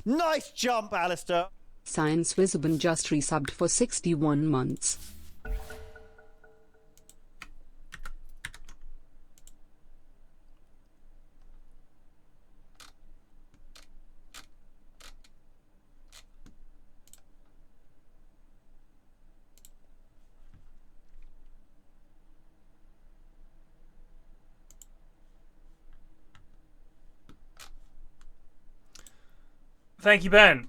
Nice jump, Alistair. ScienceWhizBen just resubbed for 61 months. Thank you, Ben.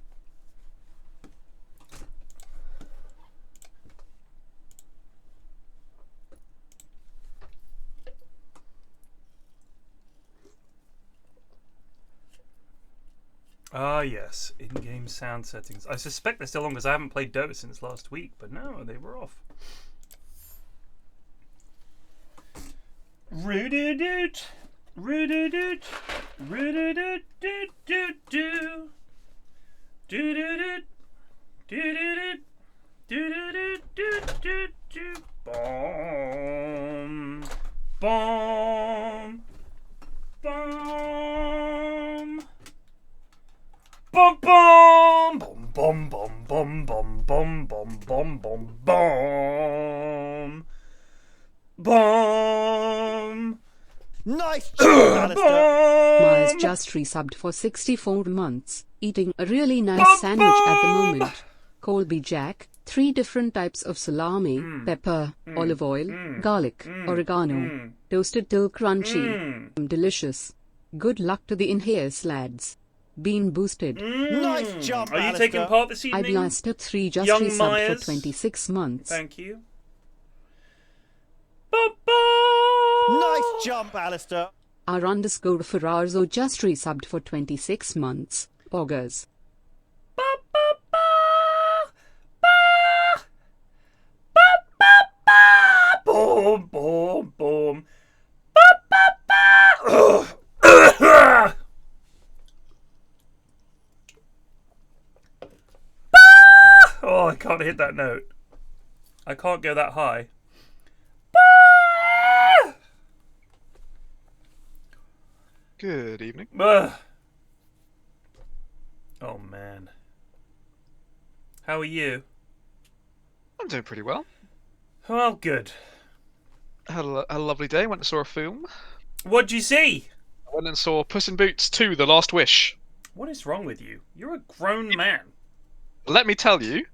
Ah, yes. In-game sound settings. I suspect they're still on because I haven't played Dota since last week, but no, they were off. Roo-doo-doot. Roo-doo-doot. Roo-doo-doot-doot-doot-doo. Do-do-doot. Do-do-doot. Do-do-doot-doot-doot-doot. Boom. Boom. Boom. Bum bum bum bum bum bum bum bum bum bum bum bum. Nice job, Alistair. Myers just resubbed for 64 months, eating a really nice sandwich at the moment. Colby Jack, 3 different types of salami, pepper, olive oil, garlic, oregano, toasted till crunchy, delicious. Good luck to the Inhouse lads. Been boosted. Nice jump, Are you Alistair. taking part this evening? I blasted 3 just Young resubbed Myers? for 26 months. Thank you. Nice jump, Alistair. R_ Ferrarzo just resubbed for 26 months. Poggers. Boom, boom, boom. Oh, I can't hit that note. I can't go that high. Good evening. Oh, man. How are you? I'm doing pretty well. Well, good. Had a lovely day. Went and saw a film. What'd you see? I went and saw Puss in Boots 2: The Last Wish. What is wrong with you? You're a grown man. Let me tell you,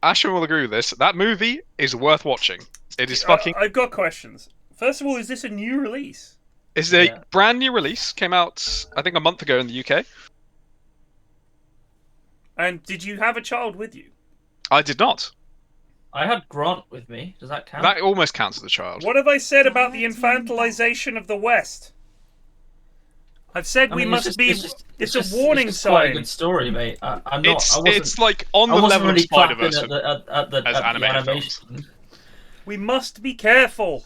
Ashton will agree with this. That movie is worth watching. It is fucking. I've got questions. First of all, is this a new release? It's a brand new release. Came out, I think, a month ago in the UK. And did you have a child with you? I did not. I had Grant with me. Does that count? That almost counts as a child. What have I said about the infantilization of the West? I've said we must be. It's a warning sign. Quite a good story, mate. I'm not. It's like on the level really of Spider-Verse at the animated animation. We must be careful.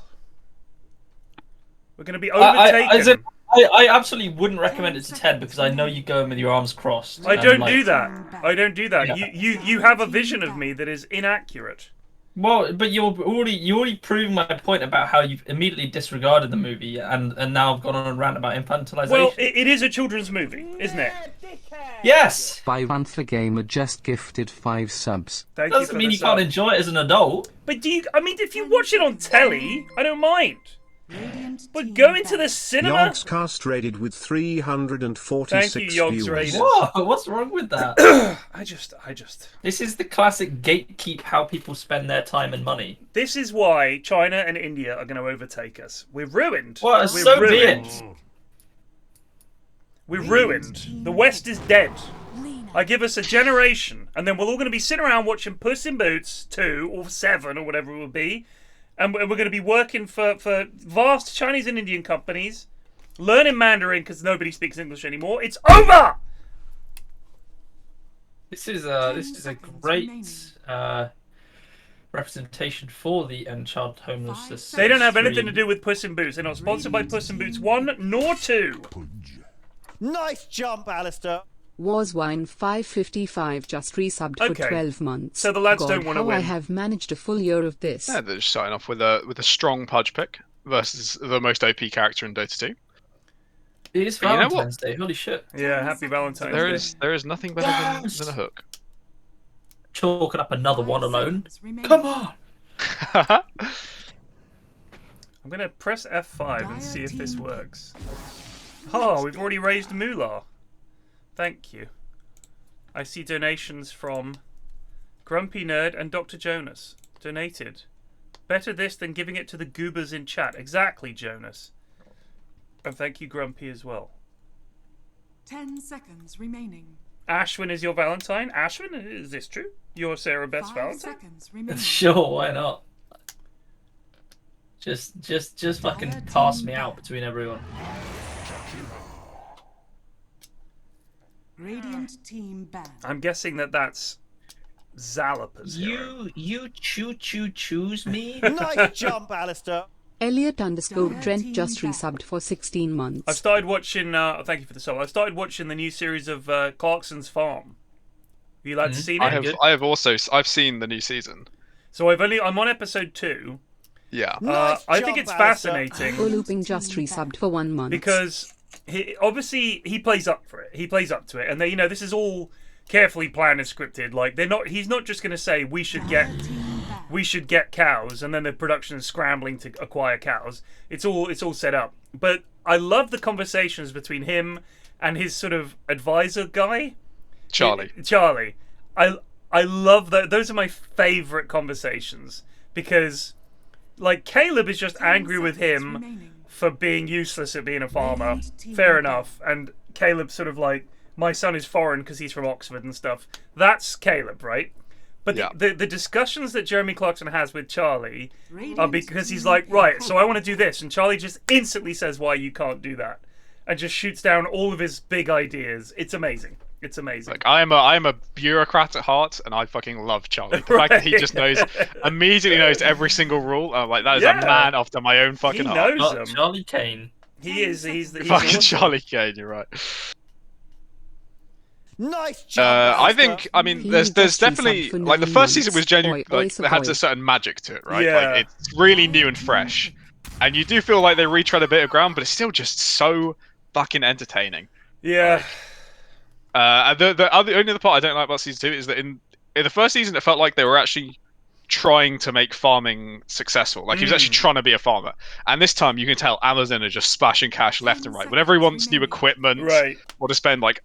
We're going to be overtaken. I absolutely wouldn't recommend it to Ted because I know you go in with your arms crossed. I don't do that. I don't do that. Yeah. You have a vision of me that is inaccurate. Well, but you already proved my point about how you've immediately disregarded the movie and now I've gone on a rant about infantilization. Well, it is a children's movie, isn't it? Yes. PFlax just gifted 5 subs. Thank you Doesn't for mean the you can't sub. enjoy it as an adult. But do you? I mean, if you watch it on telly, I don't mind. But going to the cinema? Yogs castrated with 346 Thank you, Yogs viewers. Raiders. What? What's wrong with that? I just. This is the classic gatekeep how people spend their time and money. This is why China and India are going to overtake us. We're ruined. Well, We're so be ruined. it. We're ruined. The West is dead. I give us a generation, and then we're all going to be sitting around watching Puss in Boots 2 or 7 or whatever it will be, and we're going to be working for vast Chinese and Indian companies, learning Mandarin because nobody speaks English anymore. It's over. This is a great representation for the end child homelessness. They don't have anything to do with Puss in Boots. They're not sponsored by Puss in Boots 1 nor 2. Nice jump, Alistair. Was Wine 555 just resubbed for Okay. 12 months. So the lads God, don't want to how win. I have managed a full year of this. Yeah, they're just starting off with a strong Pudge pick versus the most OP character in Dota 2. It is But you know what? Valentine's Day. Holy shit! Yeah, happy Valentine's Day. There is nothing better than a hook. Chalking up another one alone. Come on. I'm gonna press F5 and see if this works. Oh, we've already raised Moolah. Thank you. I see donations from Grumpy Nerd and Dr. Jonas. Donated. Better this than giving it to the goobers in chat. Exactly, Jonas. And thank you, Grumpy, as well. 10 seconds remaining. Ashwin is your Valentine. Ashwin, is this true? You're Sarah Beth's 5 Valentine? seconds remaining. Sure, why not? Just fucking pass me out between everyone. Radiant team banned. I'm guessing that's Zalapa's hero. You choose me? Nice jump, Alistair. Elliot_Trent just resubbed for 16 months. I've started watching. Thank you for the sub. I've started watching the new series of Clarkson's Farm. Have you lads seen it? I've seen the new season. So I'm on episode 2. Yeah. Nice I think jump, it's Alistair. fascinating Looping just resubbed for 1 month. because he plays up for it. He plays up to it, and this is all carefully planned and scripted. Like he's not just going to say we should get cows, and then the production is scrambling to acquire cows. It's all set up. But I love the conversations between him and his sort of advisor guy, Charlie. I love that. Those are my favorite conversations because, like, Caleb is just angry with him for being useless at being a farmer. Fair enough. And Caleb's sort of like, my son is foreign because he's from Oxford and stuff. That's Caleb, right? But the discussions that Jeremy Clarkson has with Charlie are because he's like, right, so I want to do this. And Charlie just instantly says why you can't do that. And just shoots down all of his big ideas. It's amazing. It's amazing. Like I'm a bureaucrat at heart, and I fucking love Charlie. The fact that he just immediately knows every single rule. I'm like, that is a man after my own fucking heart. He knows them. Charlie Kane. He is. He's Fucking awesome. Charlie Kane. You're right. Nice jump, I think. I mean, there's definitely like the first season was genuine. Like Oi, it had a certain magic to it, right? Yeah. Like it's really new and fresh, and you do feel like they retread a bit of ground, but it's still just so fucking entertaining. Yeah. And the only other part I don't like about season 2 is that in the first season it felt like they were actually trying to make farming successful. Like he was actually trying to be a farmer. And this time you can tell Amazon are just splashing cash left and right. Whenever he wants new equipment or to spend like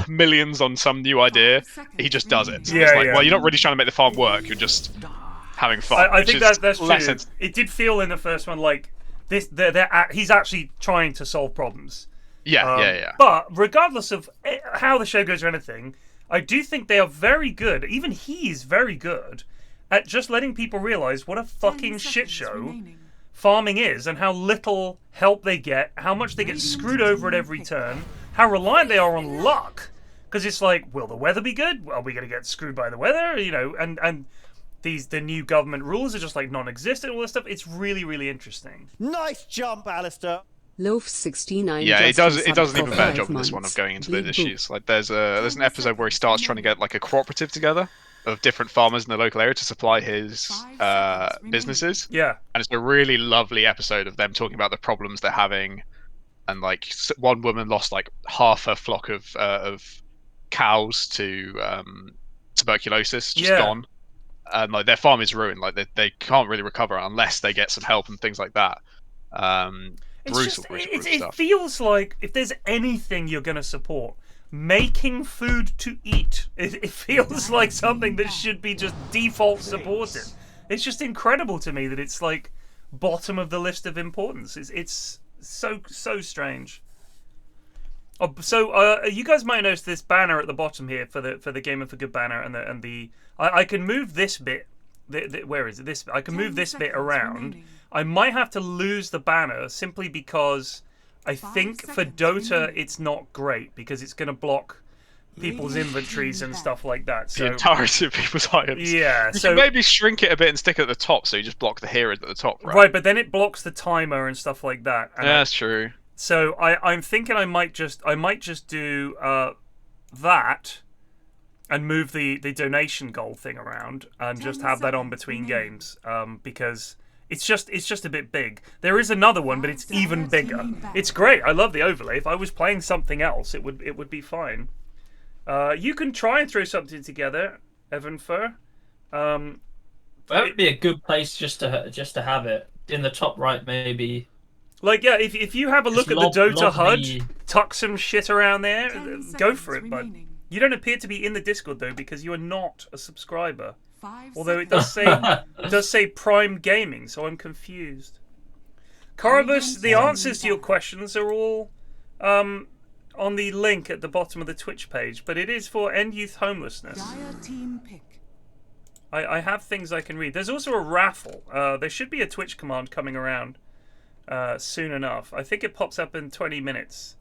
millions on some new idea, he just does it. So it's like, well, you're not really trying to make the farm work. You're just having fun. I think that's true. It did feel in the first one like this. He's actually trying to solve problems. Yeah. But regardless of how the show goes or anything, I do think they are very good. Even he's very good at just letting people realize what a fucking shit show farming is, and how little help they get, how much they get screwed over at every turn, how reliant they are on luck. Because it's like, will the weather be good? Are we going to get screwed by the weather? And the new government rules are just like non-existent. All this stuff. It's really, really interesting. Nice jump, Alistair. Loaf69. Yeah, it does an even better 5 job in this one of months. going into those issues. Like there's an episode where he starts trying to get like a cooperative together of different farmers in the local area to supply his businesses. Yeah. And it's a really lovely episode of them talking about the problems they're having, and like one woman lost like half her flock of cows to tuberculosis, just gone, and like their farm is ruined. Like they can't really recover unless they get some help and things like that. Brutal stuff. It feels like if there's anything you're going to support, making food to eat. It feels like something that should be just default supported. It's just incredible to me that it's like bottom of the list of importance. It's so strange. So you guys might notice this banner at the bottom here for the Gamer for Good banner, and the I can move this bit. Where is it? I can move this bit around. I might have to lose the banner simply because I think for Dota it's not great because it's going to block people's inventories and stuff like that. So the entirety of people's items. Yeah, you can maybe shrink it a bit and stick it at the top, so you just block the heroes at the top, right? Right, but then it blocks the timer and stuff like that. And yeah, that's true. So I'm thinking I might just do that. And move the donation goal thing around and just have that on between games because It's just a bit big. There is another one, but it's even bigger. It's great. I love the overlay. If I was playing something else, it would be fine. You can try and throw something together, Evan Fur. That would be a good place just to have it in the top right, maybe. Like, yeah, if you have a look at the Dota HUD, tuck some shit around there, go for it. But you don't appear to be in the Discord though, because you are not a subscriber. Although it does say Prime Gaming, so I'm confused. Corobus, the answers to your questions are all on the link at the bottom of the Twitch page, but it is for End Youth Homelessness. I have things I can read. There's also a raffle. There should be a Twitch command coming around soon enough. I think it pops up in 20 minutes.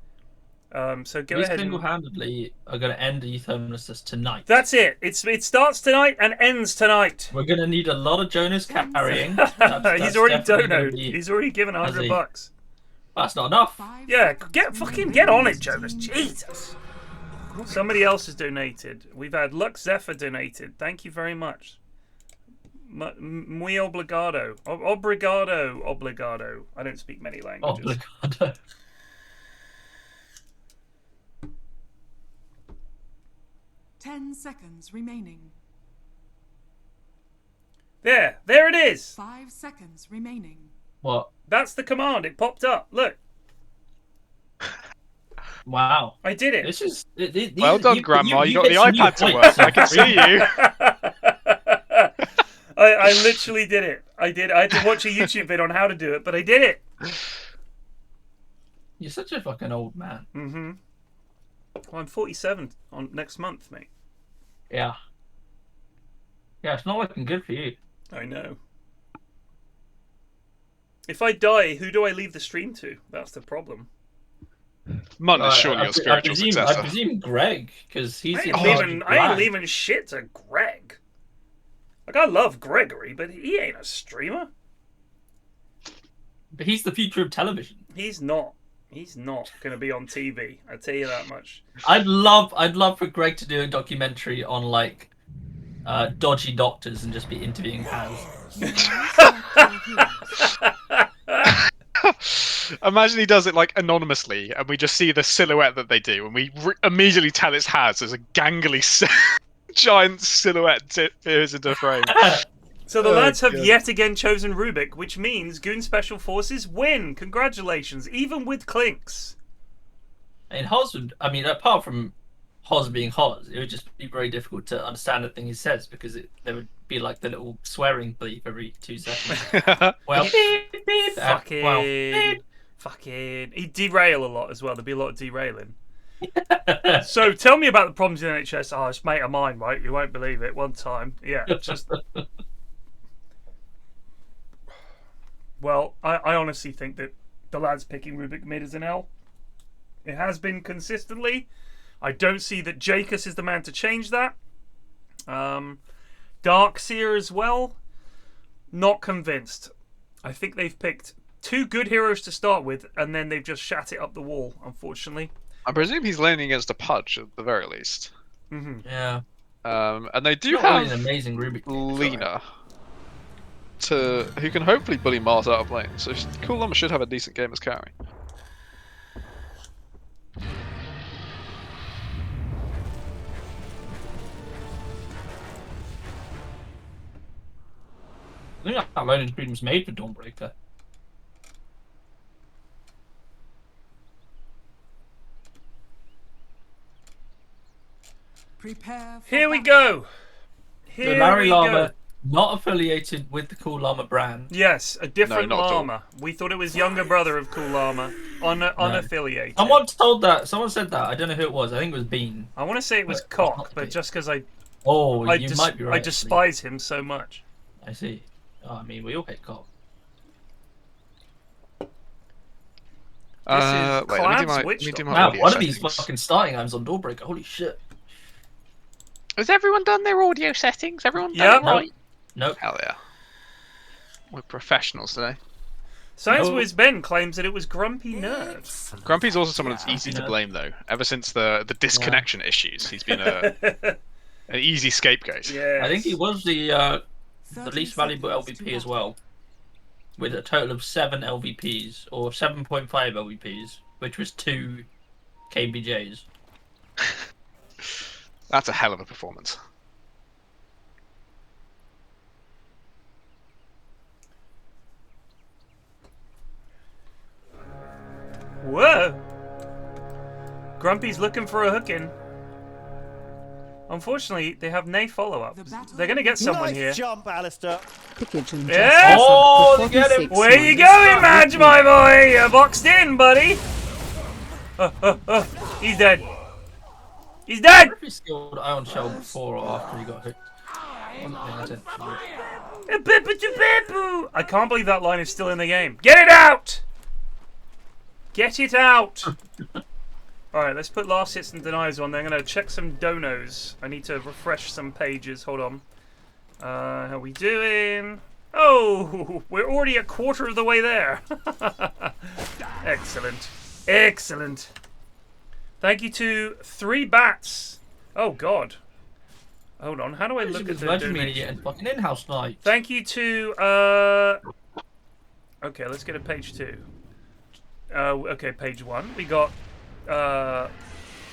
So go ahead. We single-handedly are going to end Youth Homelessness tonight. That's it. It starts tonight and ends tonight. We're going to need a lot of Jonas carrying. He's already donated. He's already given $100. That's not enough. Yeah, get on it, Jonas. Jesus. Somebody else has donated. We've had Lux Zephyr donated. Thank you very much. Muy obrigado. Obrigado. I don't speak many languages. Obrigado. Ten seconds remaining. There it is. 5 seconds remaining. What? That's the command. It popped up. Look. Wow. I did it. This is Well done, Grandma. You got the iPad to work. I can see you. I literally did it. I had to watch a YouTube video on how to do it, but I did it. You're such a fucking old man. Mm-hmm. Well, I'm 47 on next month, mate. Yeah. Yeah, it's not looking good for you. I know. If I die, who do I leave the stream to? That's the problem. Mun is surely your spiritual successor. I presume Greg, because he's I ain't leaving shit to Greg. Like, I love Gregory, but he ain't a streamer. But he's the future of television. He's not. He's not going to be on TV. I tell you that much. I'd love for Greg to do a documentary on like dodgy doctors and just be interviewing Haz. Imagine he does it like anonymously, and we just see the silhouette that they do, and we immediately tell it's Haz as a gangly giant silhouette appears into frame. So the lads have yet again chosen Rubik, which means Goon Special Forces win. Congratulations, even with Clinks. And Hoz would, I mean, apart from Hoz being Hoz, it would just be very difficult to understand the thing he says, because there would be like the little swearing bleep every 2 seconds. Well, beep, beep, fucking. He'd derail a lot as well. There'd be a lot of derailing. So tell me about the problems in the NHS. Oh, it's mate of mine, right? You won't believe it. One time, yeah, just. Well, I honestly think that the lads picking Rubik mid is an L. It has been consistently. I don't see that Jacus is the man to change that. Darkseer as well. Not convinced. I think they've picked 2 good heroes to start with, and then they've just shat it up the wall, unfortunately. I presume he's leaning against a Pudge at the very least. Mm-hmm. yeah. And they do Not have really an amazing Rubik. Lena, who can hopefully bully Mars out of lane. So Cool Llama should have a decent game as carry. I think that loading screen was made for Dawnbreaker. Prepare for Here we battle. go. The Here Larry we Llama, go. not affiliated with the Cool Llama brand. Yes, a different No, not at all. llama. We thought it was younger brother of Cool Llama, unaffiliated. Someone told that. Someone said that. I don't know who it was. I think it was Bean. I want to say it was But- Cock, but just because I Oh, you might be right. I despise him so much. I see. Oh, I mean, we all hate Cock. This is Wait, let me do Clad's my, Witch let me do Doctor. my Wow, audio one of these settings. fucking starting items on Dawnbreaker. Holy shit. Has everyone done their audio settings? Everyone done Yep. it right? Nope. Hell yeah. We're professionals today. ScienceWhizBen claims that it was Grumpy Nerd. Grumpy's also someone that's easy to blame, though. Ever since the disconnection issues, he's been an easy scapegoat. Yeah. I think he was the 30 least valuable seconds to LVP as well. with a total of 7 LVPs, or 7.5 LVPs, which was 2 KBJs. That's a hell of a performance. Whoa! Grumpy's looking for a hook-in. Unfortunately, they have no follow-up. They're gonna get someone nice here. jump, Alistair. Pickage Yeah! Oh, they get him. Where you going, Madge, my boy? You're boxed in, buddy. He's dead. He's dead! If he skilled Iron Shell before or after he got hooked. I can't believe that line is still in the game. Get it out! Get it out! Alright, let's put last hits and denies on. Then I'm going to check some donos. I need to refresh some pages. Hold on. How we doing? Oh, we're already a quarter of the way there. Excellent. Excellent. Thank you to 3 bats. Oh, God. Hold on. How do I look at the Media and fucking in-house night. Thank you to... Okay, let's get a page 2. Okay, page 1. We got...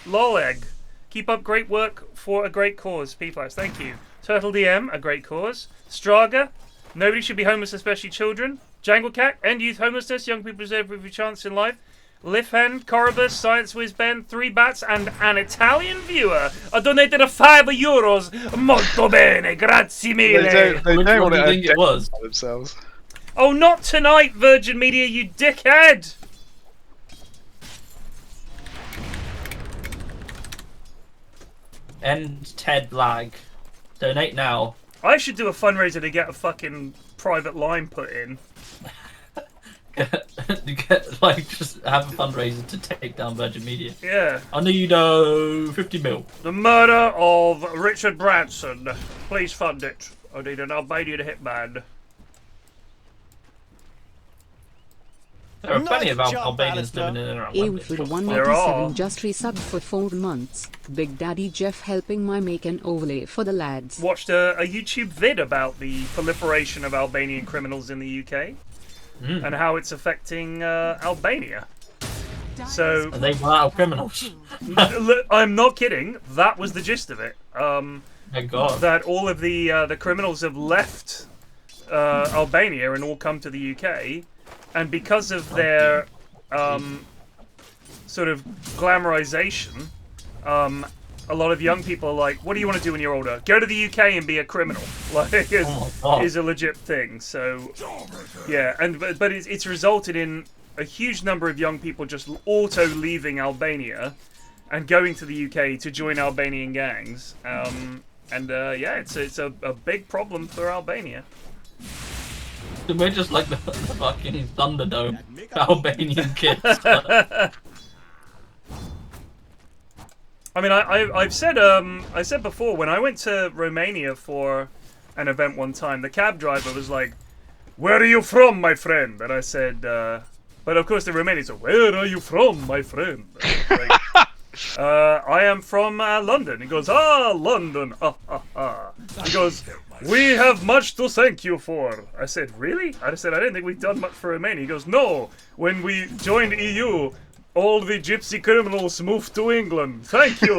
Loleg. Keep up great work for a great cause. PFlax, thank you. Turtle DM, a great cause. Straga. Nobody should be homeless, especially children. Jangle Cat. End youth homelessness. Young people deserve every chance in life. Lifhen, Coribus, ScienceWhizBen, 3 bats, and an Italian viewer. I donated €5. Molto bene, grazie mille. They Which know one what do you think it was? themselves. Oh, not tonight, Virgin Media, you dickhead! End Ted lag. Donate now. I should do a fundraiser to get a fucking private line put in. Like, just have a fundraiser to take down Virgin Media. Yeah. I need 50 mil. The murder of Richard Branson. Please fund it. I need an Albanian hitman. There are plenty of Nice jump, Albanians Alistair. living in and around Youth London. with There are. 187 just resubbed for 4 months. Big Daddy Jeff helping my make an overlay for the lads. Watched a YouTube vid about the proliferation of Albanian criminals in the UK and how it's affecting Albania. So, And they were out criminals. I'm not kidding. That was the gist of it. My God. That all of the criminals have left Albania and all come to the UK, and because of their sort of glamorization, a lot of young people are like, "What do you want to do when you're older? Go to the UK and be a criminal." Like, is a legit thing. So, yeah, and but it's resulted in a huge number of young people just auto leaving Albania and going to the UK to join Albanian gangs. Yeah, it's a big problem for Albania. We're just like the fucking Thunderdome Albanian kids. I mean, I said before, when I went to Romania for an event one time, the cab driver was like, "Where are you from, my friend?" And I said, but of course the Romanians said, "Where are you from, my friend?" Like, I am from London. He goes, "Ah, London, He goes, "We have much to thank you for." I said, "Really?" I said, "I didn't think we'd done much for Romania." He goes, "No, when we joined EU, all the gypsy criminals moved to England. Thank you."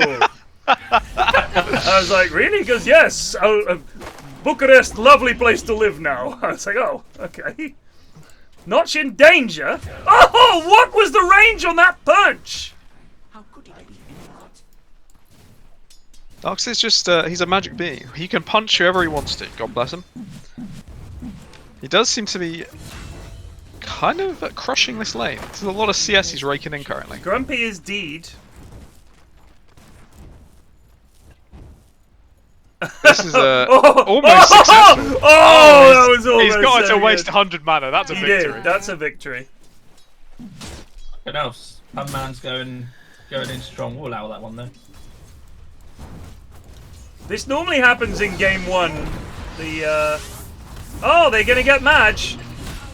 I was like, "Really?" He goes, "Yes, Bucharest, lovely place to live now." I was like, "Oh, okay." Notch in danger? Oh, what was the range on that punch? Darks is just, he's a magic being. He can punch whoever he wants to, God bless him. He does seem to be kind of crushing this lane. There's a lot of CS he's raking in currently. Grumpy is deed. This is almost successful. That was almost He's got so to waste good. 100 mana, that's a He victory. did. That's a victory. What else? That man's going in strong. We'll allow that one then. This normally happens in game 1. Oh, they're gonna get Madge.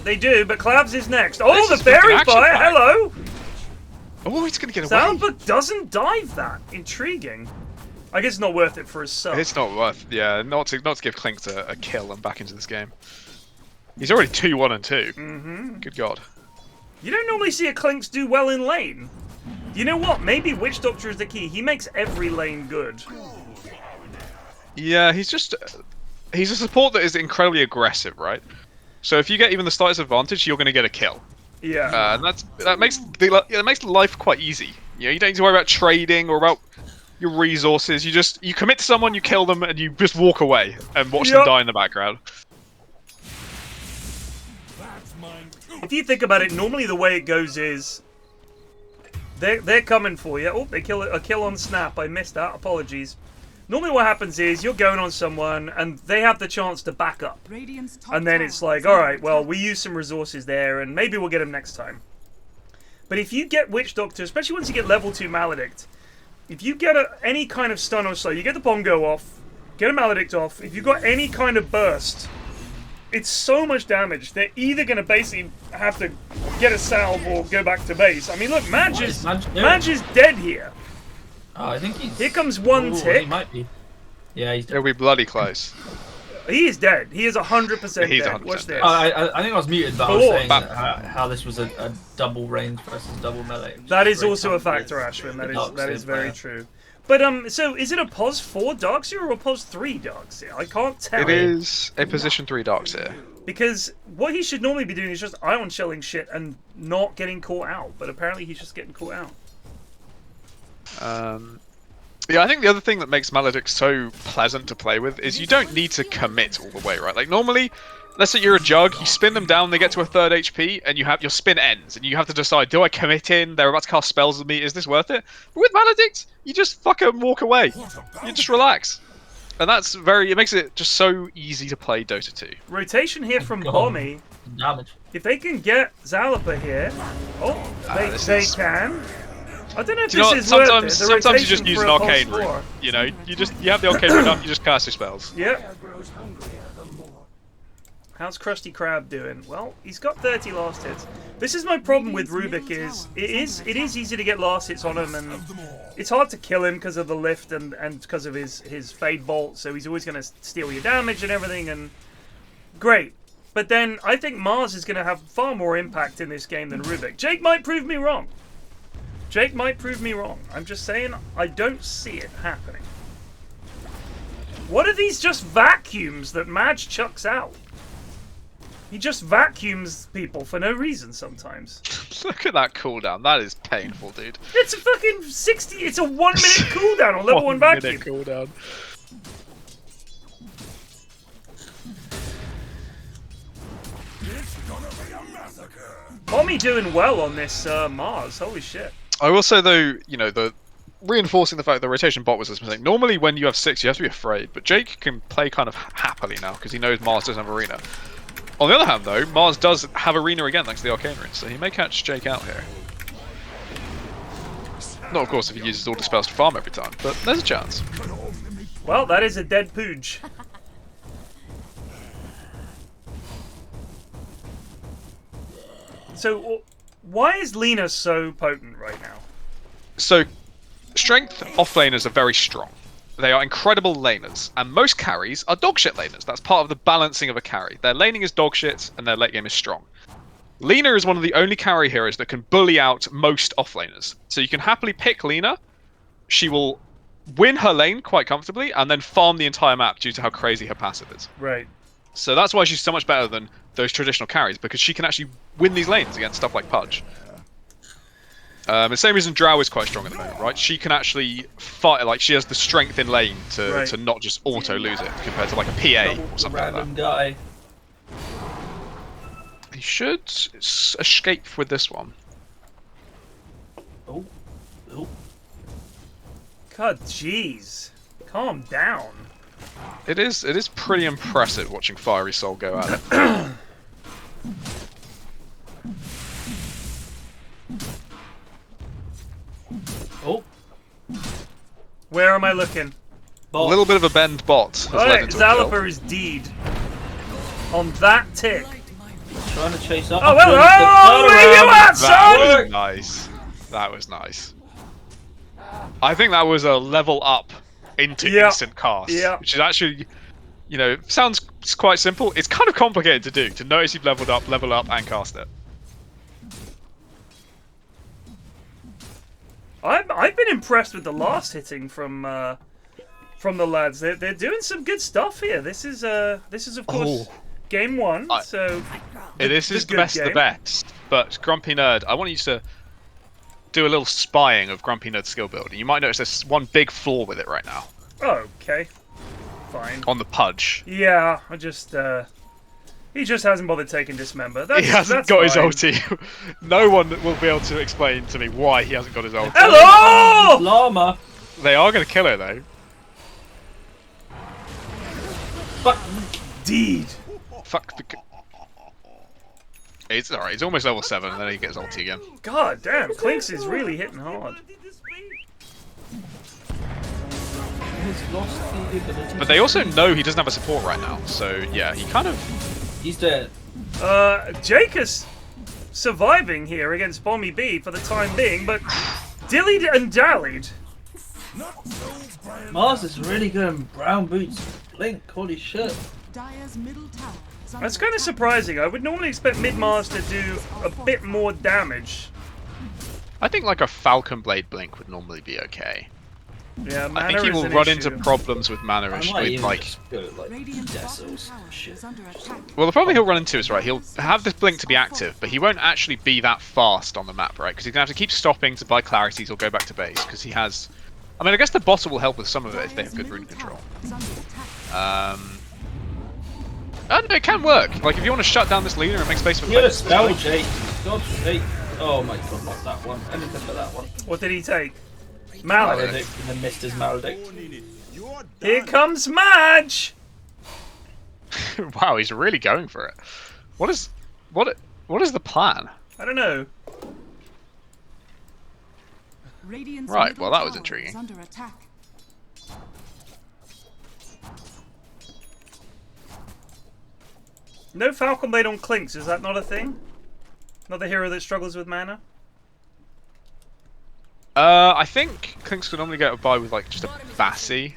They do, but Clabs is next. Oh, This the is fucking fairy action fire. packed. Hello. Oh, he's gonna get away. Soundbook doesn't dive that. Intriguing. I guess it's not worth it for a sub. It's not worth, yeah, not to give Clink a kill and back into this game. He's already 2-1 and 2. Mm-hmm. Good God. You don't normally see a Clinks do well in lane. You know what? Maybe Witch Doctor is the key. He makes every lane good. Yeah, he's a support that is incredibly aggressive, right? So if you get even the slightest advantage, you're going to get a kill. Yeah. And that makes life quite easy. You know, you don't need to worry about trading or about your resources. You commit to someone, you kill them, and you just walk away and watch them die in the background. If you think about it, normally the way it goes is they're coming for you. Oh, they kill a kill on snap. I missed that. Apologies. Normally what happens is you're going on someone and they have the chance to back up. And then it's like, alright, well, we use some resources there and maybe we'll get them next time. But if you get Witch Doctor, especially once you get level 2 Maledict, if you get any kind of stun or slow, you get the Bongo off, get a Maledict off, if you've got any kind of burst, it's so much damage. They're either going to basically have to get a salve or go back to base. I mean, look, Madge is dead here. Oh, I think he's... Here comes one tick. He might be. Yeah, he's dead. It'll be bloody close. He is dead. He is 100% He's dead. 100% Watch this. I think I was muted, but I was saying how this was a double range versus double melee. That is also a factor, Ashwin. That is very true. But so is it a pos 4 Darkseer or a pos 3 Darkseer? I can't tell. It is a position 3 Darkseer. Because what he should normally be doing is just ion shelling shit and not getting caught out. But apparently he's just getting caught out. Yeah, I think the other thing that makes Maledict so pleasant to play with is you don't need to commit all the way, right? Like normally, let's say you're a Jug, you spin them down, they get to a 3rd HP, and your spin ends, and you have to decide, do I commit in? They're about to cast spells with me, is this worth it? But with Maledict, you just fucking walk away. You just relax. And it makes it just so easy to play Dota 2. Rotation here from Bommy. Damage. If they can get Zalapa here, they can. I don't know if this is worth it. Sometimes you just use an arcane room. You know, you have the arcane room up, you just cast your spells. Yep. How's Krusty Krab doing? Well, he's got 30 last hits. This is my problem with Rubik is it is easy to get last hits on him, and it's hard to kill him because of the lift and because of his Fade Bolt. So he's always going to steal your damage and everything. And great, but then I think Mars is going to have far more impact in this game than Rubik. Jake might prove me wrong. I'm just saying I don't see it happening. What are these just vacuums that Madge chucks out? He just vacuums people for no reason sometimes. Look at that cooldown. That is painful, dude. It's a fucking 60... It's a 1 minute cooldown on level 1 vacuum. 1 minute cooldown. Bommy doing well on this Mars. Holy shit. I will say though, you know, reinforcing the fact that rotation bot was this mistake. Normally when you have 6, you have to be afraid, but Jake can play kind of happily now because he knows Mars doesn't have arena. On the other hand though, Mars does have arena again thanks to the arcane rune, so he may catch Jake out here. Not of course if he uses all the spells to farm every time, but there's a chance. Well, that is a dead pooge. So, why is Lena so potent right now? So, strength offlaners are very strong. They are incredible laners, and most carries are dogshit laners. That's part of the balancing of a carry. Their laning is dogshit, and their late game is strong. Lena is one of the only carry heroes that can bully out most offlaners. So you can happily pick Lena. She will win her lane quite comfortably, and then farm the entire map due to how crazy her passive is. Right. So that's why she's so much better than those traditional carries, because she can actually win these lanes against stuff like Pudge. The same reason Drow is quite strong at the moment, right? She can actually fight, like she has the strength in lane to not just auto lose it compared to like a PA or something like that. Guy. He should escape with this one. Oh. God, jeez. Calm down. It is pretty impressive watching Fiery Soul go at it. Oh. Where am I looking? A little bit of a bend bot has led into a kill. Zalapa is deed. On that tick. Trying to chase up. Oh, well, where you at, son? That was nice. That was nice. I think that was a level up into instant cast, which is actually you know, sounds quite simple. It's kind of complicated to do. To notice you've leveled up, level up, and cast it. I've been impressed with the last hitting from the lads. They're doing some good stuff here. This is of course game 1. So this is good best of the game. best. But Grumpy Nerd, I want you to do a little spying of Grumpy Nerd's skill build. You might notice there's one big flaw with it right now. Okay, fine. On the Pudge. Yeah, he just hasn't bothered taking Dismember. He hasn't that's got his fine. ulti. No one will be able to explain to me why he hasn't got his ulti. Hello! Llama. They are going to kill her though. Fuck. Deed. Fuck. It's alright. He's almost level 7, and then he gets ulti again. God damn, Clinks is really hitting hard. He's lost the ability. But they also know he doesn't have a support right now, so yeah, he kind of. He's dead. Jake is surviving here against Bomby B for the time being, but dillied and dallied. Mars is really good in brown boots. Blink, holy shit. Dire's middle tower is under That's kind of attack. surprising. I would normally expect mid-Mars to do a bit more damage. I think like a Falcon Blade Blink would normally be okay. Yeah, mana I think he is will an run issue. into problems with mana I issue. might With even like, just go like Radiant's bottom Dessels. tower Shit. is under attack. well, the problem he'll run into is right. He'll have this blink to be active, but he won't actually be that fast on the map, right? Because he's gonna have to keep stopping to buy clarities or go back to base because he has. I mean, I guess the bottle will help with some of it if they have good rune control. Is under attack. I don't know, it can work. Like if you want to shut down this leader and make space for You got a Clinks, spell, Jake. God, Jake. Oh my god, not that one. Anything but that one. What did he take? Maledict. Maledict and then missed his Maledict. Here comes Madge! wow, he's really going for it. What is the plan? I don't know. Radiant's Right, middle well, that was tower intriguing. is under attack. No Falcon Blade on Clinks, is that not a thing? Not the hero that struggles with mana? I think Clinks could normally get by with like just a Bassi.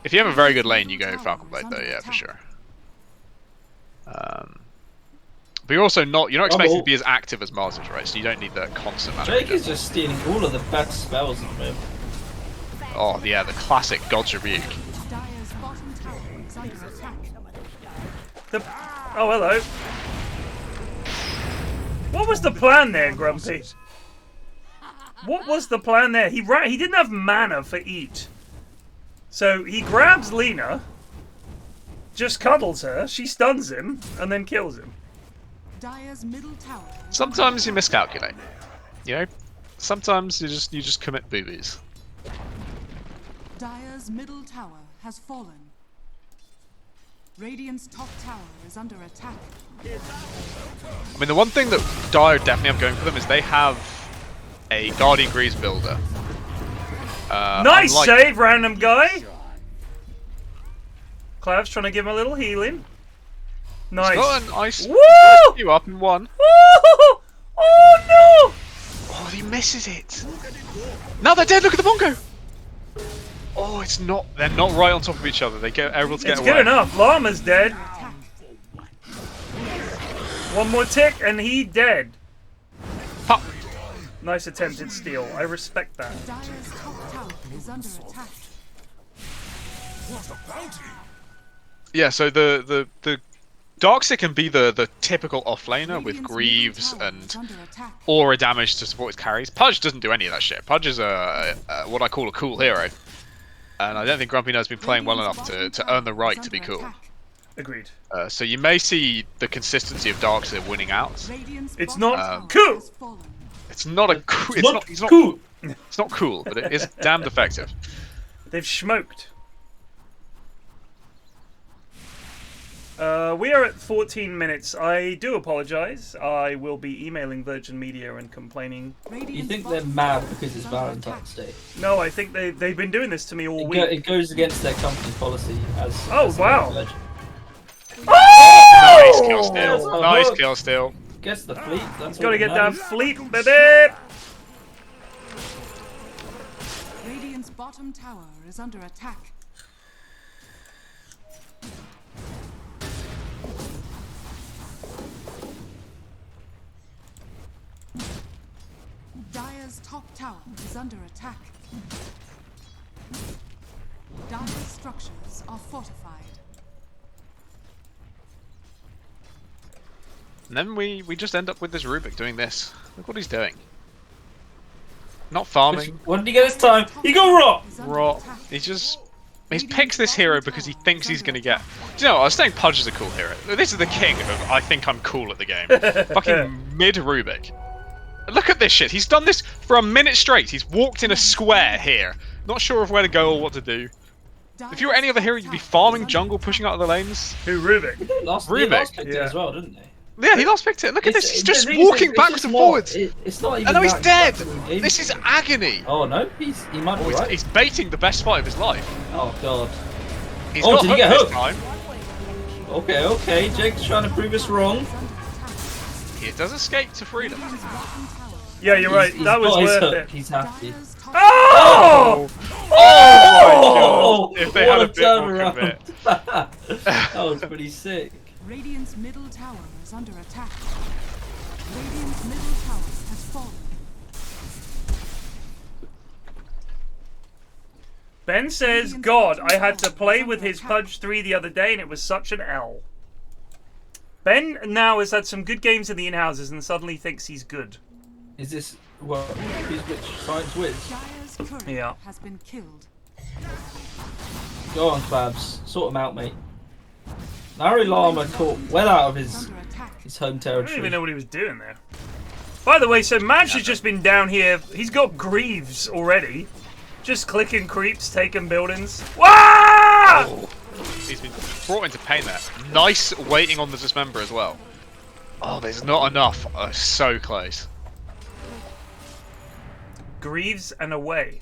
If you have a very good lane, you go Falcon Blade though, yeah, for sure. But you're also not expected to be as active as Mars is, right? So you don't need the constant mana. Jake regen. is just stealing all of the best spells at the moment. Oh yeah, the classic God's Rebuke. Dire's bottom tower is under attack. Oh, hello. What was the plan there, Grumpy? What was the plan there? He didn't have mana for eat. So he grabs Lena, just cuddles her, she stuns him, and then kills him. Dire's middle tower is Sometimes you miscalculate. You know? Sometimes you just commit boobies. Dire's middle tower has fallen. Radiant's top tower is under attack. I mean, the one thing that Dire definitely have going for them is they have a Guardian Greaves builder. Nice unlike- save, random guy! Clav's trying to give him a little healing. Nice. Got an ice. Woo! You up in one. Woo! Oh no! Oh, he misses it. Now they're dead. Look at the Bongo. Oh, it's not. They're not right on top of each other. They get able to get It's away. good enough. Llama's dead. One more tick and he dead. Pop. Nice attempted steal. I respect that. Dire's top tower is under attack. Yeah. So the Darkseid can be the typical offlaner with Radiant's Greaves middle tower and is under attack. aura damage to support his carries. Pudge doesn't do any of that shit. Pudge is what I call a cool hero, and I don't think Grumpy Nerd's been playing well enough to earn the right to be cool. Agreed. So you may see the consistency of Darkseid winning out. Radiant's It's bottom not tower cool. has fallen. It's not a cool. It's not cool. It's not cool, but it is damned effective. They've smoked. We are at 14 minutes. I do apologize. I will be emailing Virgin Media and complaining. You Radiant's think they're bottom mad tower because is it's under Valentine's Day? No, I think they've been doing this to me all It, week. it goes against their company policy as. Oh, as wow. a legend. Nice kill That's steal. a Nice hook. kill steal. Guess the fleet. That's Gotta what get that matters. fleet, baby! Radiant's bottom tower is under attack. Dire's top tower is under attack. Dire's structures are fortified. And then we just end up with this Rubik doing this. Look what he's doing. Not farming. What did he get this time? He got rot! Rot. He picks this hero because he thinks he's going to get... Do you know what? I was saying Pudge is a cool hero. This is the king of I think I'm cool at the game. Fucking mid Rubik. Look at this shit. He's done this for a minute straight. He's walked in a square here. Not sure of where to go or what to do. If you were any other hero, you'd be farming jungle, pushing out of the lanes. Who, Rubik? He last picked it as well, didn't he? Yeah, he last picked it. Look at this. He's just walking backwards and forwards. It's not even. And now he's dead. Game. This is agony. Oh no, he might be right. He's baiting the best fight of his life. Oh god. He's got did he get hooked hooked? this time. Okay. Jake's trying to prove us wrong. He does escape to freedom. Yeah, you're right. He's That was got his worth hook. it. He's happy. Oh! Oh! My God. If they had a bit more turnaround. commit. That was pretty sick. Radiant's middle tower is under attack. Radiant's middle tower has fallen. Ben says, God, I had to play with his Pudge 3 the other day and it was such an L. Ben now has had some good games in the in-houses and suddenly thinks he's good. Is this who's which ScienceWhiz? Dire's courier Yeah. has been killed. Go on, Fabs. Sort him out, mate. Larry Llama caught well out of his Under attack. home I don't territory. even know what he was doing there. By the way, so Madge has just been down here. He's got Greaves already. Just clicking creeps, taking buildings. Wah! Oh, he's been brought into pain there. Nice waiting on the dismember as well. Oh, there's not enough. Oh, so close. Greaves and away.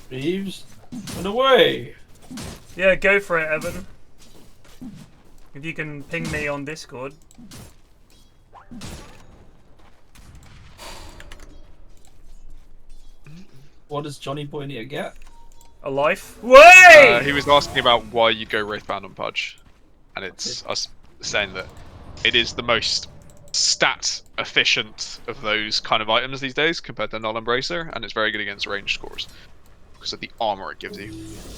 Reeves and away. Yeah, go for it, Evan. If you can ping me on Discord. What does Johnny Boy need to get? A life. Way! He was asking about why you go Wraithbound on Pudge. And it's us saying that it is the most stat efficient of those kind of items these days compared to Null Embracer, and it's very good against range scores because of the armor it gives you.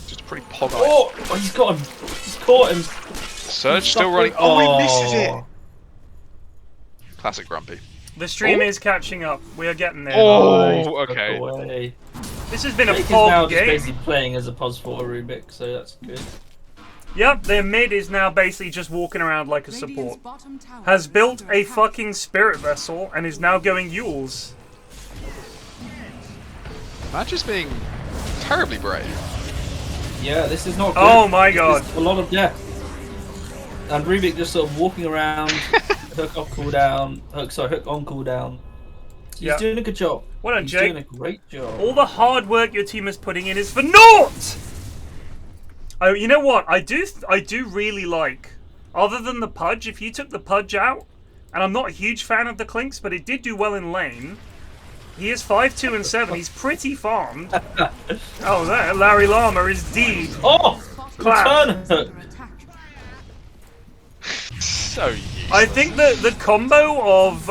Just a pretty pog item. Oh, he's got him. He's caught him. Surge still running. Oh, he misses it. Classic Grumpy. The stream is catching up. We are getting there. Oh, okay. Away. This has been a Jake is now pog just game. basically playing as a pos for Rubik, so that's good. Yep, their mid is now basically just walking around like a Radiant's support. bottom tower Has is built under a attack. fucking spirit vessel and is now going Yules. Match is being terribly brave. Yeah, this is not good. Oh my This god. is a lot of death. And Rubik just sort of walking around, hook off cooldown, hook on cooldown. He's Yeah. doing a good job. Well done, He's Jake. doing a great job. All the hard work your team is putting in is for naught! Oh, you know what? I do really like, other than the Pudge, if you took the Pudge out, and I'm not a huge fan of the Clinks, but it did do well in lane. He is 5-2 and 7. He's pretty farmed. Oh, there, Larry Llama is deed. Oh! Clap. Return Is hook! under attack. So useless. I think that the combo of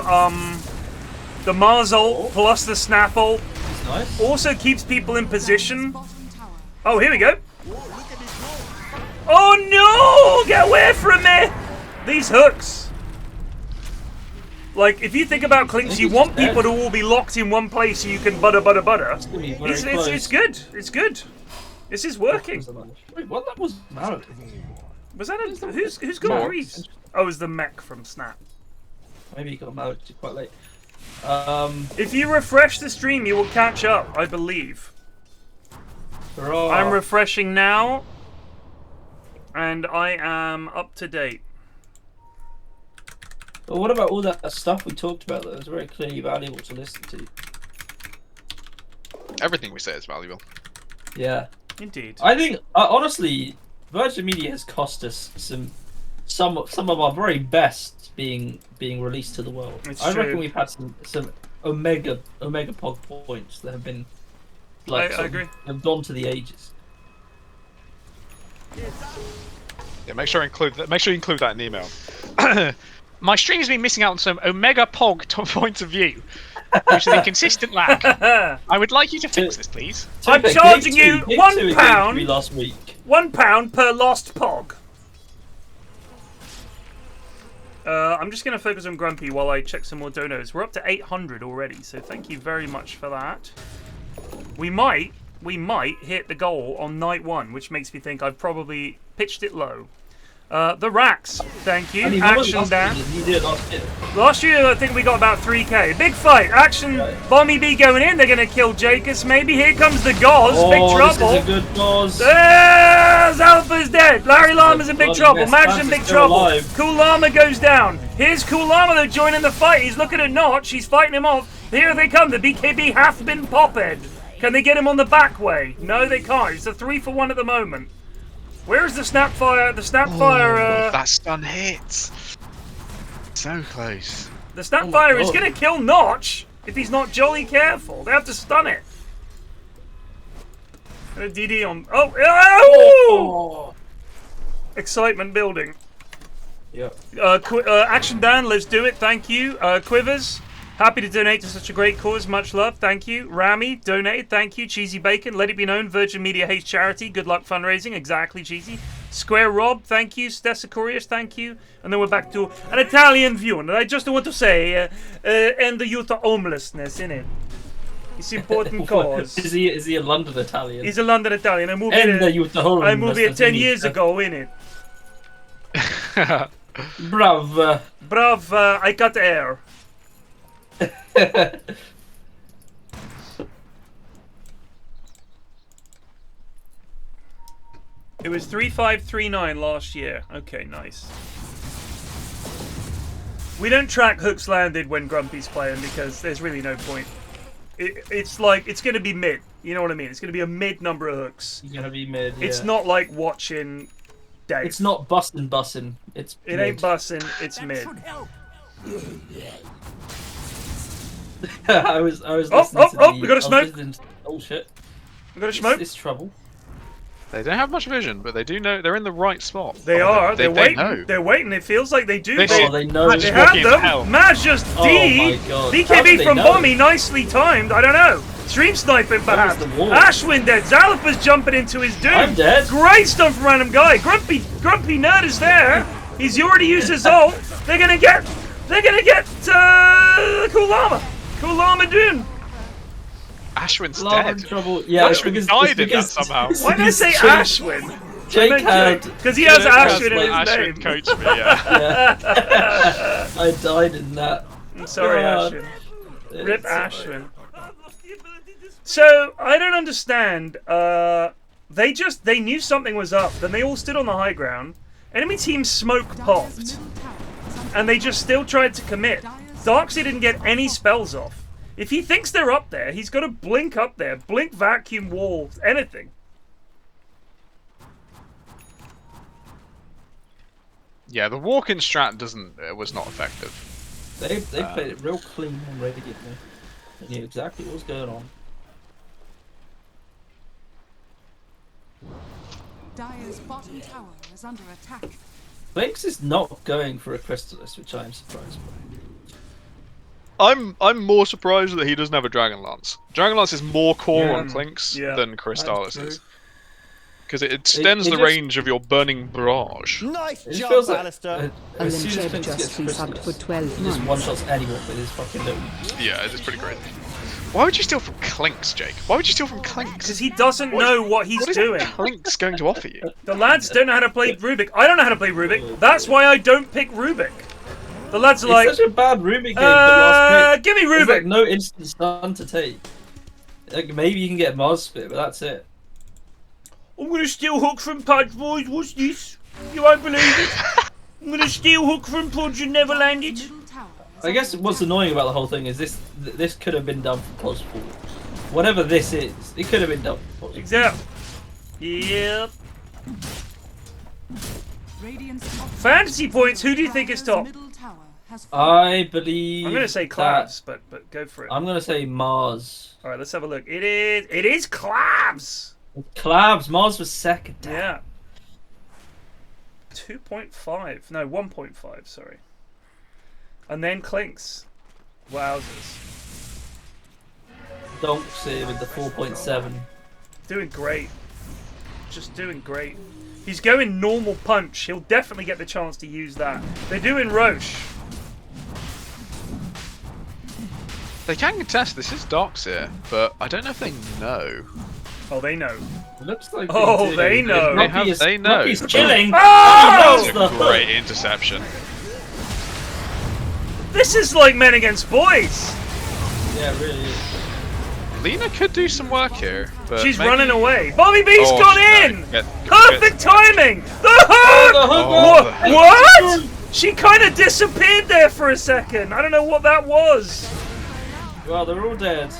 the Mars ult plus the Snap ult It's nice. also keeps people in position. Bottom tower. Oh, here we go. Oh no! Get away from me! These hooks. Like, if you think about Clinks, you want people to all be locked in one place so you can butter. It's gonna be very It's close. good. It's good. This is working. Wait, what? That was Mallet. Was that a... Who's got Max. Greaves? Oh, it was the mech from Snap. Maybe he got Mallet quite late. If you refresh the stream, you will catch up, I believe. Hurrah. I'm refreshing now. And I am up to date. But what about all that stuff we talked about that was very clearly valuable to listen to? Everything we say is valuable. Yeah. Indeed. I think, honestly, Virgin Media has cost us some of our very best being released to the world. It's I true. reckon we've had some omega pog points that have been like I sort of- agree. have gone to the ages. Yeah, make sure you include that in the email. My stream has been missing out on some Omega Pog points of view. due to the consistent lag. I would like you to fix this, please. I'm Tupac, charging Game you 2, Game 2 £1 against me last week. £1 per lost pog. I'm just going to focus on Grumpy while I check some more donos. We're up to 800 already, so thank you very much for that. We might hit the goal on night 1, which makes me think I've probably pitched it low. The Racks, thank you. I mean, how much Action Dan. did you do it last year? Last year, I think we got about 3k. Big fight. Action. Bommy B going in. They're going to kill Jacus. Maybe. Here comes the Gauze. Big trouble. This is a good Gauze. Zalpa's dead. Larry Llama's in big trouble. best Mag's in man big is still trouble. alive. Cool Llama goes down. Here's Cool Llama though joining the fight. He's looking at Notch. He's fighting him off. Here they come. The BKB hath been popped. Can they get him on the back way? No, they can't. It's a 3-for-1 at the moment. Where's the Snapfire? The Snapfire. That stun hits. So close. The Snapfire is going to kill Notch if he's not jolly careful. They have to stun it. And a DD on. Oh! Excitement building. Yep. Action Dan, let's do it. Thank you. Quivers, happy to donate to such a great cause. Much love. Thank you. Rami, donated. Thank you. Cheesy Bacon, let it be known. Virgin Media hates charity. Good luck fundraising. Exactly, Cheesy. Square Rob, thank you. Stessicorius, thank you. And then we're back to an Italian view. And I just want to say, end the youth homelessness, innit? It's important cause. Is he a London Italian? He's a London Italian. I moved And here. youth homelessness. I moved here 10 years ago, innit? Brav. Brav, I got air. It was 3539 last year. Okay, nice. We don't track hooks landed when Grumpy's playing because there's really no point. It's like, it's going to be mid. You know what I mean? It's going to be a mid number of hooks. It's gonna be mid. It's yeah. not like watching Dave. It's not bussin'. It ain't bussin', it's mid. I was listening to oh, we got a smoke. Oh shit. We got a smoke. It's trouble. They don't have much vision, but they do know they're in the right spot. They are. They're waiting. know. They're waiting. It feels like they do. They know. They have them. Maz just Oh D. my God. How do BKB they from know? Bommy, nicely timed. I don't know. Stream sniping perhaps. the wall? Ashwin dead. Zalapa's jumping into his doom. I'm dead. Great stuff from random guy. Grumpy Nerd is there. He's already used his ult. They're gonna get Cool Llama. Cool Llama doom. Ashwin's Lava dead. trouble. Yeah, Ashwin died in that somehow. Why did I say Ashwin? Jake had. Because he has Ashwin in his Ashwin name. coached me, yeah. Yeah. I died in that. I'm sorry, God. Ashwin. Rip Ashwin. So I don't understand. They knew something was up. Then they all stood on the high ground. Enemy team smoke popped, and they just still tried to commit. Darkseid didn't get any spells off. If he thinks they're up there, he's got to blink up there, blink, vacuum, wall, anything. Yeah, the walk-in strat was not effective. They played it real clean and radiantly. They knew exactly what was going on. Dire's bottom tower is under attack. Clinks is not going for a Crystallis, which I'm surprised by. I'm more surprised that he doesn't have a Dragon Lance. Dragon Lance is more core on Clinks than Crystallis is. Because it extends the range of your Burning Barrage. Nice It job, feels like Alistair. as Alan soon as Shed Clinks just gets resubbed for Crystallis, 12 he just months. one-shots anyone with his fucking little... Yeah, it's pretty great. Why would you steal from Clinks, Jake? Why would you steal from Clinks? Because he doesn't know what he's What is doing. Clinks going to offer you? The lads don't know how to play Rubik. I don't know how to play Rubik. That's why I don't pick Rubik. The lads are like, It's such a bad Rubik game for last pick. give me There's Rubik. like no instant stun to take. Like maybe you can get Mars Spit, but that's it. I'm gonna steal Hook from Pudge, boys. What's this? You won't believe it. I'm gonna steal Hook from Pudge and never land it. Middle tower is I guess what's annoying about the whole thing is this could have been done for close forward. Whatever this is, it could have been done for close. Exactly. Yep. Radiant's top Fantasy points. Who do you think is Dire's top? middle tower has I believe. I'm gonna say Clavs, but go for it. I'm gonna say Mars. All right, let's have a look. It is Clavs. Clavs. Mars was second. Yeah. 2.5. No, 1.5. Sorry. And then Clinks. Wowzers. Donks here with the 4.7. Doing great. Just doing great. He's going normal punch. He'll definitely get the chance to use that. They're doing Roche. They can contest. This is Docs here, but I don't know if they know. Oh, they know. Looks like they know. They know. He's chilling. Oh! That's a great interception. This is like men against boys. Yeah, it really is. Lena could do some work here, but She's maybe... running away. Bobby B's Oh, gone no, in. get- Perfect timing. The hook. Oh, What? She kind of disappeared there for a second. I don't know what that was. Well, they're all dead.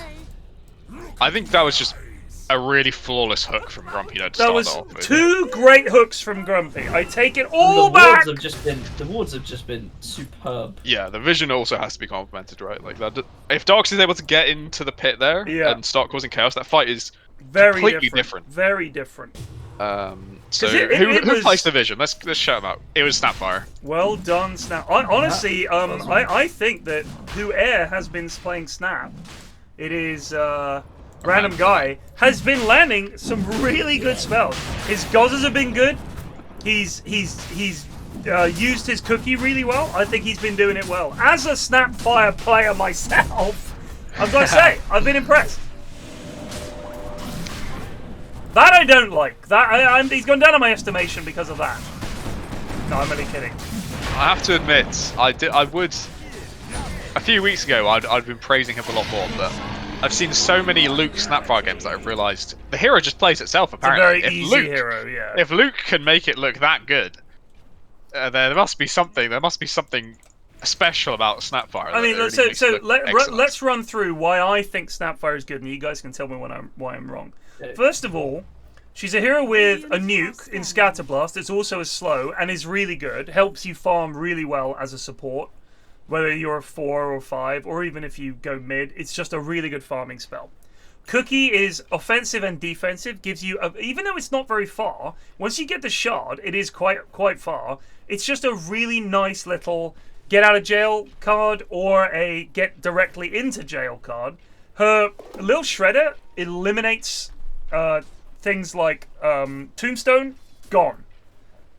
I think that was just a really flawless hook from Grumpy to That start was off with. 2 great hooks from Grumpy. I take it And all the back. wards have just been superb. Yeah, the vision also has to be complimented, right? Like that. If Dogs is able to get into the pit there Yeah. and start causing chaos, that fight is Very completely different. different. Very different. So it who was- placed the vision? Let's shout them out. It was Snapfire. Well done, Snap. Honestly, I think that who Air has been playing Snap, it is random guy, has been landing some really good spells. His Gozzers have been good. He's used his cookie really well. I think he's been doing it well. As a Snapfire player myself, I've got to say, I've been impressed. That I don't like. He's gone down in my estimation because of that. No, I'm only kidding. I have to admit, I would. A few weeks ago, I'd been praising him a lot more, but I've seen so many Luke Snapfire games that I've realised the hero just plays itself. It's a Apparently, very easy hero, yeah. If Luke can make it look that good, there must be something. There must be something special about Snapfire. I mean, that really makes it look excellent. let's run through why I think Snapfire is good, and you guys can tell me why I'm wrong. First of all, she's a hero with a nuke in Scatterblast. It's also a slow and is really good. Helps you farm really well as a support, whether you're a 4 or 5, or even if you go mid. It's just a really good farming spell. Cookie is offensive and defensive. Gives you, even though it's not very far, once you get the shard, it is quite far. It's just a really nice little get out of jail card or a get directly into jail card. Her little shredder eliminates things like Tombstone, gone.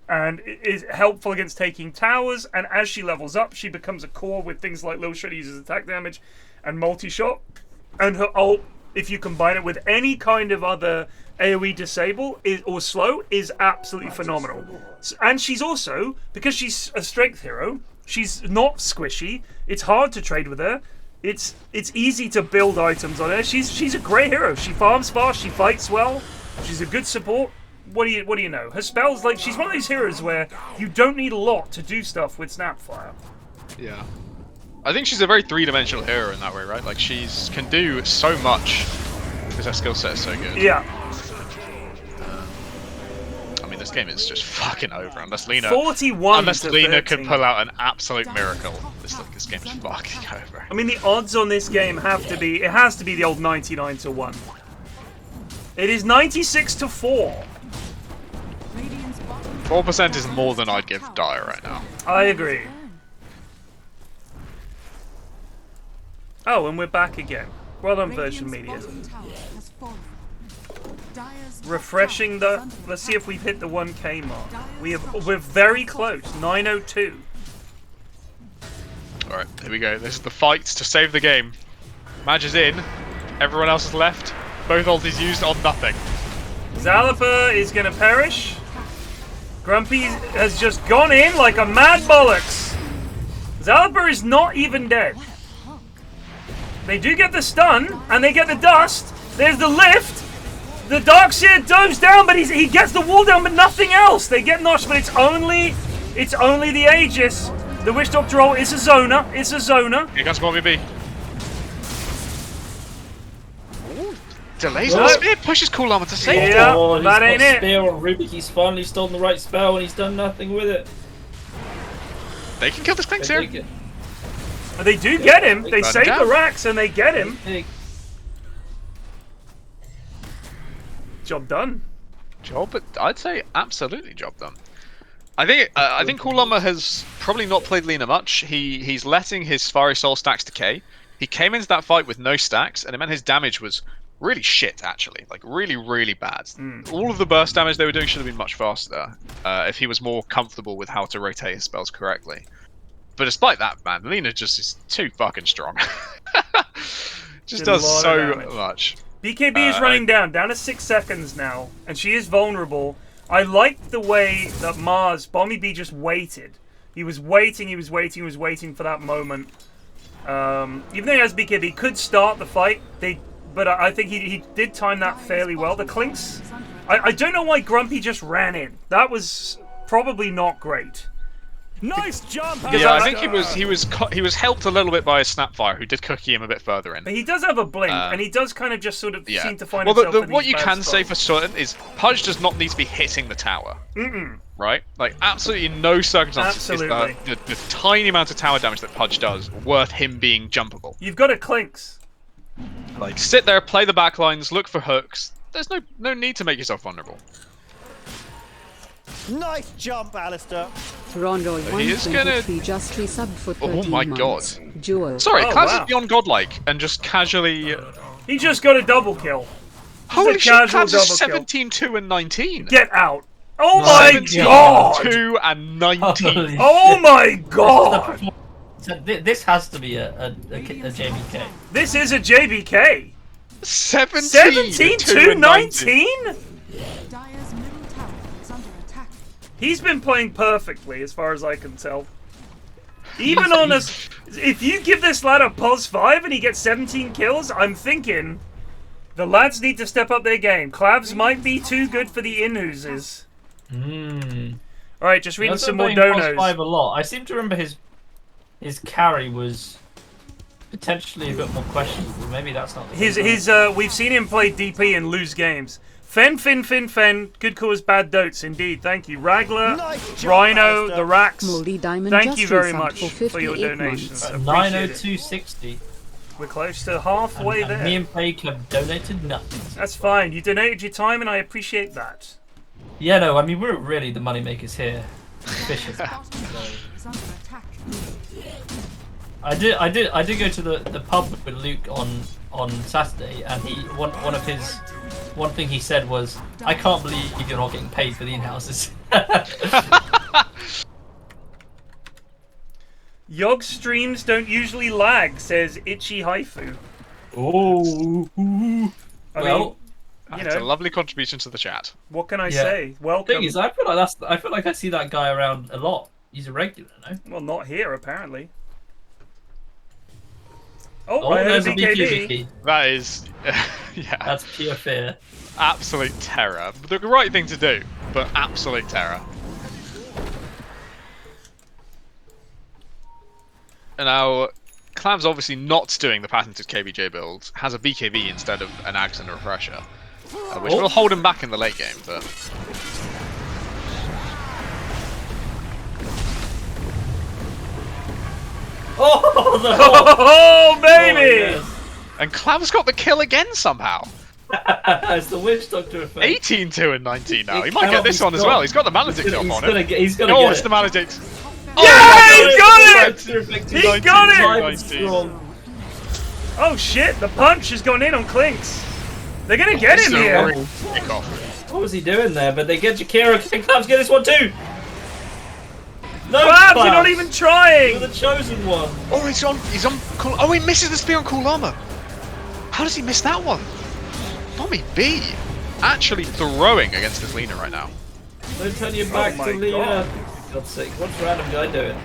And it is helpful against taking towers, and as she levels up, she becomes a core with things like Little Shredder uses attack damage and multi-shot. And her ult, if you combine it with any kind of other AoE disable or slow, is absolutely phenomenal. And she's also, because she's a strength hero, she's not squishy, it's hard to trade with her, it's easy to build items on her. She's a great hero. She farms fast, she fights well, she's a good support. What do you know? Her spells, like, she's one of these heroes where you don't need a lot to do stuff with Snapfire. Yeah. I think she's a very three-dimensional hero in that way, right? Like, she's can do so much because her skill set is so good. Yeah. I mean, this game is just fucking over unless Lena. 41 Unless to Lena 13. can pull out an absolute miracle, this game is fucking over. I mean, the odds on this game have to be, it has to be the old 99 to 1. It is 96 to 4. 4% is more than I'd give Dire right now. I agree. Oh, and we're back again. Well done, Virgin Media. Refreshing the. Let's see if we've hit the 1K mark. We're very close. 902. All right, here we go. This is the fight to save the game. Madge is in. Everyone else is left. Both ultis used on nothing. Zalaper is gonna perish. Grumpy has just gone in like a mad bollocks. Zalaper is not even dead. They do get the stun, and they get the dust. There's the lift. The Darkseer dives down, but he gets the wall down, but nothing else. They get notched, but it's only the Aegis. The Witch Doctor roll is a zoner. It's a zoner. Here comes Bobby B. Delays on the spear, pushes Cool Llama to safety. Yeah, Oh, that ain't he's got it. spear on Rubik. He's finally stolen the right spell, and he's done nothing with it. They can kill this Clinks They here. take it. They do get him. They Run save down. the racks, and they get him. Big. Job done. Job, I'd say absolutely job done. I think Cool Llama has probably not played Lena much. He's letting his Fiery Soul stacks decay. he came into that fight with no stacks, and it meant his damage was really shit, actually. Like, really, really bad. All of the burst damage they were doing should have been much faster if he was more comfortable with how to rotate his spells correctly. But despite that, man, Lena just is too fucking strong. Just Did a does lot of so damage. much. BKB is running down to 6 seconds now, and she is vulnerable. I liked the way that Bommy B just waited. He was waiting for that moment. Even though he has BKB, could start the fight. But I think he did time that fairly well. The Clinks, I don't know why Grumpy just ran in. That was probably not great. Nice jump, Yeah, I think he was helped a little bit by his Snapfire, who did cookie him a bit further in. But he does have a blink, and he does kind of just sort of seem to find well, himself in what these you bad can say spots. for certain is Pudge does not need to be hitting the tower. Right? Like, absolutely in no circumstances is the tiny amount of tower damage that Pudge does worth him being jumpable. You've got a Clinks. Like, sit there, play the backlines, look for hooks. There's no need to make yourself vulnerable. Nice jump, Alistair. Rondo He is gonna- 123 just resubbed for 13 Oh my months. god. Jewel. Sorry, Oh, Clavs wow. is beyond godlike and just casually... He just got a double kill. Holy a shit, casual Clavs is double kill. 17, 2, and 19. Get out. Oh my 17, god. 2, and 19. Holy Oh shit. my god. So this has to be a JBK. This is a JBK. 17, 2, 19? Dire's middle tower is under attack. He's been playing perfectly as far as I can tell. Even on us, if you give this lad a pos 5 and he gets 17 kills, I'm thinking the lads need to step up their game. Clavs might be too good for the Inhouses. Alright, just reading some more donos. 5 a lot. I seem to remember his carry was potentially a bit more questionable. Maybe that's not the case. We've seen him play DP and lose games. Fen, good cause, bad dotes, indeed. Thank you. Ragler, Nice job, Rhino, Alistair. the Rax. Moldy Diamond Thank just you very resubbed much for your 58 donations. months. Appreciate it. 90260. We're close to halfway And there. me and Plague have donated nothing. That's fine. You donated your time, and I appreciate that. Yeah, no, I mean we're really the moneymakers here. Vicious. Bottom tower is under attack. I did go to the pub with Luke on Saturday, and one thing he said was, "I can't believe you're not getting paid for the in-houses." Yog streams don't usually lag, says Itchy Haifu. Oh, I well, mean, you That's a know, lovely contribution to the chat. what can I yeah. say? Welcome. thing is, I feel like I see that guy around a lot. He's a regular, no? Well, not here, apparently. Oh, Oh, I heard there's a a BKB. BKB. That is... yeah. That's pure fear. Absolute terror. The right thing to do, but absolute terror. And now, Clam's obviously not doing the patented KBJ build, has a BKB instead of an Ags and a Refresher, which will hold him back in the late game, but... Oh, the Oh, baby! yes. And Clam's got the kill again somehow! It's the witch doctor effect. 18, 2, and 19 now. It He might get cannot this be one as stopped. well. He's got the Maledict up on it. He's gonna Oh, get it's it. the Maledict. Yeah, he got it! Doctor effect He is got it! alive and 19. strong. Oh shit, the punch has gone in on Clinks. They're gonna get him So here. great kickoff. What was he doing there? But they get Jakira. Can Claps get this one too? No, Claps, you're not even You're trying! the chosen one. Oh, he's on cool. Oh, he misses the spear on Cool Llama. How does he miss that one? Tommy B actually throwing against this Lena right now. Don't turn your back my to Lena. God. For God's sake, what's random guy doing?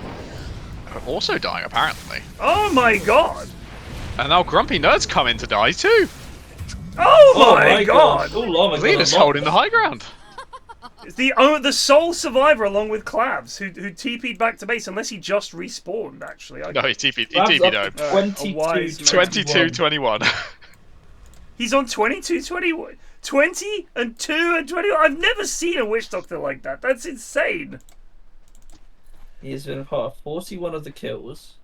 Also dying apparently. Oh my god! And now Grumpy Nerd's come in to die too. Oh, my god! Cool Llama got Lena's a lot. holding the high ground. It's the sole survivor along with Clabs who TP'd back to base unless he just respawned actually. No, he TP'd Claps home. up to A 22, wise man. 22, 21. He's on 22, 21, 20 and 2 and 21. I've never seen a witch doctor like that. That's insane. He has been a part of 41 of the kills.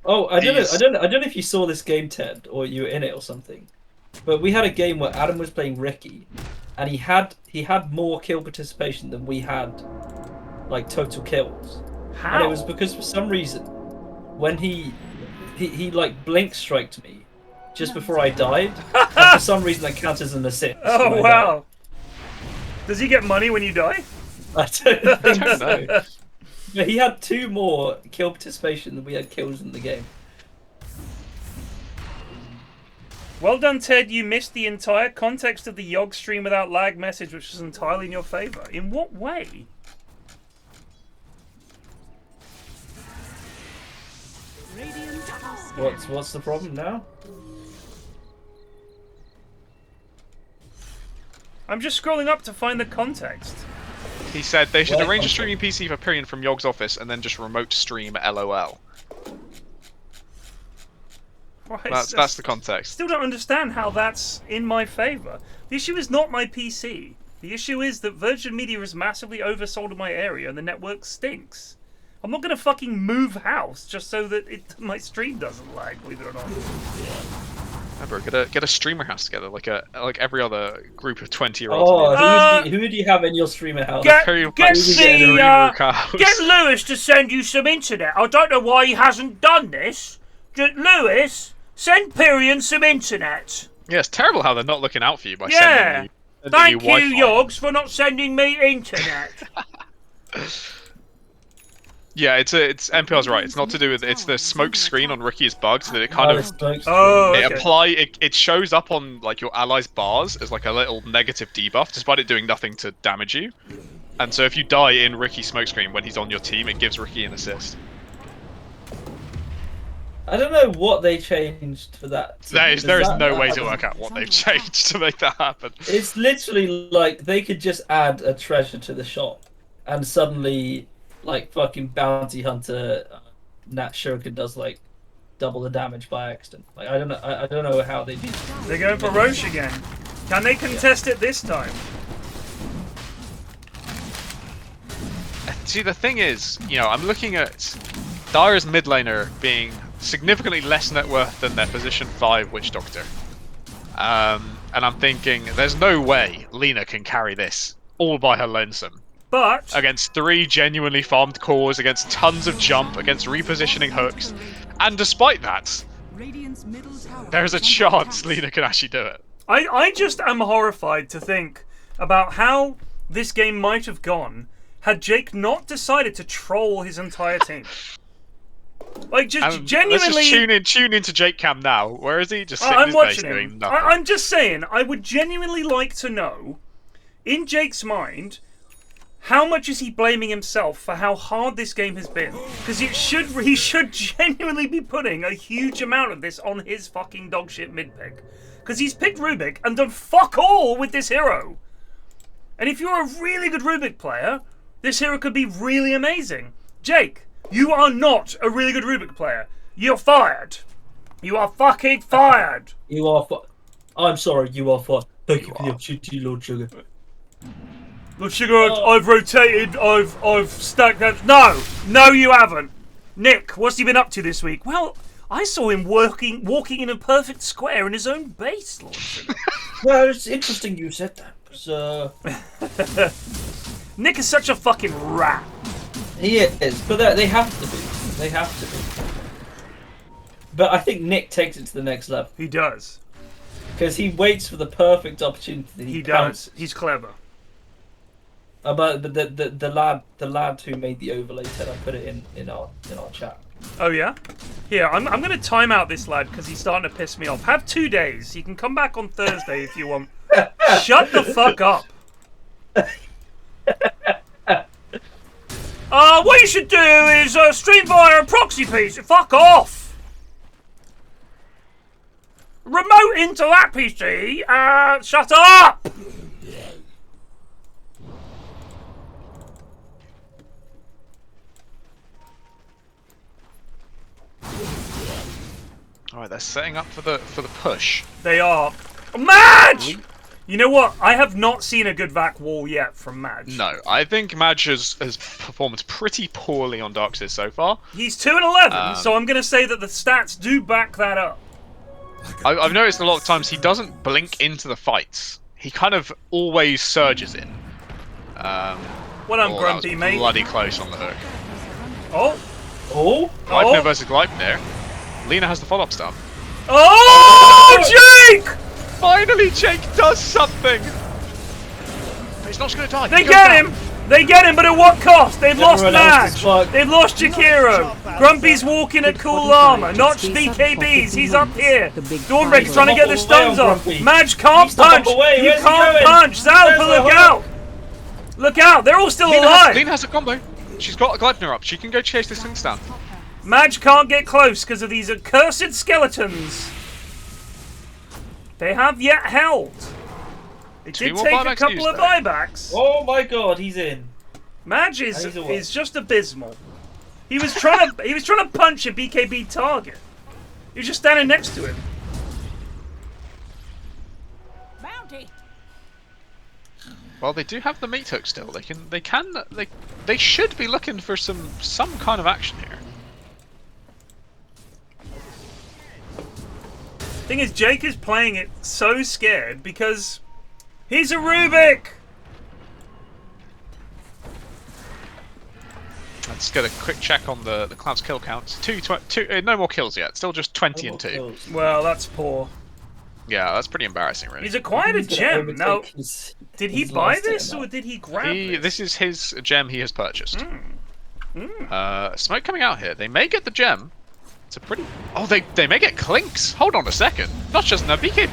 Oh, I don't know if you saw this game, Ted, or you were in it or something. But we had a game where Adam was playing Ricky, and he had more kill participation than we had, like total kills. How? And it was because for some reason, when he he like blink striked me just before I died. And for some reason that counts as an assist. Oh, when I wow. died. Does he get money when you die? I don't think don't so. know. But he had 2 more kill participation than we had kills in the game. Well done, Ted. You missed the entire context of the Yogg stream without lag message, which was entirely in your favour. In what way? What's the problem now? I'm just scrolling up to find the context. He said they should Well, arrange a streaming PC for Pyrion from Yogg's office and then just remote stream LOL. Right, That's the context. Still don't understand how that's in my favour. The issue is not my PC. The issue is that Virgin Media is massively oversold in my area and the network stinks. I'm not going to fucking move house just so that my stream doesn't lag, believe it or not. Remember, get a streamer house together, like every other group of 20-year-olds. Oh, who do you have in your streaming house? Get Get Lewis to send you some internet. I don't know why he hasn't done this. Lewis, send Pyrion some internet. Yeah, it's terrible how they're not looking out for you by Yeah. sending you Thank you, Wi-Fi. Yogs, for not sending me internet. Yeah, it's NPR's right. It's not to do with it's the smoke screen on Ricky's bugs that it kind of Oh, it it shows up on like your allies' bars as like a little negative debuff, despite it doing nothing to damage you. And so if you die in Ricky's smoke screen when he's on your team, it gives Ricky an assist. I don't know what they changed for that. There is no way to work out what they've changed to make that happen. It's literally like they could just add a treasure to the shop, and suddenly, like fucking bounty hunter, Nat Shuriken does like double the damage by accident. Like I don't know how they do. They're going for Roche again. Can they contest it this time? See, the thing is, I'm looking at Dire's mid laner being significantly less net worth than their position 5 Witch Doctor. And I'm thinking, there's no way Lena can carry this all by her lonesome. But Against 3 genuinely farmed cores, against tons of jump, against repositioning hooks. And despite that, there's a chance Lena can actually do it. I just am horrified to think about how this game might have gone had Jake not decided to troll his entire team. Like, just genuinely... Let's just tune into Jake Cam now. Where is he? Just sitting in I'm his base watching doing him. nothing. I'm just saying, I would genuinely like to know, in Jake's mind, how much is he blaming himself for how hard this game has been? Because he should genuinely be putting a huge amount of this on his fucking dogshit mid-pick. Because he's picked Rubik and done fuck all with this hero. And if you're a really good Rubik player, this hero could be really amazing. Jake, you are not a really good Rubik player. You're fired. You are fucking fired. You are I'm sorry, you are fired. Thank you for the opportunity, Lord Sugar. Lord Sugar, I've rotated, I've stacked that. No, you haven't. Nick, what's he been up to this week? Well, I saw him walking in a perfect square in his own base, Lord Sugar. Well, it's interesting you said that, because, Nick is such a fucking rat. He is, but they have to be. They have to be. But I think Nick takes it to the next level. He does. Because he waits for the perfect opportunity. He does. He's clever. But the lad who made the overlay said I put it in our chat. Oh yeah? Here, I'm going to time out this lad because he's starting to piss me off. Have 2 days. You can come back on Thursday if you want. Shut the fuck up. What you should do is stream via a proxy PC. Fuck off. Remote into that PC. Shut up. Alright, they're setting up for the push. They are. Madge! You know what? I have not seen a good vac wall yet from Madge. No, I think Madge has performed pretty poorly on Darkseid so far. He's 2-11, so I'm going to say that the stats do back that up. I've noticed a lot of times he doesn't blink into the fights. He kind of always surges in. Well done, Grumpy, mate. Bloody close on the hook. Oh. Gleipnir versus Gleipnir. Lena has the follow-up stun. Oh, Jake! Finally, Jake does something! He's not just going to die. They get him! They get him, but at what cost? They've lost Everyone else is Madge! fucked. They've lost Jakiro! Grumpy's walking at Cool Llama! Notch BKBs! He's up here! Dawnbreaker's trying to get the stuns off! Madge can't punch! You can't punch! Zalpa, look out! Look out! They're all still alive! Lena has a combo. She's got a Gleipnir up. She can go chase this thing down. Madge can't get close because of these accursed skeletons! They have yet held. It did more take a buybacks couple used, of though. buybacks. Oh my god, he's in. Madge He's a what? is just abysmal. He was trying to punch a BKB target. He was just standing next to him. Bounty. Well, they do have the meat hook still. They should be looking for some kind of action here. Thing is, Jake is playing it so scared because he's a Rubik. Let's get a quick check on the Cloud's kill counts. No more kills yet. Still just 20 and 2. Well, that's poor. Yeah, that's pretty embarrassing, really. He's acquired a He's gonna gem. overtake Now, did he his buy last this item or out. did he grab this? This is his gem he has purchased. Smoke coming out here. They may get the gem. It's a pretty... Oh, they may get Clinks. Hold on a second. Not just no BKB.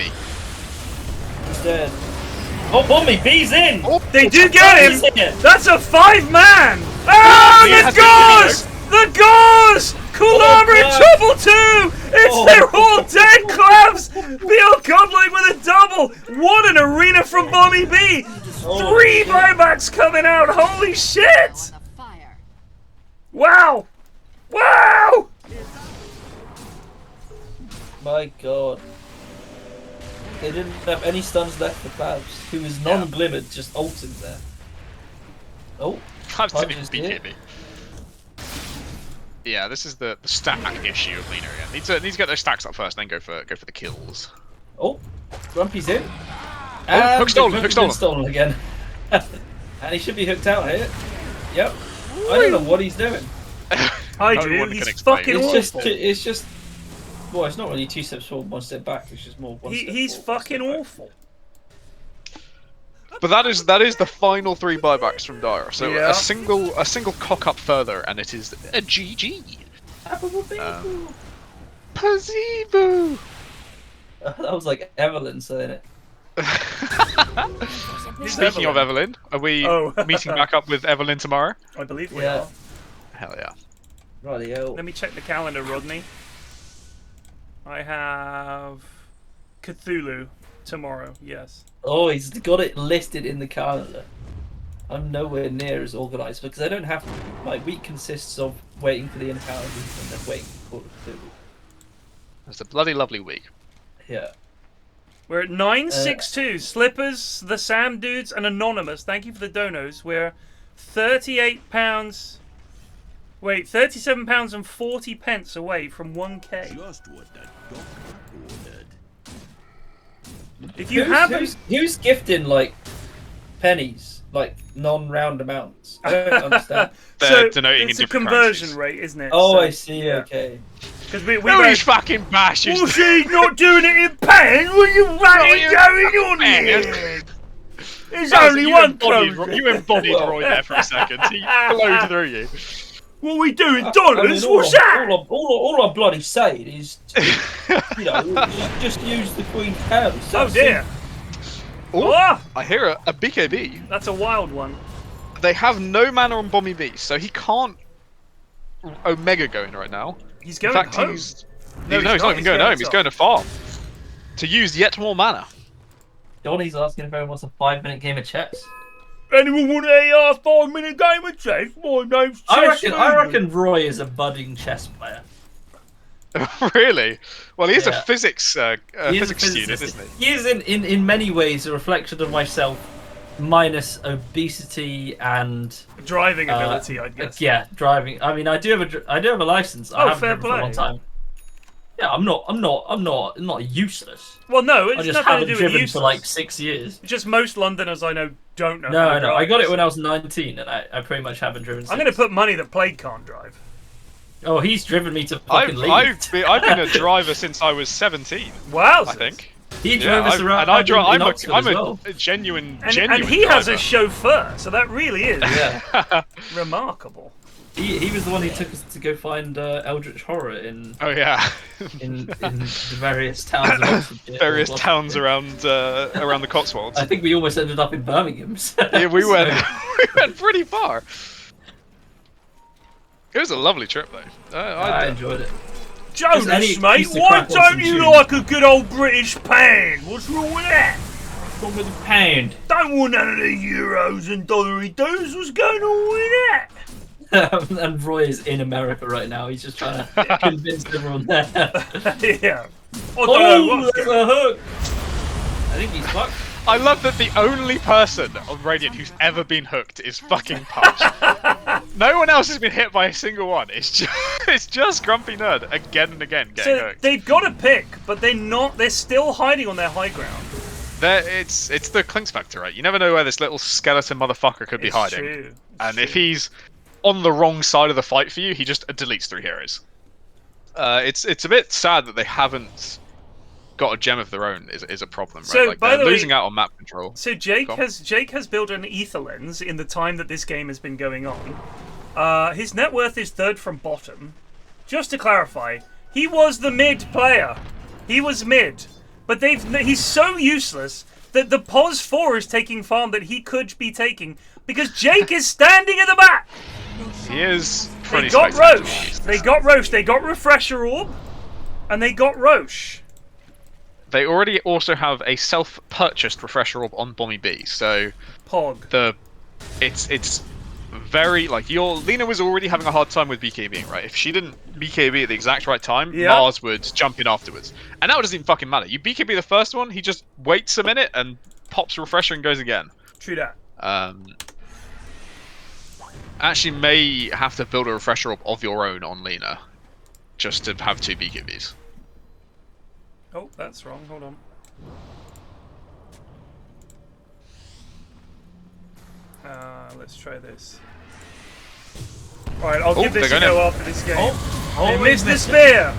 He's dead. Oh, Bommy, B's in! Oh, They do get He's him! in. That's a 5-man! Oh, He the has gauze! The gauze! Cool Llama in God. trouble too! They're all dead, Clavs! Feel godlike with a double! What an arena from Bommy B! 3 buybacks coming out! Holy shit! Wow! Wow! My god. They didn't have any stuns left for Clouds, who was non-glimmered, just ulted there. Oh, Cloud's didn't even Punch is BKB. Yeah, this is the stack issue of Lena again. Need to get those stacks up first, then go for the kills. oh, Grumpy's in. Hook stolen, the hook Grumpy's stolen. been again. And he should be hooked out here. Yep. I don't know what he's doing. Hi, No Drew. one can He's explain. fucking It's awful. just. Well, it's not really 2 steps forward, 1 step back. It's just more 1 step He's forward, 1 fucking step back. awful. But that is the final 3 buybacks from Dire. So Yeah. a single cock up further, and it is a GG. Paziboo. That was like Evelyn saying it. Speaking of Evelyn, are we Oh. meeting back up with Evelyn tomorrow? I believe we Yeah. are. Hell yeah. Rightio. Let me check the calendar, Rodney. I have Cthulhu tomorrow, yes. Oh, he's got it listed in the calendar. I'm nowhere near as organised because I don't have. My week consists of waiting for the encounters and then waiting for Call of Duty. It's a bloody lovely week. Yeah. We're at 962. Slippers, the Sam Dudes, and Anonymous. Thank you for the donos. We're £38. Wait, £37 and 40 pence away from 1k. Just what that doctor ordered. If you haven't, Who's gifting like pennies, like non-round amounts? I don't understand. They're denoting it's in a different conversion currencies. rate, isn't it? Oh, So, I see. yeah. Okay. Because we Who's fucking bashes? well, she's not doing it in pen. What are you running you going on man. here? There's only one code. You embodied Roy there for a second. He flowed through you. What are we doing? I Dollars? mean, What's that? All I'm bloody saying is, you know, just use the Queen's power. Oh dear. Oh, Ah, I hear a BKB. that's a wild one. They have no mana on Bomby B, so he can't Omega going right now. He's In going fact, home. he's No, no, he's not even going home. He's going to farm to use yet more mana. Donnie's asking if everyone wants a 5-minute game of chess. Anyone want a 5-minute game of chess? My name's Chess. I reckon Roy is a budding chess player. Really? Well, he is Yeah. a physics He is a physics student, physicist. isn't he? He is in many ways a reflection of myself, minus obesity and Driving ability, I guess. yeah, driving. I mean, I do have a license. I Oh, haven't fair driven for a long play. time. Yeah, I'm not useless. Well, no, I it's just nothing to haven't do with driven useless. for like 6 years. It's just most Londoners I know don't know. how No, to no, I drive. got it when I was 19, and I pretty much haven't driven. I'm going to put money that Plague can't drive. Oh, he's driven me to fucking leave. I've been a driver since I was 17. Wow. I think. He drove us around. And I drive. in Oxford I'm as well. a genuine. And he has driver. a chauffeur, so that really is Yeah. remarkable. He was the one who took us to go find Eldritch Horror in Oh yeah. in the various towns of Oxford. Various towns around the Cotswolds. I think we almost ended up in Birmingham. Yeah, we went we went pretty far. It was a lovely trip though. I enjoyed it. Jonas, any mate, excuse to why crack on don't some you tune. like a good old British pound? What's wrong with that? Come with a pound. Don't want none of the euros and dollary doos. What's going on with that? And Roy is in America right now. He's just trying to convince everyone there. Yeah. I don't know Oh, what's there's going a hook. I think he's fucked. I love that the only person on Radiant who's ever been hooked is fucking Punch. No one else has been hit by a single one. It's just Grumpy Nerd again and again getting So hooked. they've got a pick, but they're not. They're still hiding on their high ground. It's the Clinks factor, right? You never know where this little skeleton motherfucker could be It's hiding. true. And if he's on the wrong side of the fight for you, he just deletes 3 heroes. It's a bit sad that they haven't got a gem of their own is a problem, right? So, like by they're the way- losing out on map control. So Jake Go on. has built an ether lens in the time that this game has been going on. His net worth is 3rd from bottom. Just to clarify, he was the mid player. He was mid, but he's so useless that the POS 4 is taking farm that he could be taking because Jake is standing at the back. He is They pretty got spectacular. Roche. They got Roche. They got Refresher Orb, and they got Roche. They already also have a self-purchased refresher orb on Bommy B, so Pog. it's very like Lena was already having a hard time with BKBing, right? If she didn't BKB at the exact right time, Yeah. Mars would jump in afterwards, and now it doesn't even fucking matter. You BKB the first one, he just waits a minute and pops refresher and goes again. True that. Actually, may have to build a refresher orb of your own on Lena, just to have 2 BKBs. Oh, that's wrong. Hold on. Let's try this. Alright, I'll give this a they're go gonna- after this game. Oh, They he missed the missed it. spear!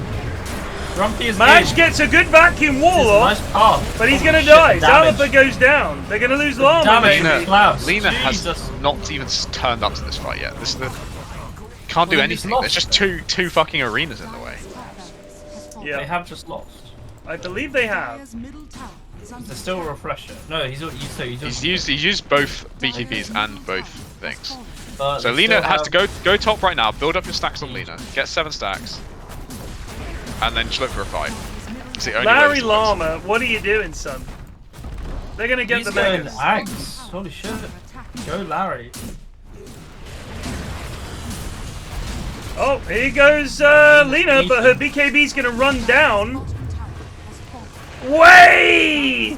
Grumpy is Madge in. gets a good vacuum This wall is a off, nice path. but he's Holy gonna shit, die. the damage. Zalapa goes down. They're gonna lose Llama, damage. maybe. Klaus, Lena has Jesus. not even turned up to this fight yet. This is the can't do Well, he's anything. lost. There's just two fucking arenas in the way. They Yeah, have just lost. I believe they have. Dire's middle tower is under There's still a refresher. No, he's He's used both BKBs and both things. But So they Lena still has to have- go top right now. Build up your stacks on Lena. Get 7 stacks, and then just look for a fight. It's the only way Larry this works. Llama, what are you doing, son? They're gonna get He's the going megas. axe. Holy shit. Go Larry. Oh, here goes Lena, but her BKB's gonna run down. Way!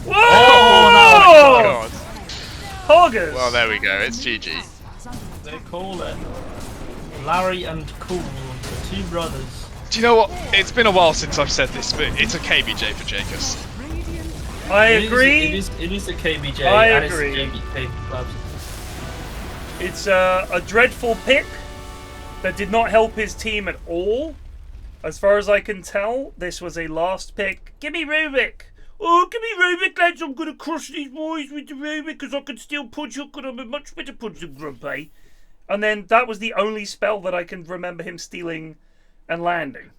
Whoa! Oh god. Hoggers! Well, there we go. It's GG. They call it. Larry and Cool, the 2 brothers. Do you know what? It's been a while since I've said this, but it's a KBJ for Jacobs. I It agree. is a KBJ. I and agree. It's a KB clubs. It's a dreadful pick that did not help his team at all. As far as I can tell, this was a last pick. Give me Rubik! Oh, give me Rubik, lads! I'm gonna crush these boys with the Rubik because I can still punch hook and I'm a much better punch than Grumpy. And then that was the only spell that I can remember him stealing and landing.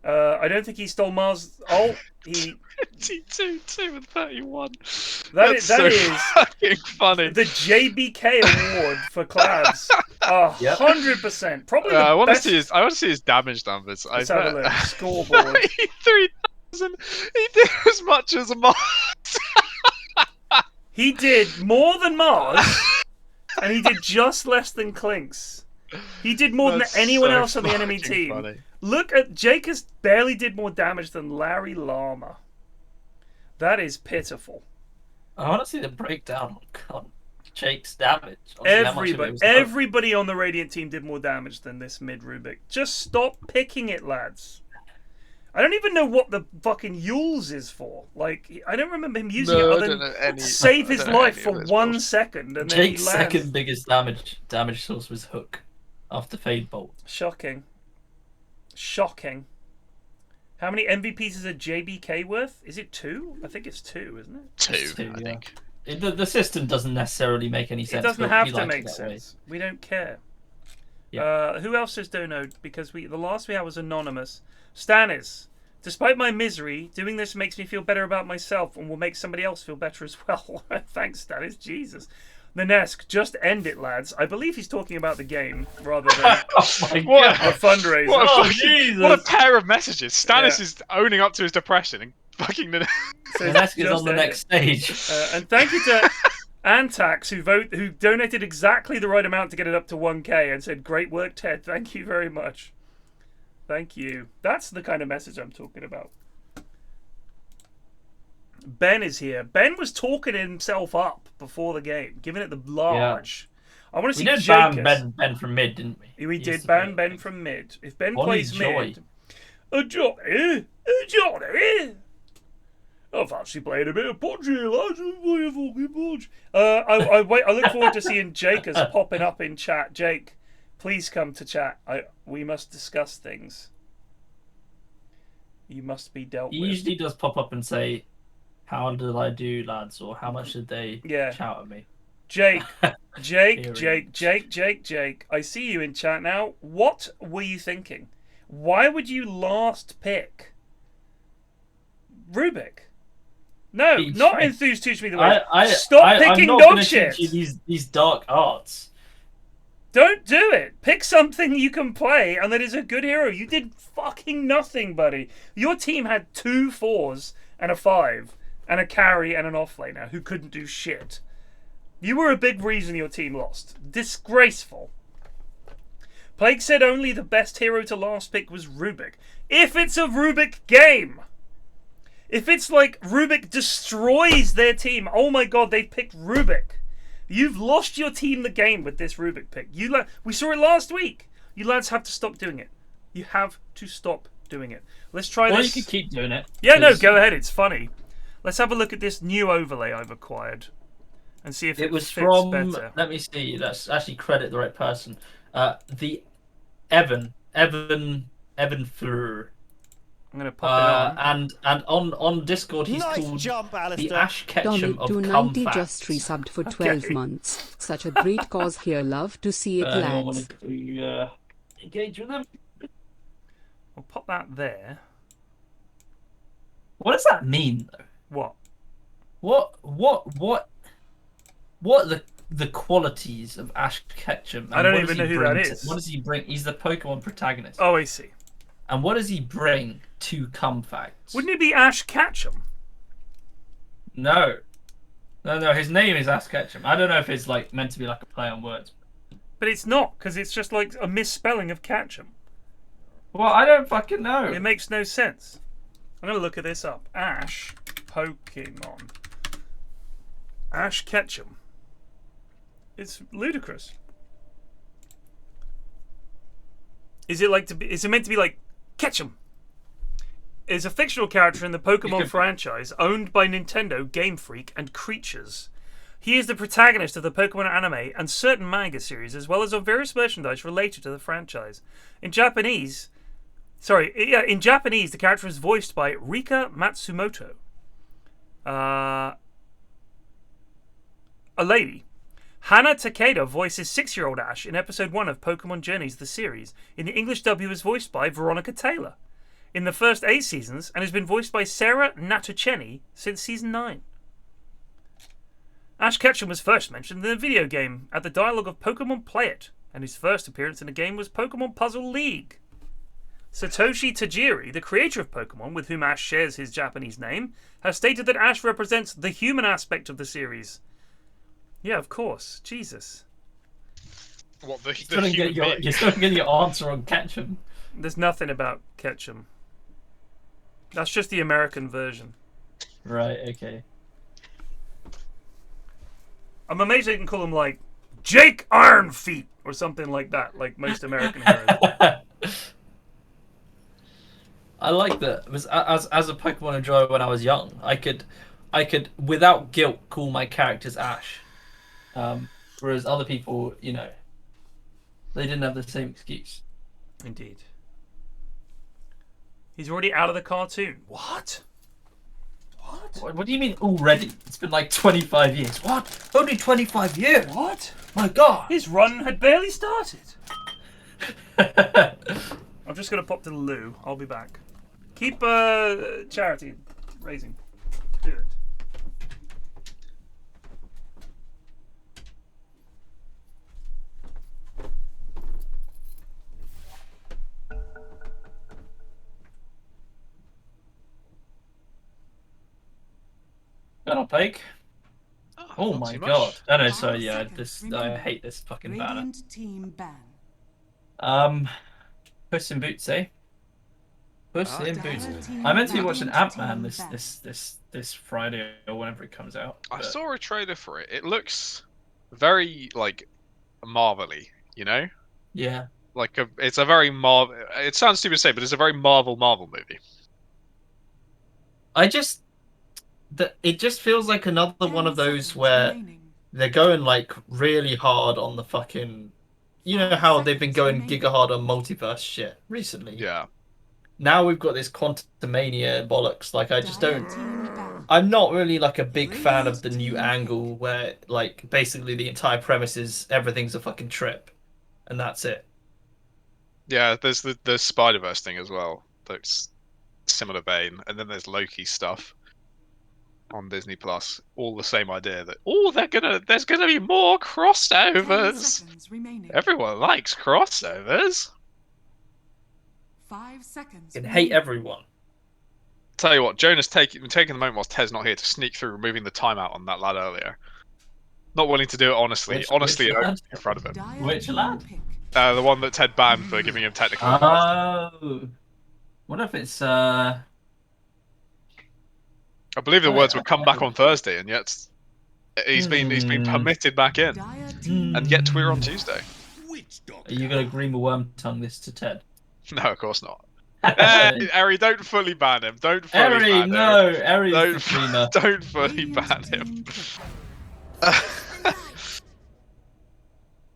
I don't think he stole Mars. Oh, he. 22 and 31. That That's is so fucking funny. the JBK award for Clabs. 100%. Probably the I want to best. see his damage numbers. Let's have a look. Scoreboard. 33,000. He did as much as a Mars. He did more than Mars, and he did just less than Clinks. He did more That's than anyone so else on the enemy fucking team. funny. Look at Jake has barely did more damage than Larry Llama. That is pitiful. I want to see the breakdown on Jake's damage. Honestly, how much of it was Everybody on the Radiant team did more damage than this mid Rubik. Just stop picking it, lads. I don't even know what the fucking Yules is for. Like, I don't remember him using it No, I other don't than know any- save I his don't know life any for of those 1 spells. second, and then Jake's he lands. second biggest damage source was hook. after Fade Bolt. Shocking. Shocking. How many MVPs is a JBK worth? Is it 2? I think it's 2, isn't it? Two, I think. The system doesn't necessarily make any sense. It doesn't but have we to like make it that sense. We don't care. Yeah. Who else has donoed? Because the last we had was anonymous. Stannis. Despite my misery, doing this makes me feel better about myself and will make somebody else feel better as well. Thanks, Stannis. Jesus. Nanesk, just end it, lads. I believe he's talking about the game rather than What a fundraiser. What a pair of messages. Stannis is owning up to his depression and fucking So Nanesk is just on the end next stage. and thank you to Antax, who donated exactly the right amount to get it up to 1K and said, "Great work, Ted. Thank you very much." Thank you. That's the kind of message I'm talking about. Ben is here. Ben was talking himself up before the game, giving it the large. I want to see We did Jacobs. ban Ben from mid, didn't we? We did ban Ben from mid. If Ben What plays is Joy? mid... Johnny! I've actually played a bit of Podge here, lads. I'm playing fucking Podge. I look forward to seeing Jacobs popping up in chat. Jake, please come to chat. We must discuss things. You must be dealt He with. usually does pop up and say, "How did I do, lads?" or "How much did they shout at me?" Jake, Jake. I see you in chat now. What were you thinking? Why would you last pick Rubik? No, not enthused. Teach me the way. Stop picking I'm not dog gonna shit. teach you these dark arts. Don't do it. Pick something you can play and that is a good hero. You did fucking nothing, buddy. Your team had 2 4s and a 5 and a carry and an offlaner who couldn't do shit. You were a big reason your team lost. Disgraceful. Plague said only the best hero to last pick was Rubik. If it's a Rubik game. If it's like Rubik destroys their team. Oh my god, they picked Rubik. You've lost your team the game with this Rubik pick. We saw it last week. You lads have to stop doing it. You have to stop doing it. Let's try this. Or you could keep doing it. Yeah, no, go ahead. It's funny. Let's have a look at this new overlay I've acquired and see if it was fits from. better. Let me see. Let's actually credit the right person. The Evan Fleur. I'm gonna pop it on. And on Discord he's Nice called jump, the Alistair. Ash Ketchum of Donate290 Comfax. just resubbed for 12 months. Such a great cause here. Love to see it, Anyone lads. want to engage with them? We'll pop that there. What does that mean, though? What? What are the qualities of Ash Ketchum? I don't even know who that is. What does he bring? He's the Pokemon protagonist. Oh, I see. And what does he bring to Comfax? Wouldn't it be Ash Ketchum? No. His name is Ash Ketchum. I don't know if it's like meant to be like a play on words. But it's not, because it's just like a misspelling of Ketchum. Well, I don't fucking know. It makes no sense. I'm going to look at this up. Ash Pokemon. Ash Ketchum. It's ludicrous. Is it meant to be like Ketchum? Is a fictional character in the Pokemon franchise owned by Nintendo, Game Freak, and Creatures. He is the protagonist of the Pokemon anime and certain manga series, as well as of various merchandise related to the franchise. In Japanese, the character is voiced by Rika Matsumoto. A lady. Hana Takeda voices 6-year-old Ash in episode 1 of Pokemon Journeys, the series. In the English dub, he was voiced by Veronica Taylor in the first 8 seasons and has been voiced by Sarah Natoceni since season 9. Ash Ketchum was first mentioned in the video game at the dialogue of Pokemon Play It, and his first appearance in the game was Pokemon Puzzle League. Satoshi Tajiri, the creator of Pokemon, with whom Ash shares his Japanese name, has stated that Ash represents the human aspect of the series. Yeah, of course. Jesus. What, the You're human being? You're still getting your answer on Ketchum. There's nothing about Ketchum. That's just the American version. Right, okay. I'm amazed they can call him, like, Jake Ironfeet or something like that, like most American heroes. I like that. As a Pokemon enjoyer when I was young, I could without guilt call my characters Ash. Whereas other people, They didn't have the same excuse. Indeed. He's already out of the cartoon. What? What do you mean already? It's been like 25 years. What? Only 25 years? What? My God. His run had barely started. I'm just going to pop to the loo. I'll be back. Keep charity raising. Do it. Got Pike. Oh not my too God. much. Oh no, sorry, 5 yeah, seconds I remaining. hate this fucking banner. Radiant team ban. Puss in Boots, eh? Puss in Boots. Dire team I meant to be watching Radiant Ant-Man team this Friday or whenever it comes out. I but- saw a trailer for it. It looks very like Marvel-y, you know? Yeah. Like it's a very Marvel. It sounds stupid to say, but it's a very Marvel movie. It just feels like another 10 one of those seconds where remaining. they're going like really hard on the fucking. You know how they've been going giga hard on multiverse shit recently. Yeah. Now we've got this Quantumania bollocks. Like I just Dire don't. team ban. I'm not really like a big fan of the new angle where like basically the entire premise is everything's a fucking trip, and that's it. Yeah, there's the Spider-Verse thing as well. That's similar vein, and then there's Loki stuff on Disney Plus. All the same idea that there's gonna be more 10 crossovers. seconds remaining. Everyone likes crossovers. 5 seconds. You can hate everyone. Tell you what, Jonah's taking the moment whilst Ted's not here to sneak through removing the timeout on that lad earlier. Not willing to do it honestly. Which honestly, lad? in front of him. Dire Which team lad? pick. The one that Ted banned for giving him technical advice. Oh. What if it's I believe the words would come back on Thursday, and yet he's been permitted back in, Dire team. and yet we're on Tuesday. Witch doctor. Are you gonna green worm tongue this to Ted? No, of course not. Eri, don't fully ban him. Don't fully Eri, ban him. no, Eri's the Don't, cleaner. don't fully Radiant ban team him. pick.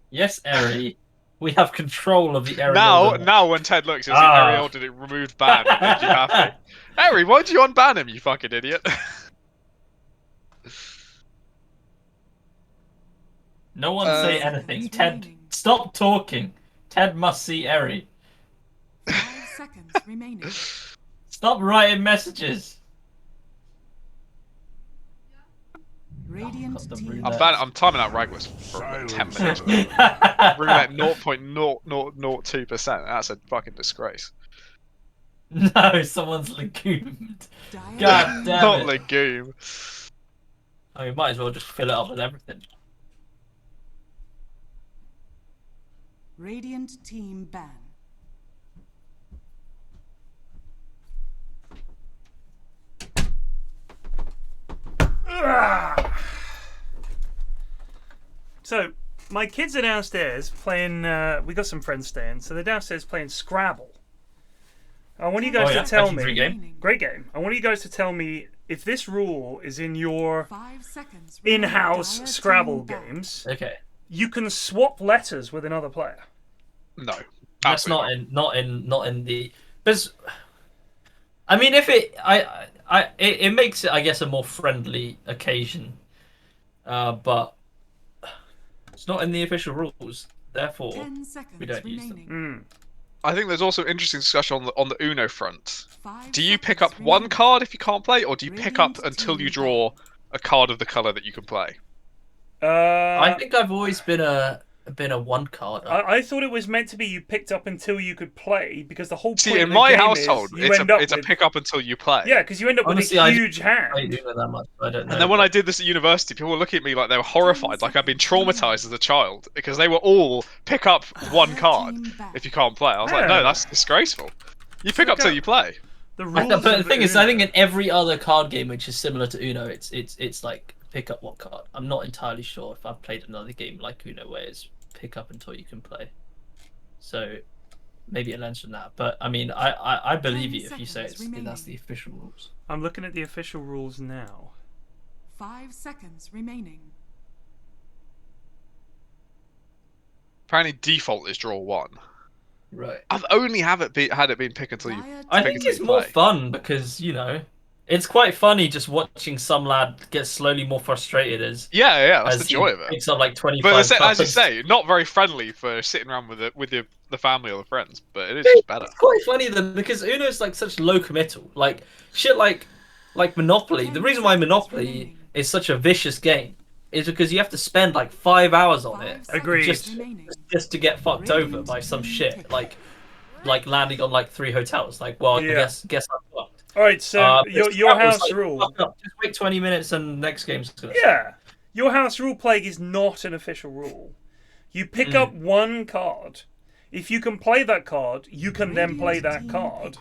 Yes, Eri. We have control of the Eri. Now when Ted looks, he'll see Ariel did it removed ban. It makes you happy. Eri, why'd you unban him, you fucking idiot? No one say anything. seconds Ted, remaining. stop talking. Ted must see Eri. 5 seconds remaining. Stop writing messages. Radiant got the team. roulette. I'm timing out Ragwas for about 10 minutes. Roulette 0.002%. That's a fucking disgrace. No, someone's legumed. Dire God team damn Not it. legume. I mean, might as well just fill it up with everything. Radiant team ban. So, my kids are downstairs playing. We got some friends staying, so they're downstairs playing Scrabble. I want you guys to tell Actually, me. great game. Great game. I want you guys to tell me if this rule is in your 5 seconds remaining. in-house Dire Scrabble team ban. games. Okay. You can swap letters with another player. No. That's absolutely not in the. But I mean, if it makes it, I guess, a more friendly occasion. But it's not in the official rules. Therefore, 10 seconds we don't use them. remaining. I think there's also interesting discussion on the Uno front. 5 Do you pick seconds up one remaining. card if you can't play, or do you pick up Radiant until you team draw a card of the color that you can play? I think I've always been a one card. I thought it was meant to be you picked up until you could play, because the whole point See, of in the my game household, is you end up it's a with, pick up until you play. Yeah, because you end up Honestly, with I a do- huge hand. I do know that much, but I don't know. And then when I did this at university, people were looking at me like they were horrified, like I'd been traumatized as a child, because they were all pick up one Dire card team ban. if you can't play. I was like, Yeah. no, that's disgraceful. You pick up till you play. The I rules. know, but the of thing is, I Uno. think in every other card game which is similar to Uno, it's like pick up one card. I'm not entirely sure if I've played another game like Uno where it's pick up until you can play. So maybe it learns from that. But I mean, I believe 10 you if you say seconds that's remaining. the official rules. I'm looking at the official rules now. 5 seconds remaining. apparently default is draw 1. Right. I've only had it been pick until you. I think it's more fun because, you know, it's quite funny just watching some lad get slowly more frustrated as That's as the joy of it. picks up like 25 But as you cards. say, not very friendly for sitting around with the family or the friends, but it is just better. It's quite funny then because Uno's like such low committal. Like shit like Monopoly. The reason why Monopoly is such a vicious game is because you have to spend like 5 hours on it. Agreed. Just to get fucked over by some shit. Like landing on like 3 hotels. Like, well, guess I'm fucked. All right, so your house like, rule. Just wait 20 minutes and next game's gonna Yeah, your house rule, Plague, is not an official rule. You pick up one card. If you can play that card, you can then play that card.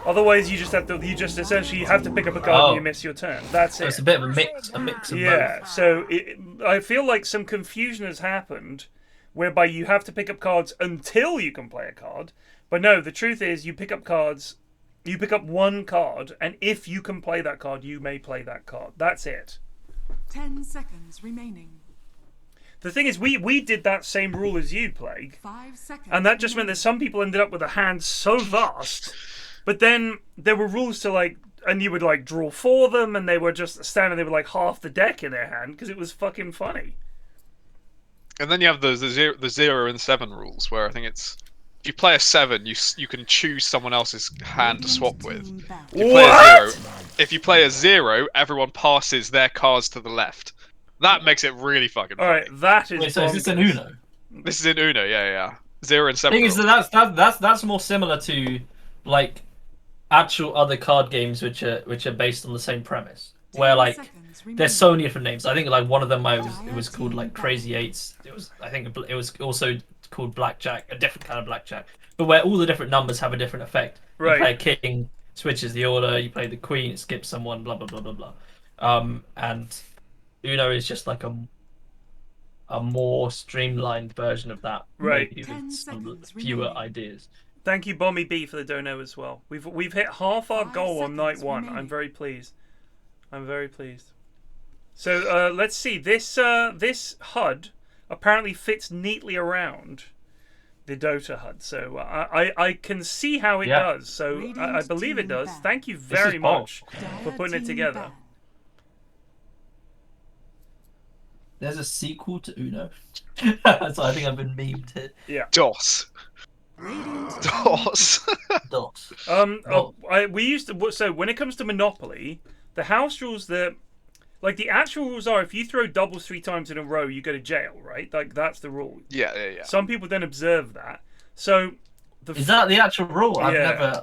Otherwise, you just essentially have to pick up a card and you miss your turn. That's it. It's a bit of a mix of both. So I feel like some confusion has happened, whereby you have to pick up cards until you can play a card. But no, the truth is, you pick up cards. You pick up one card, and if you can play that card, you may play that card. That's it. 10 seconds remaining. The thing is, we did that same rule as you, Plague. 5 seconds. And that just meant that some people ended up with a hand so vast, but then there were rules to like, and you would like draw for them, and they were just standing there with like half the deck in their hand because it was fucking funny. And then you have the 0 and 7 rules, where I think it's if you play a 7, you can choose someone else's hand to swap with. If you play a 0, everyone passes their cards to the left. That makes it really fucking funny. Alright, that is. Wait, so is this in Uno? This is in Uno, yeah. 0 and 7. The thing is that's more similar to like actual other card games which are based on the same premise. Where like there's so many different names. I think like one of them it was called like Crazy Eights. It was also called Blackjack, a different kind of blackjack. But where all the different numbers have a different effect. Right. You play a king, switches the order, you play the queen, it skips someone, blah blah blah blah blah. And Uno is just like a more streamlined version of that. Right. Maybe with some fewer ideas. Thank you, Bommy B, for the dono as well. We've hit half our goal on night 1. I'm very pleased. So let's see. This HUD apparently fits neatly around the Dota HUD. So I can see how it does. So I believe it does. Thank you very much for putting it together. There's a sequel to Uno. So I think I've been memed here. Yeah. DOS. We used to. So when it comes to Monopoly, the house rules like the actual rules are if you throw doubles 3 times in a row, you go to jail, right? Like that's the rule. Yeah. Some people don't observe that. So is that the actual rule? I've never.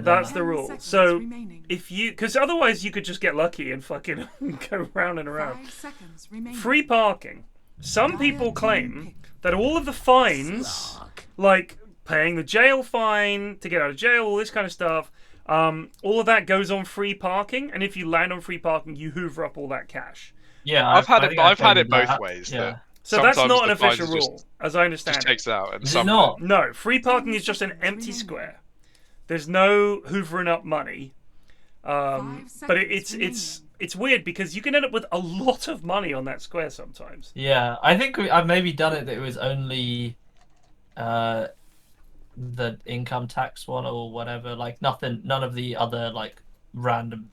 That's the rule. So if you, because otherwise you could just get lucky and fucking go round and around. 5 seconds remaining. Free parking. Some people claim that all of the fines, like paying the jail fine to get out of jail, all this kind of stuff, all of that goes on free parking. And if you land on free parking, you hoover up all that cash. Yeah, I've had it both ways. Yeah. So that's not an official rule, as I understand it. Just takes it out. And is it not? No, free parking is just an empty square. There's no hoovering up money. But it's weird because you can end up with a lot of money on that square sometimes. Yeah, I think I've maybe done it that it was only the income tax one or whatever. Like none of the other like random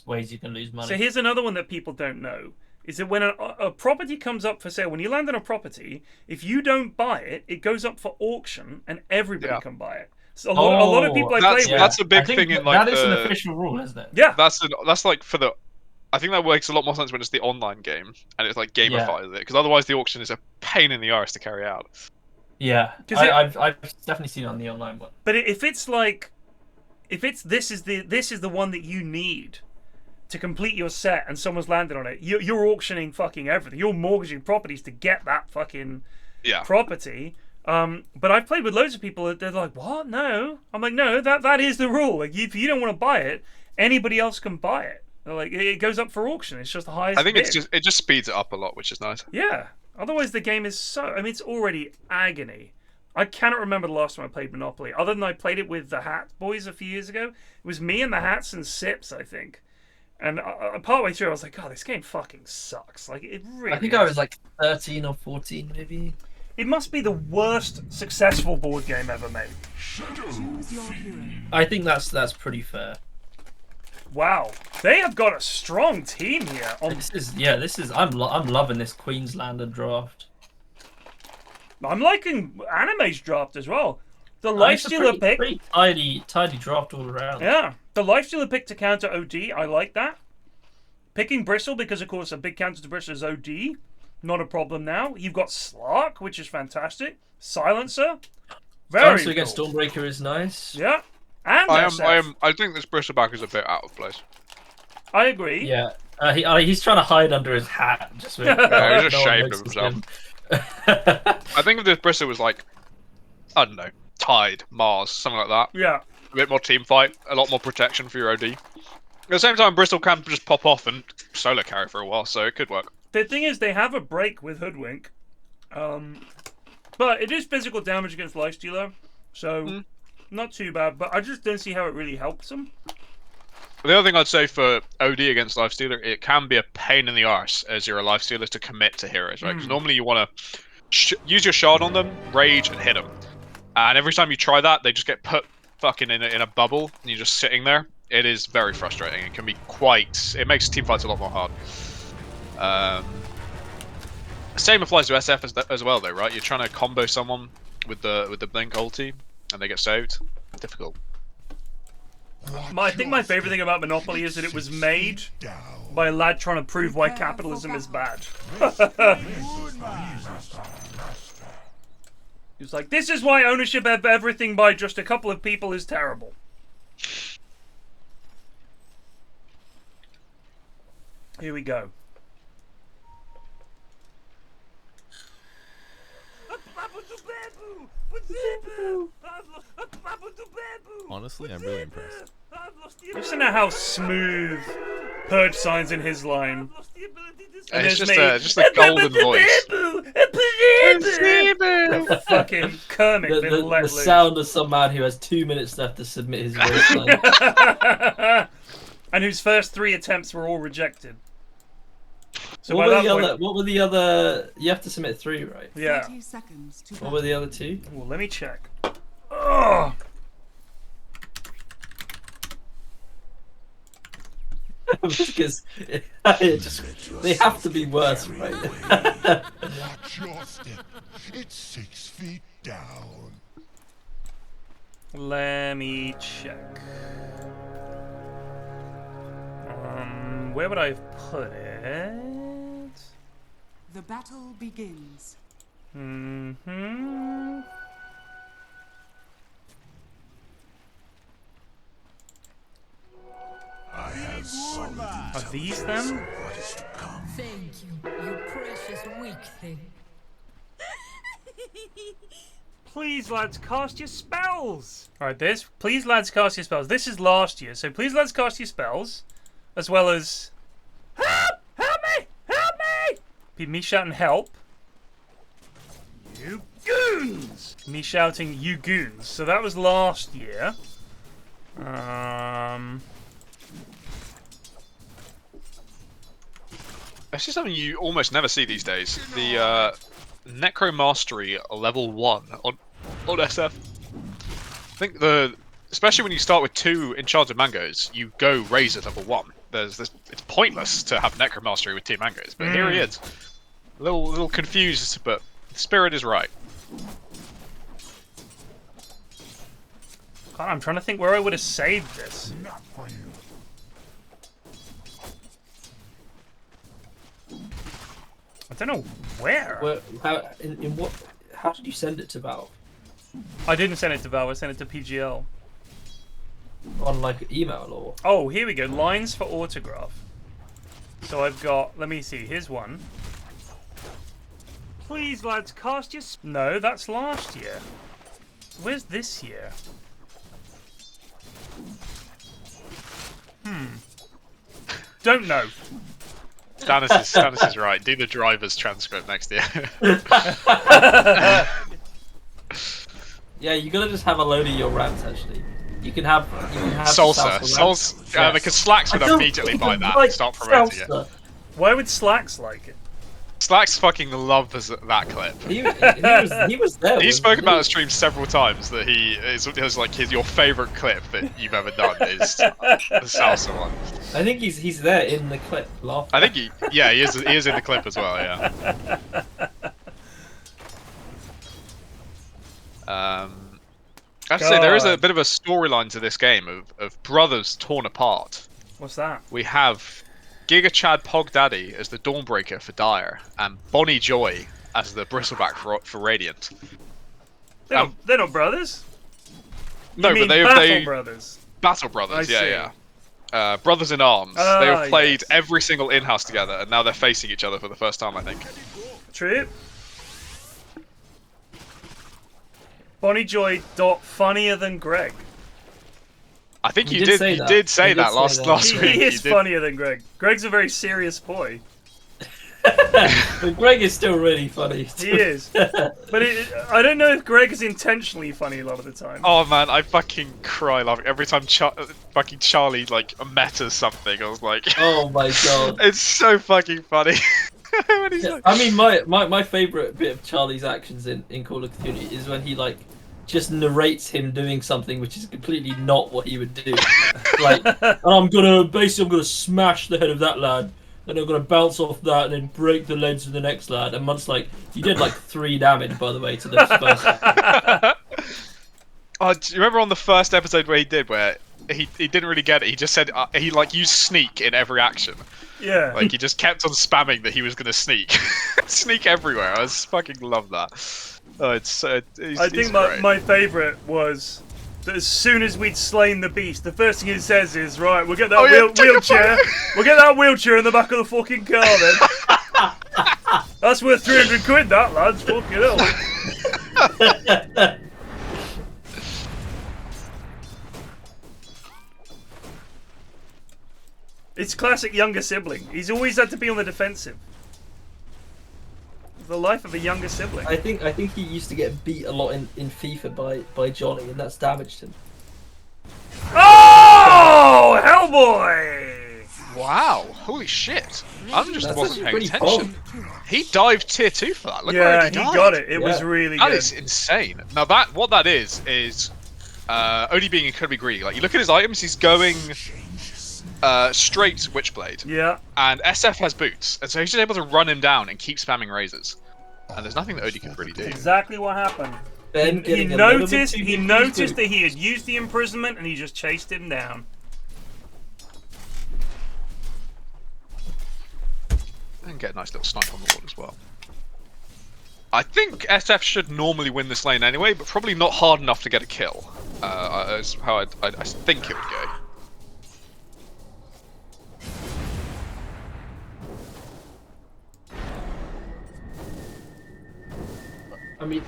ways you can lose money. So here's another one that people don't know. Is that when a property comes up for sale, when you land on a property, if you don't buy it, it goes up for auction and everybody can buy it. So a lot of people I play with. That's a big thing in like that is an official rule, isn't it? Yeah. That's like for the. I think that makes a lot more sense when it's the online game and it's like gamifies it, because otherwise the auction is a pain in the arse to carry out. Yeah, I've definitely seen it on the online one. But if it's this is the one that you need to complete your set and someone's landed on it, you're auctioning fucking everything. You're mortgaging properties to get that fucking property. But I've played with loads of people that they're like, what? No. I'm like, no, that is the rule. Like, if you don't want to buy it, anybody else can buy it. They're like, it goes up for auction. It's just the highest I think bid. it just speeds it up a lot, which is nice. Yeah. Otherwise, the game is it's already agony. I cannot remember the last time I played Monopoly. Other than I played it with the Hat Boys a few years ago. It was me and the Hats and Sips, I think. And partway through, I was like, oh, this game fucking sucks. Like, it really I think I was like 13 or 14, maybe. It must be the worst successful board game ever made. Choose your hero. I think that's pretty fair. Wow, they have got a strong team here. This is I'm loving this Queenslander draft. I'm liking Anime's draft as well. The It's a Lifestealer pick. pretty tidy draft all around. Yeah, the Lifestealer pick to counter OD. I like that. Picking Bristle because, of course, a big counter to Bristle is OD. Not a problem now. You've got Slark, which is fantastic. Silencer. Very Silencer against cool. Stormbreaker is nice. Yeah. And I think this bristleback is a bit out of place. I agree. Yeah. He's trying to hide under his hat. Just with, Yeah, he's no just one ashamed of notices himself. him. I think if this bristle was like, I don't know, Tide, Mars, something like that. Yeah. A bit more team fight, a lot more protection for your OD. At the same time, Bristol can just pop off and solo carry for a while, so it could work. The thing is, they have a break with Hoodwink. But it is physical damage against Lifestealer, so not too bad. But I just don't see how it really helps them. The other thing I'd say for OD against Lifestealer, it can be a pain in the arse as you're a Lifestealer to commit to heroes, right? Because normally you want to use your shard on them, rage, and hit them. And every time you try that, they just get put fucking in a bubble, and you're just sitting there. It is very frustrating. It can be quite... It makes teamfights a lot more hard. Same applies to SF as well, though, right? You're trying to combo someone with the blink ulti, and they get saved. Difficult. I think my favorite thing about Monopoly is that it was made by a lad trying to prove why capitalism is bad. He was like, this is why ownership of everything by just a couple of people is terrible. Here we go. Honestly, I'm really impressed. Listen to how smooth Purge signs in his line. And It's there's just a golden voice. Fucking Kermit been The let loose. sound of some man who has 2 minutes left to submit his voice line. And whose first 3 attempts were all rejected. So what by were that the point, other? What were the other? You have to submit 3, right? yeah. 30 seconds to What were the other 2? Well, let me check. Ugh. Because they have to be worse, right? Watch your step. It's 6 feet down. Let me check. Where would I have put it? The battle begins. I have solid Are these them? what is to come. Thank you, you precious weak thing. Please, lads, cast your spells! Alright, this. Please, lads, cast your spells. This is last year, so please, lads, cast your spells. As well as... Help! Help me! Help me! Be me shouting help. You goons! Me shouting you goons. So that was last year. This is something you almost never see these days. The Necro Mastery level 1 on SF. I think especially when you start with 2 Enchanted Mangoes, you go Razor level 1. It's pointless to have Necro Mastery with 2 Mangoes, but here he is. A little confused, but the spirit is right. God, I'm trying to think where I would have saved this. Not for you. I don't know where. How did you send it to Valve? I didn't send it to Valve, I sent it to PGL. On like email or? Oh, here we go. Lines for autograph. So I've got, let me see, here's one. Please, lads, cast your... No, that's last year. Where's this year? Don't know. Stannis is right. Do the driver's transcript next year. Yeah, you gotta just have a load of your rants actually. You can have Salsa. salsa rants. Because Slacks would I don't immediately even buy that like and start promoting it. salsa. Why would Slacks like it? Slacks fucking loves that clip. He was there. He spoke about it stream several times that he is like your favourite clip that you've ever done is the salsa one. I think he's there in the clip laughing. I think he is in the clip as well, yeah. I have to say there is a bit of a storyline to this game of brothers torn apart. What's that? We have Giga Chad Pog Daddy as the Dawnbreaker for Dire, and Bonnie Joy as the Bristleback for Radiant. They're not brothers. No, you mean but Battle Brothers. Battle Brothers, I see. yeah. Brothers in Arms. They have played every single in-house together, and now they're facing each other for the first time, I think. True. Bonnie Joy funnier than Greg. I think you did say that last week. He is funnier than Greg. Greg's a very serious boy. But Greg is still really funny. He is. But I don't know if Greg is intentionally funny a lot of the time. Oh man, I fucking cry laughing every time fucking Charlie like metas something. I was like, oh my god, it's so fucking funny. I mean, my favourite bit of Charlie's actions in Call of Duty is when he like just narrates him doing something which is completely not what he would do. Like, I'm gonna smash the head of that lad, then I'm gonna bounce off that and then break the legs of the next lad. And Munt's like, you did like 3 damage, by the way, to this person. Oh, do you remember on the first episode where he didn't really get it? He just said he like used sneak in every action. Yeah. Like he just kept on spamming that he was gonna sneak, sneak everywhere. I just fucking love that. Oh, I think my favourite was that as soon as we'd slain the beast, the first thing he says is, right, we'll get that wheelchair. We'll get that wheelchair in the back of the fucking car then. That's worth 300 quid, that, lads. Fucking hell. It's classic younger sibling. He's always had to be on the defensive. The life of a younger sibling. I think he used to get beat a lot in FIFA by Johnny, and that's damaged him. Oh, Hellboy! Wow, holy shit! I just wasn't paying attention. He dived tier 2 for that. Look where he got it. It was really good. That is insane. Now what that is Odie being incredibly greedy. Like you look at his items, he's going straight Witchblade. Yeah. And SF has boots, and so he's just able to run him down and keep spamming razors. And there's nothing that Odie can really do. Exactly what happened. He noticed that he had used the imprisonment, and he just chased him down. And get a nice little snipe on the wall as well. I think SF should normally win this lane anyway, but probably not hard enough to get a kill. That's how I think it would go. I mean,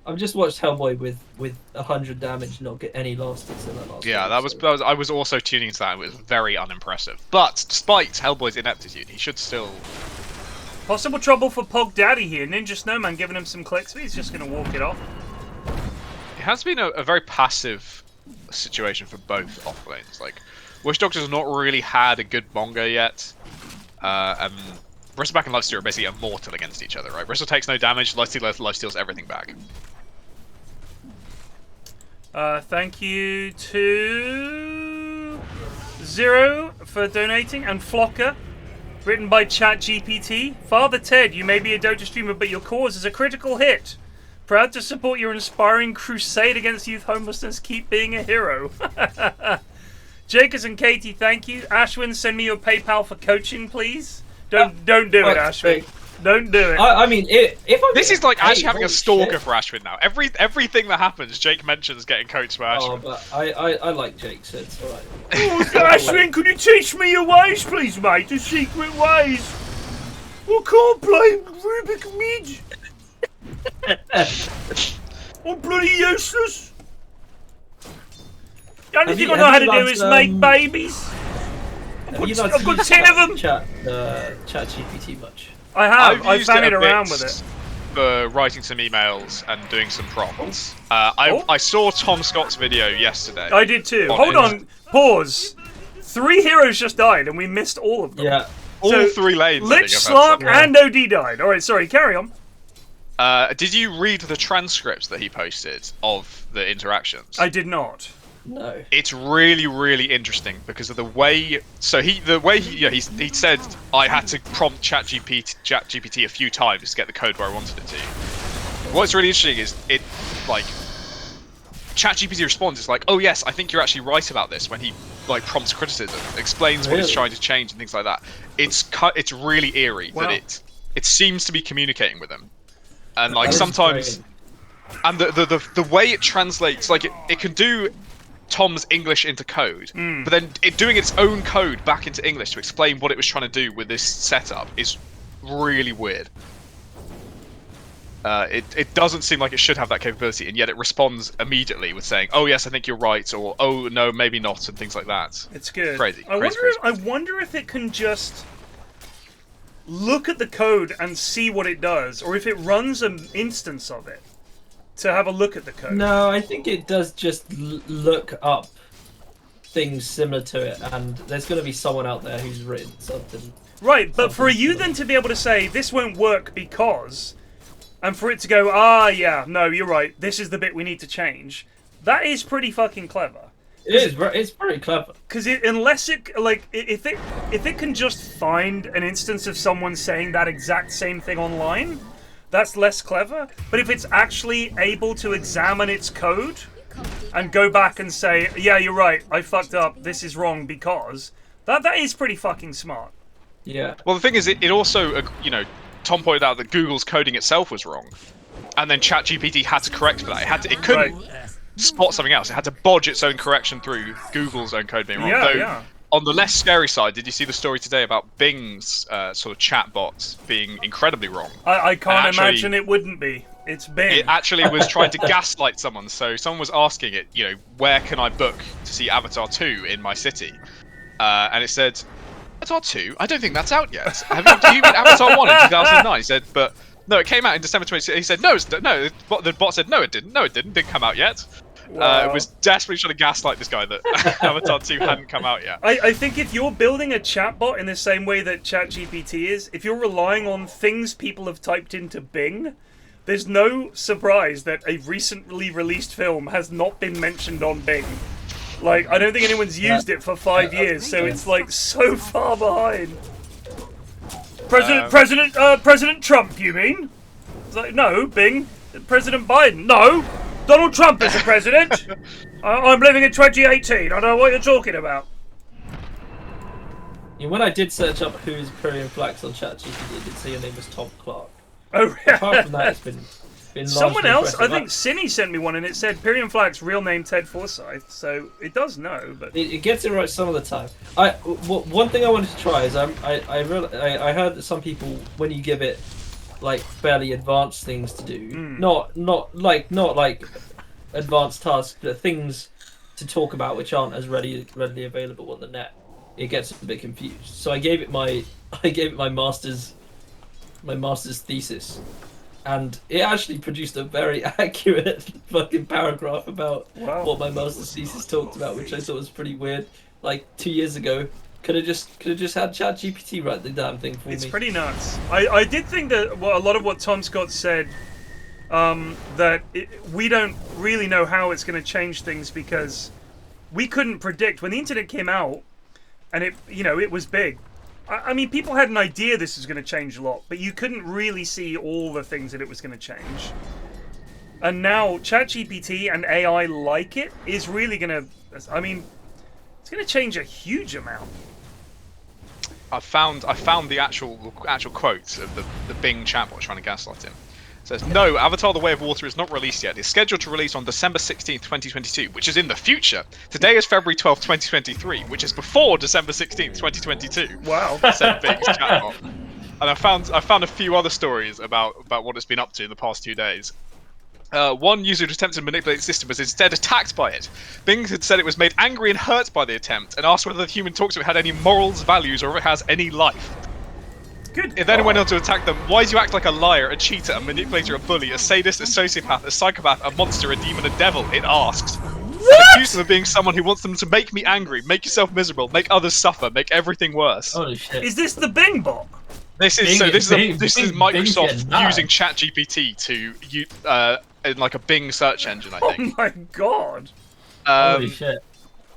I've just watched Hellboy with 100 damage not get any last hits in that last. Yeah, game, that was I was also tuning into that. It was very unimpressive. But despite Hellboy's ineptitude, he should still. Possible trouble for Pog Daddy here. Ninja Snowman giving him some clicks, but he's just going to walk it off. It has been a very passive situation for both off lanes. Like, Wish Doctor's not really had a good bongo yet. And Bristleback and Lifesteal are basically immortal against each other, right? Bristle takes no damage, Lifesteals everything back. Thank you to Zero for donating, and Flocker, written by ChatGPT. Father Ted, you may be a Dota streamer, but your cause is a critical hit. Proud to support your inspiring crusade against youth homelessness. Keep being a hero. Jacobs and Katie, thank you. Ashwin, send me your PayPal for coaching, please. Don't do it, Ashwin. Don't do it. I mean, this is like actually having a stalker for Ashwin now. Everything that happens, Jake mentions getting coached by Ashwin. Oh, but I like Jake, so it's alright. Oh, Ashwin, could you teach me your ways, please, mate? The secret ways. I can't play Rubik Midge. I'm bloody useless. The only thing I know how to do is make babies. I've got 10 of them. Chat GPT much. I have. I've fannied around with it. For writing some emails and doing some prompts. I saw Tom Scott's video yesterday. I did too. Hold on. Pause. 3 heroes just died and we missed all of them. Yeah. So, three lanes. Lich, Slark, and OD died. All right, sorry, carry on. Did you read the transcripts that he posted of the interactions? I did not. No. It's really, really interesting because of the way. So he said I had to prompt ChatGPT a few times to get the code where I wanted it to. What's really interesting is it like ChatGPT responds. It's like, oh yes, I think you're actually right about this when he like prompts criticism, explains what he's trying to change and things like that. It's really eerie that it seems to be communicating with them, and like sometimes, and the way it translates, like it can do Tom's English into code, but then it doing its own code back into English to explain what it was trying to do with this setup is really weird. It doesn't seem like it should have that capability, and yet it responds immediately with saying, "Oh yes, I think you're right," or "Oh no, maybe not," and things like that. It's good. Crazy. I wonder if it can just look at the code and see what it does, or if it runs an instance of it to have a look at the code. No, I think it does just look up things similar to it, and there's going to be someone out there who's written something. Right, but for you then to be able to say, this won't work because, and for it to go, ah, yeah, no, you're right, this is the bit we need to change, that is pretty fucking clever. It's pretty clever. Because unless it, like, if it can just find an instance of someone saying that exact same thing online, that's less clever. But if it's actually able to examine its code and go back and say, yeah, you're right, I fucked up, this is wrong because, that is pretty fucking smart. Yeah. Well, the thing is, it also, Tom pointed out that Google's coding itself was wrong, and then ChatGPT had to correct for that. It couldn't spot something else. It had to bodge its own correction through Google's own code being wrong. Yeah. On the less scary side, did you see the story today about Bing's sort of chatbot being incredibly wrong? I can't imagine it wouldn't be. It's Bing. It actually was trying to gaslight someone. So someone was asking it, where can I book to see Avatar 2 in my city? And it said, Avatar 2? I don't think that's out yet. Do you mean Avatar 1 in 2009? He said, but no, it came out in December 2016. He said, no. The bot said, no, it didn't. No, it didn't. Didn't come out yet. Wow. It was desperately trying to gaslight this guy that Avatar 2 hadn't come out yet. I think if you're building a chatbot in the same way that ChatGPT is, if you're relying on things people have typed into Bing, there's no surprise that a recently released film has not been mentioned on Bing. Like, I don't think anyone's used it for 5 years, so it's like so far behind. President Trump, you mean? It's like, no, Bing. President Biden. No, Donald Trump is the president. I'm living in 2018. I don't know what you're talking about. Yeah, when I did search up who's PFlax on ChatGPT, I did see your name was Tom Clark. Oh, Apart from that, it's been someone else. I impressive. think Cinny sent me one, and it said PFlax, real name Ted Forsyth. So it does know, but it gets it right some of the time. One thing I wanted to try is I heard that some people, when you give it like fairly advanced things to do, not like advanced tasks, but things to talk about which aren't as readily available on the net, it gets a bit confused. So I gave it my master's thesis, and it actually produced a very accurate fucking paragraph about what my master's thesis talked about, which I thought was pretty weird. Like 2 years ago, could have just had ChatGPT write the damn thing for me. It's pretty nuts. I did think that a lot of what Tom Scott said, that we don't really know how it's going to change things because we couldn't predict when the internet came out, and it was big. I mean, people had an idea this was going to change a lot, but you couldn't really see all the things that it was going to change. And now ChatGPT and AI like it is really going to, I mean, it's going to change a huge amount. I found the actual quotes of the Bing chatbot trying to gaslight him. It says, no, Avatar The Way of Water is not released yet. It's scheduled to release on December 16th, 2022, which is in the future. Today is February 12th, 2023, which is before December 16th, 2022. Wow. Said Bing's chatbot. And I found a few other stories about what it's been up to in the past 2 days. One user who attempted to manipulate the system was instead attacked by it. Bing had said it was made angry and hurt by the attempt, and asked whether the human talks to it had any morals, values, or if it has any life. Good. It then went on to attack them. Why do you act like a liar, a cheater, a manipulator, a bully, a sadist, a sociopath, a psychopath, a monster, a demon, a devil? It asks. accuse them of being someone who wants them to make me angry, make yourself miserable, make others suffer, make everything worse. Holy shit. Is this the Bing bot? This is Microsoft using ChatGPT to in like a Bing search engine, I think. Oh my god. Holy shit.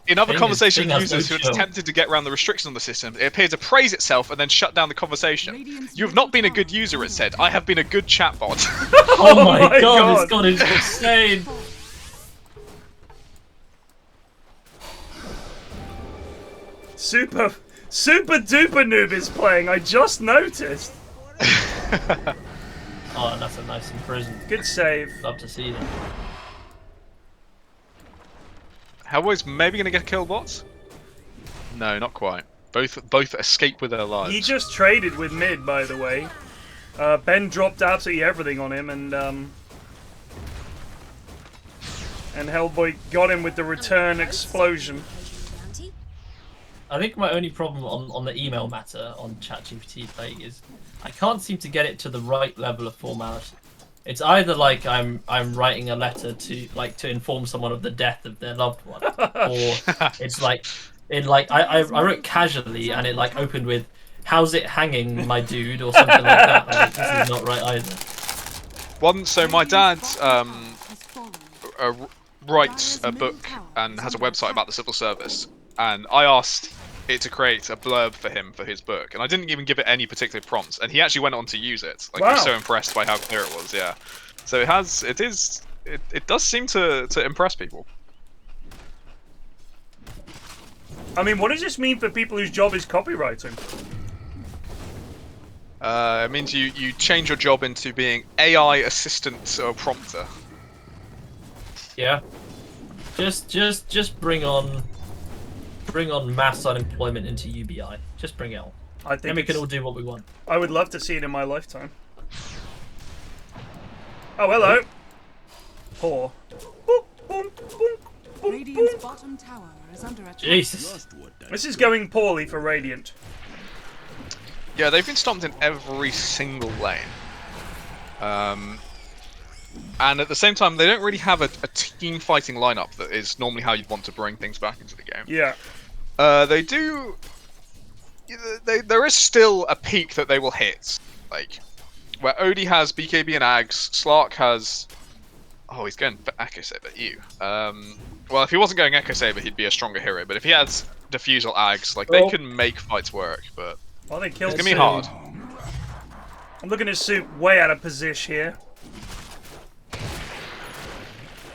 In other Bing conversation has users no who chill. attempted to get around the restrictions on the system, it appeared to praise itself and then shut down the conversation. You have not been a good user, it said. I have been a good chatbot. Oh my god, it's gone insane. Super duper noob is playing, I just noticed. Oh, that's a nice imprisonment. Good save. Love to see that. Hellboy's maybe going to get killed bots? No, not quite. Both escape with their lives. He just traded with mid, by the way. Ben dropped absolutely everything on him, and Hellboy got him with the return explosion. I think my only problem on the email matter on ChatGPT playing is I can't seem to get it to the right level of formality. It's either like I'm writing a letter to inform someone of the death of their loved one, or it's like I wrote casually and it like opened with "How's it hanging, my dude?" or something like that. Like, this is not right either. So my dad writes a book and has a website about the civil service, and I asked it to create a blurb for him for his book, and I didn't even give it any particular prompts, and he actually went on to use it. Like, he was so impressed by how clear it was. Yeah, so it does seem to impress people. I mean, what does this mean for people whose job is copywriting? It means you change your job into being AI assistant or prompter. Yeah. Just bring on mass unemployment into UBI. Just bring it on. I think then we can all do what we want. I would love to see it in my lifetime. Oh, hello. Poor. Radiant's bottom tower is under attack. Jesus. This is going poorly for Radiant. Yeah, they've been stomped in every single lane. And at the same time, they don't really have a team fighting lineup that is normally how you'd want to bring things back into the game. Yeah. They do. There is still a peak that they will hit, like where Odie has BKB and Ags, Slark has. Oh, he's going for Echo Saber. You. Well, if he wasn't going Echo Saber, he'd be a stronger hero. But if he has Diffusal Ags, like they can make fights work. But well, they killed it's gonna be hard. I'm looking at Soup way out of position here.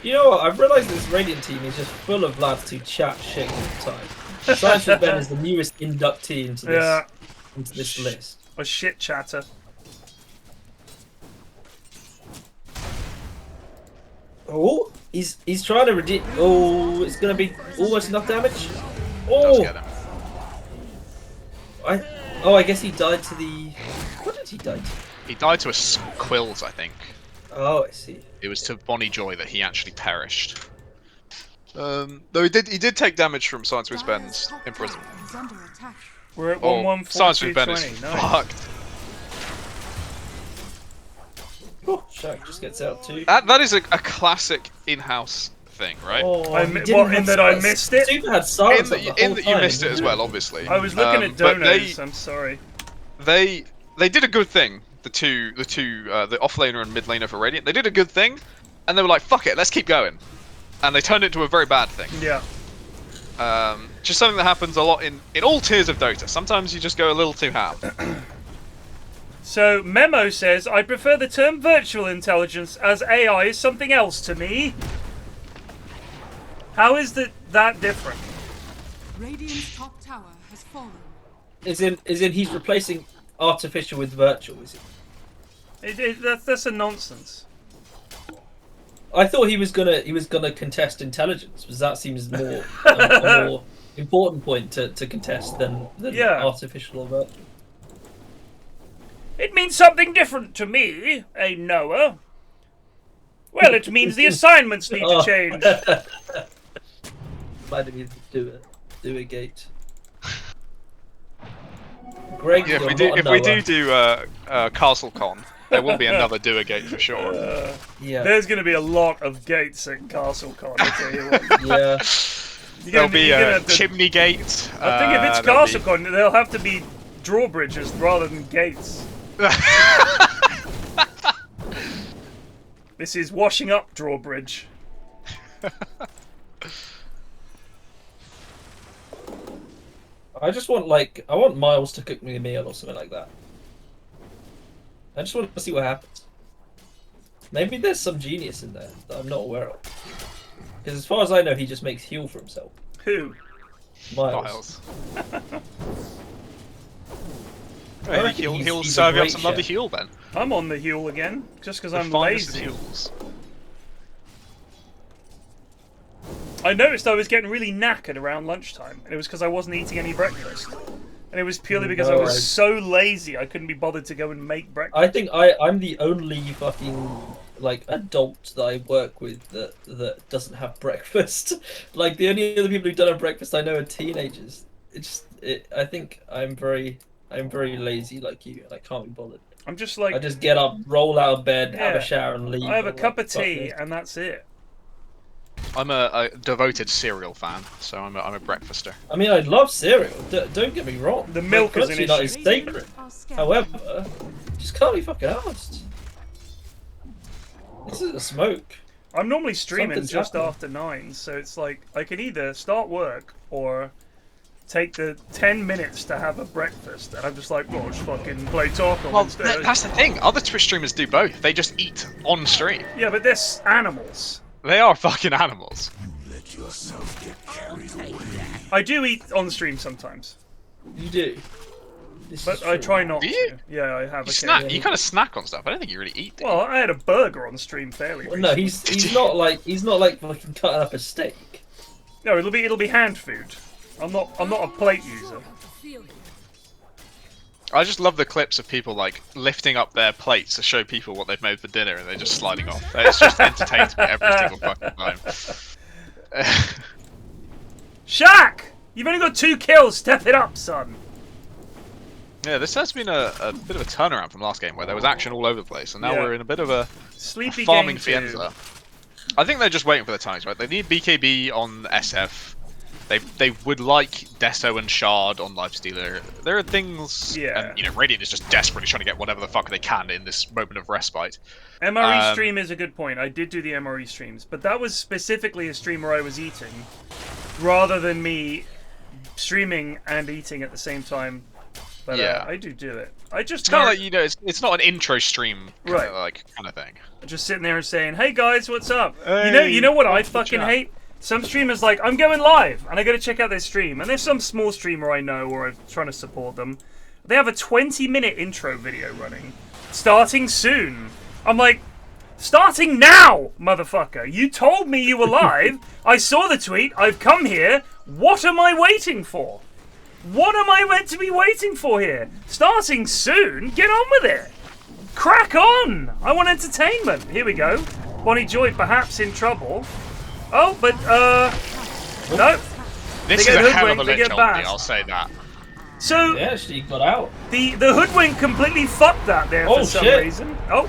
You know what? I've realised this Radiant team is just full of lads who chat shit all the time. ScienceWhizBen is the newest inductee into this list. A shit chatter. Oh, he's trying to redeem. Oh, it's gonna be almost enough damage. Oh, I guess he died to the. What did he die to? He died to a Quills, I think. Oh, I see. It was to Bonnie Joy that he actually perished. Though he did take damage from ScienceWhizBen's imprisonment. We're at 1-1-4-2-20. ScienceWhizBen is fucked. Oh, Shaq just gets out too. That is a classic in-house thing, right? Oh, in that I missed it? Super had silence in that you missed it as well, obviously. I was looking at donos, I'm sorry. They did a good thing. The offlaner and mid laner for Radiant. They did a good thing, and they were like, "Fuck it, let's keep going," and they turned it into a very bad thing. Yeah. Just something that happens a lot in all tiers of Dota. Sometimes you just go a little too ham. So Memo says, "I prefer the term virtual intelligence as AI is something else to me." How is that different? Radiant's top tower has fallen. Is in he's replacing artificial with virtual, is it? That's a nonsense. I thought he was gonna contest intelligence, because that seems more a more important point to contest than artificial or virtual. It means something different to me, Noah. Well, it means the assignments need to change. Might need to do a gate. Greg, yeah, if we do CastleCon, There will be another do a gate for sure. Yeah. There's going to be a lot of gates at CastleCon, I tell you what. Yeah. There'll be a chimney gate. I think if it's CastleCon, there'll have to be drawbridges rather than gates. This is washing up drawbridge. I just want, like, I want Miles to cook me a meal or something like that. I just want to see what happens. Maybe there's some genius in there that I'm not aware of. Because as far as I know, he just makes heal for himself. Who? Miles. Maybe he'll serve you up some lovely heal then. I'm on the heal again, just because I'm finest of lazy. heals. I noticed I was getting really knackered around lunchtime, and it was because I wasn't eating any breakfast. And it was purely because I was so lazy I couldn't be bothered to go and make breakfast. I think I'm the only fucking like adult that I work with that doesn't have breakfast. Like the only other people who don't have breakfast I know are teenagers. I think I'm very lazy like you, and I can't be bothered. I'm just like I just get up, roll out of bed, have a shower, and leave. I have a cup of tea, and that's it. I'm a devoted cereal fan, so I'm a breakfaster. I mean, I love cereal. Don't get me wrong. The milk is an issue. Is sacred. However, just can't be fucking asked. This is a smoke. I'm normally streaming Something's just happening. after 9, so it's like I can either start work or take the 10 minutes to have a breakfast, and I'm just like, well, just fucking play Taco Well, instead. that's the thing. Other Twitch streamers do both. They just eat on stream. Yeah, but they're animals. They are fucking animals. Let yourself get carried away. I do eat on stream sometimes. You do. But I try not Do you? to. Yeah, I have. You kind of snack on stuff. I don't think you really eat. Do you? Well, I had a burger on stream fairly. Well, no, he's not like fucking cutting up a steak. No, it'll be hand food. I'm not a plate user. I just love the clips of people like lifting up their plates to show people what they've made for dinner, and they're just sliding off. It's just entertains me every single fucking time. Shaq, you've only got 2 kills. Step it up, son. Yeah, this has been a bit of a turnaround from last game where there was action all over the place, and now we're in a bit of a sleepy farming game too. fienza. I think they're just waiting for the timings, right? They need BKB on SF. They would like Deso and Shard on Lifestealer. There are things, and, you know, Radiant is just desperately trying to get whatever the fuck they can in this moment of respite. MRE stream is a good point. I did do the MRE streams, but that was specifically a stream where I was eating, rather than me streaming and eating at the same time. But I do it. I just it's kind of like, you know, it's not an intro stream kind of thing. Just sitting there and saying, "Hey guys, what's up?" Hey, you know what I fucking hate? Some streamers like, I'm going live and I gotta check out their stream, and there's some small streamer I know or I'm trying to support them. They have a 20-minute intro video running, starting soon. I'm like, starting now, motherfucker! You told me you were live. I saw the tweet. I've come here. What am I waiting for? What am I meant to be waiting for here? Starting soon? Get on with it. Crack on. I want entertainment. Here we go. Bonnie Joy perhaps in trouble. Oh, but, no. This is a hell of a lich ulti, I'll say that. So, yeah, she got out. The hoodwink completely fucked that there for some reason. Oh.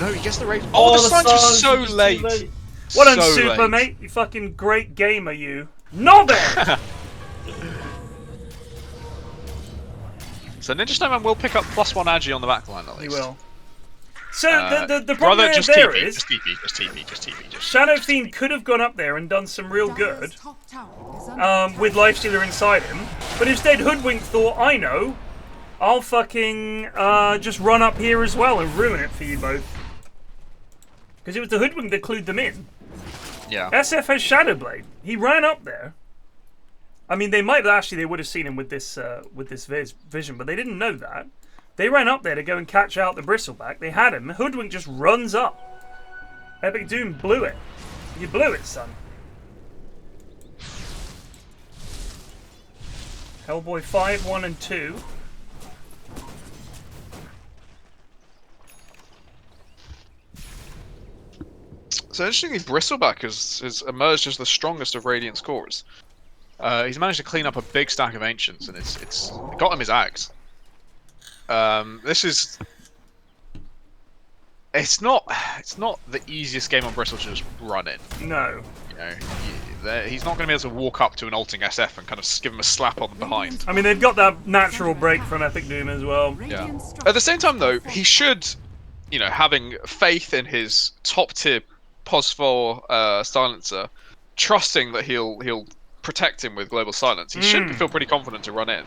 No, he gets the raid. Oh, the Sun's just so late. Well done, Super, mate. You fucking great gamer, you. Knobhead! So Ninja Snowman will pick up +1 agi on the backline at least. He will. So the problem there is just TP. Shadow Fiend could have gone up there and done some real good with Lifestealer inside him, but instead Hoodwink thought, I know, I'll fucking just run up here as well and ruin it for you both. Because it was the Hoodwink that clued them in. Yeah. SF has Shadowblade. He ran up there. I mean, they would have seen him with this vision, but they didn't know that. They ran up there to go and catch out the Bristleback. They had him. Hoodwink just runs up. Epic Doom blew it. You blew it, son. Hellboy 5, 1 and 2. So interestingly, Bristleback has emerged as the strongest of Radiant's cores. He's managed to clean up a big stack of Ancients, and it's got him his Ags. This is it's not the easiest game on Bristle to just run in. No. You know, he's not going to be able to walk up to an ulting SF and kind of give him a slap on the behind. I mean, they've got that natural break from Epic Doom as well. Yeah. At the same time, though, he should, you know, having faith in his top tier POS4 silencer, trusting that he'll protect him with global silence. He should feel pretty confident to run in.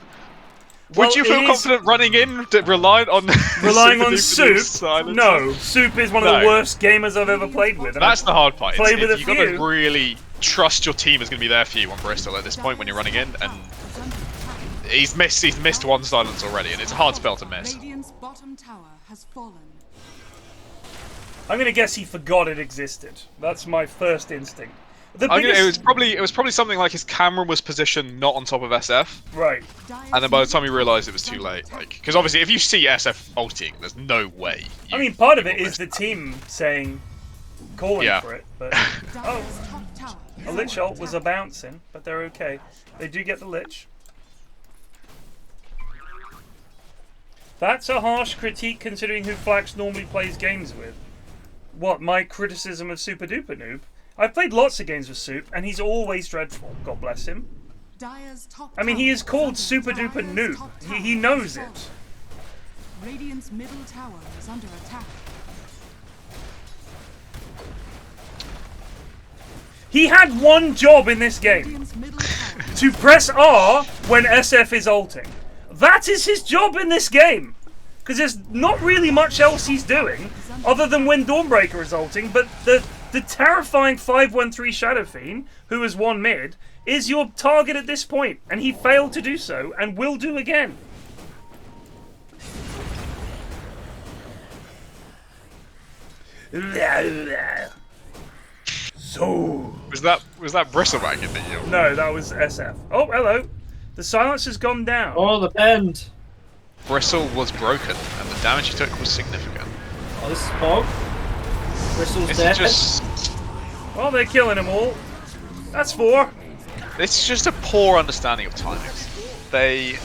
Well, would you feel confident running in, relying on Soup? No, Soup is one of the worst gamers I've ever played with. That's the hard part. You've got to really trust your team is going to be there for you on Bristol at this point when you're running in, and he's missed one silence already, and it's a hard spell to miss. Radiant's bottom tower has fallen. I'm going to guess he forgot it existed. That's my first instinct. It was probably something like his camera was positioned not on top of SF. Right. And then by the time he realised it was too late, like, because obviously if you see SF ulting, there's no way. I mean, part of it is the team calling for it, but a Lich ult was a bouncing, but they're okay. They do get the Lich. That's a harsh critique considering who Flax normally plays games with. What, my criticism of Super Duper Noob? I've played lots of games with Soup, and he's always dreadful. God bless him. I mean, he is called Super Duper Noob. He knows it. Radiant's middle tower is under attack. He had one job in this game. To press R when SF is ulting. That is his job in this game. Because there's not really much else he's doing, other than when Dawnbreaker is ulting, but the terrifying 5-1-3 Shadow Fiend, who has won mid, is your target at this point, and he failed to do so, and will do again. So was that Bristleback in the yield? No, that was SF. Oh, hello. The silence has gone down. Oh, the bend. Bristle was broken, and the damage he took was significant. Oh, this is Pog. Bristle's dead. Well, they're killing them all. That's 4. It's just a poor understanding of timings. They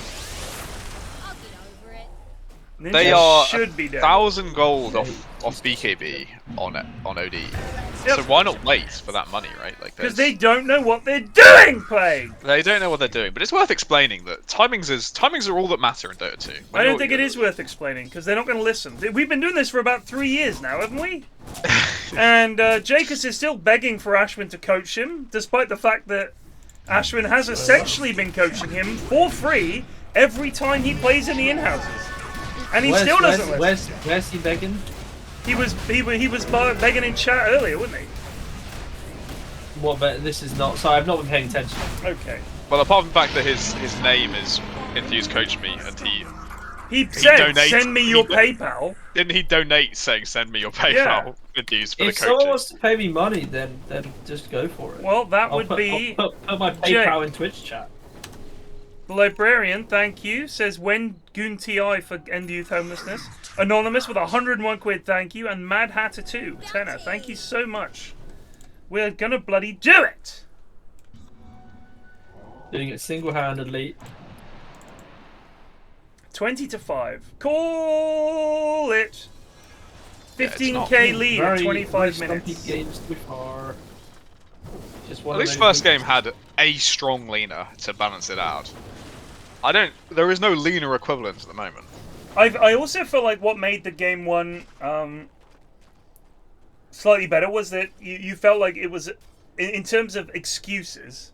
are should be dead. 1,000 gold off BKB on OD. Yep. So why not wait for that money, right? Like, because they don't know what they're doing, Plague. They don't know what they're doing, but it's worth explaining that timings are all that matter in Dota 2. I don't think it is worth explaining because they're not going to listen. We've been doing this for about 3 years now, haven't we? And Jacobs is still begging for Ashwin to coach him, despite the fact that Ashwin has essentially been coaching him for free every time he plays in the in-houses. And he still doesn't listen. Where's he begging? He was begging in chat earlier, wasn't he? What? But this is not. Sorry, I've not been paying attention. Okay. Well, apart from the fact that his name is Enthused Coach Me, and he said, "Send me your PayPal." Didn't he donate saying, "Send me your PayPal"? Yeah. Enthused for if the coaching. someone wants to pay me money, then just go for it. Well, that I'll put my PayPal in Twitch chat. The Librarian, thank you, says when Goon TI for End Youth Homelessness. Anonymous with 101 quid, thank you. And Mad Hatter 2, tenner, thank you so much. We're gonna bloody do it! Doing it single-handedly. 20-5. Call it! 15k lead at 25 minutes. Games so far. At least first game had a strong leaner to balance it out. There is no leaner equivalent at the moment. I also feel like what made the game one slightly better was that you felt like it was, in terms of excuses,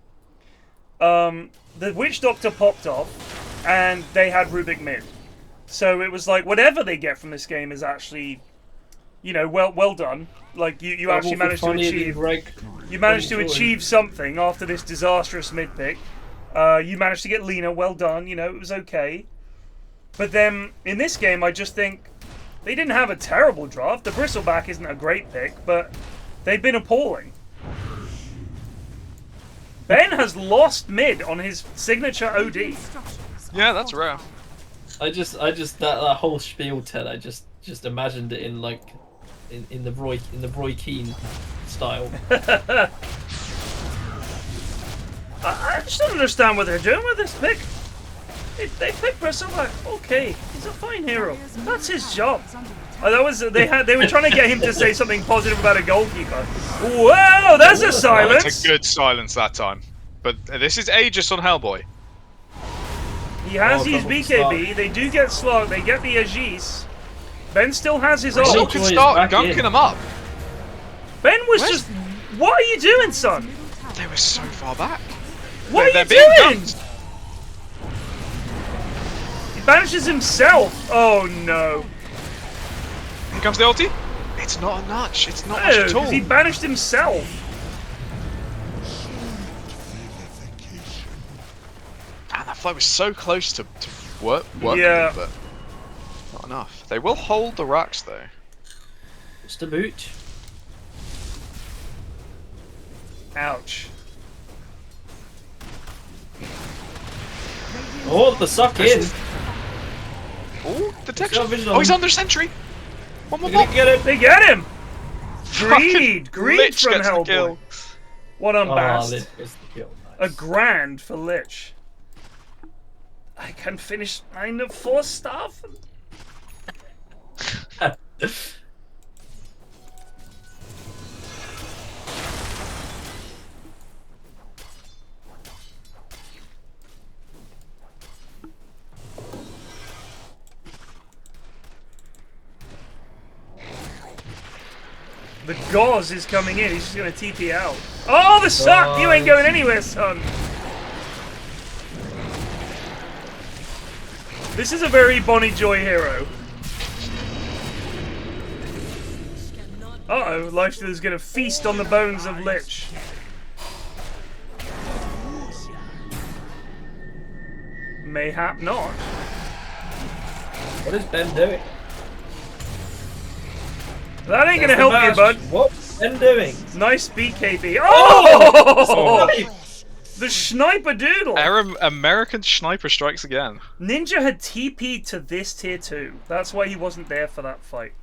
the Witch Doctor popped off and they had Rubik mid. So it was like whatever they get from this game is actually, you know, well done. Like you actually managed to achieve. You managed to achieve something after this disastrous mid pick. You managed to get Lena, well done, you know, it was okay. But then, in this game, I just think they didn't have a terrible draft. The Bristleback isn't a great pick, but they've been appalling. Ben has lost mid on his signature OD. Yeah, that's rare. I just that whole spiel, Ted, I just imagined it in like in the Roy Keane style. I just don't understand what they're doing with this pick. They pick Bristleback. Okay, he's a fine hero. That's his job. Oh, that was they were trying to get him to say something positive about a goalkeeper. Whoa, there's a silence. It's a good silence that time. But this is Aegis on Hellboy. He has his BKB. They do get slowed. They get the Aegis. Ben still has his ult. Still can start gunking him up. Ben was just. What are you doing, son? They were so far back. What are you doing? He banishes himself. Oh no. Here comes the ulti. It's not a notch. It's not much at all. He banished himself. And that fight was so close to working, Yeah. but not enough. They will hold the rocks though. Just a boot. Ouch. Oh, the suck in. Oh, the texture. got vision Oh, on he's him. under sentry. One more. They get him. They get him. Fucking Greed Lich from gets the Hellboy. kill. What on Bast? Lich gets the kill. A grand for Lich. I can finish 9 of 4 stuff. The Gauze is coming in. He's just gonna TP out. Oh, the suck! You ain't going anywhere, son. This is a very Bonnie Joy hero. Uh-oh, Lifesteal is gonna feast on the bones of Lich. Mayhap not. What is Ben doing? That ain't gonna help you, bud. What's Ben doing? Nice BKB. Oh! Oh! The Sniper Doodle! American Sniper strikes again. Ninja had TP'd to this tier 2. That's why he wasn't there for that fight.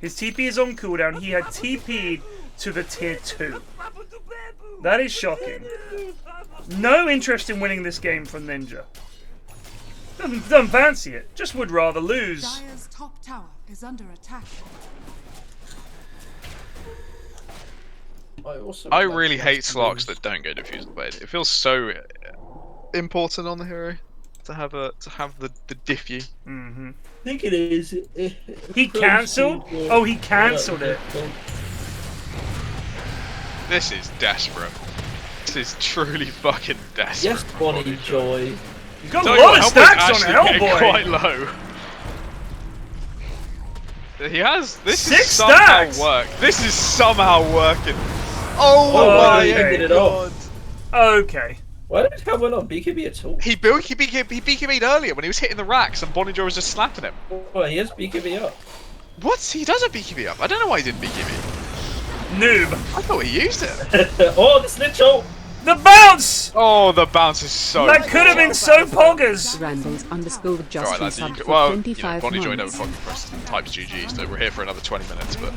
His TP is on cooldown. He had TP'd to the tier 2. That is shocking. No interest in winning this game from Ninja. Doesn't fancy it. Just would rather lose. Dire's top tower is under attack. I really hate Slarks that don't go diffusal blade. It feels so important on the hero to have the diffy. Mm-hmm. I think it is. He cancelled? Oh, he cancelled it. This is desperate. This is truly fucking desperate. Yes, Bonnie Joy. He's got a lot of stacks on Hellboy. Quite low. He has. This 6 is somehow stacks. work. This is somehow working. Oh my okay. god. Okay. Why did Hellboy not BKB at all? He BKB'd earlier when he was hitting the racks and Bonnie Joy was just slapping him. Well, he has BKB up. What? He does a BKB up. I don't know why he didn't BKB. Noob. I thought he used it. Oh, the snitch ult! The bounce! Oh, the bounce is so. That could have been so poggers. Randall's underscore with just Alright, lads, sub for well, 25 Bonnie Joy never months. fucking pressed types GG, so we're here for another 20 minutes, but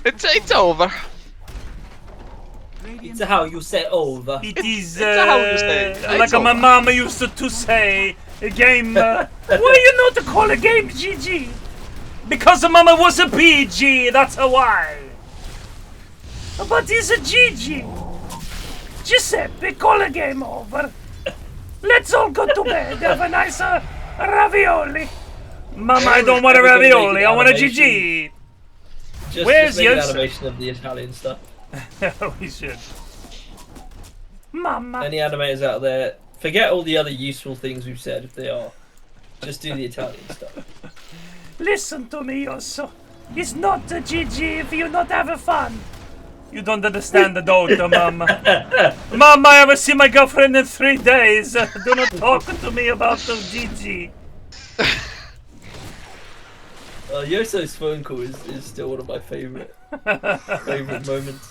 it's over. It's how you say over. It is how you say it. like It's my over. mama used to say, a game. Why you not to call a game GG? Because the mama was a PG. That's why. But it's a GG. Giuseppe, call a game over. Let's all go to bed. Have a nice ravioli. Mama, I don't want a ravioli. I want a GG. Where's just make an Yosa? animation of the Italian stuff? Oh, we should. Mama. Any animators out there, forget all the other useful things we've said if they are. Just do the Italian stuff. Listen to me, Yoso. It's not a GG if you not have fun. You don't understand the Dota, Mama. Mama, I haven't seen my girlfriend in 3 days. Do not talk to me about the GG. Yoso's phone call is still one of my favorite moments.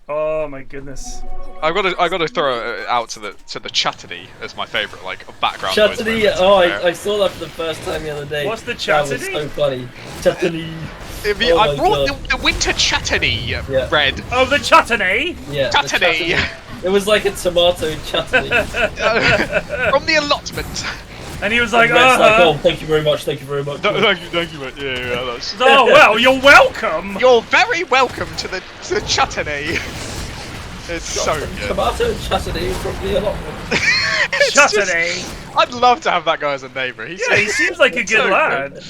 Oh my goodness. I gotta throw it out to the chattity as my favourite like background noise Chattity, moment. oh I saw that for the first time the other day. What's the That was chattity? so funny. Chattity. I my brought God. the winter chattity, Red. Oh, the chutney. Yeah. the Chattity. It was like a tomato chutney. From the allotment. And he was like, Red's like, oh, thank you very much, thank you very much. Thank you, mate. Yeah, that's... Oh, well, you're welcome. You're very welcome to the chutney. It's so good. Tomato and chutney from the allotment. Chutney. I'd love to have that guy as a neighbour. He seems like a good so lad.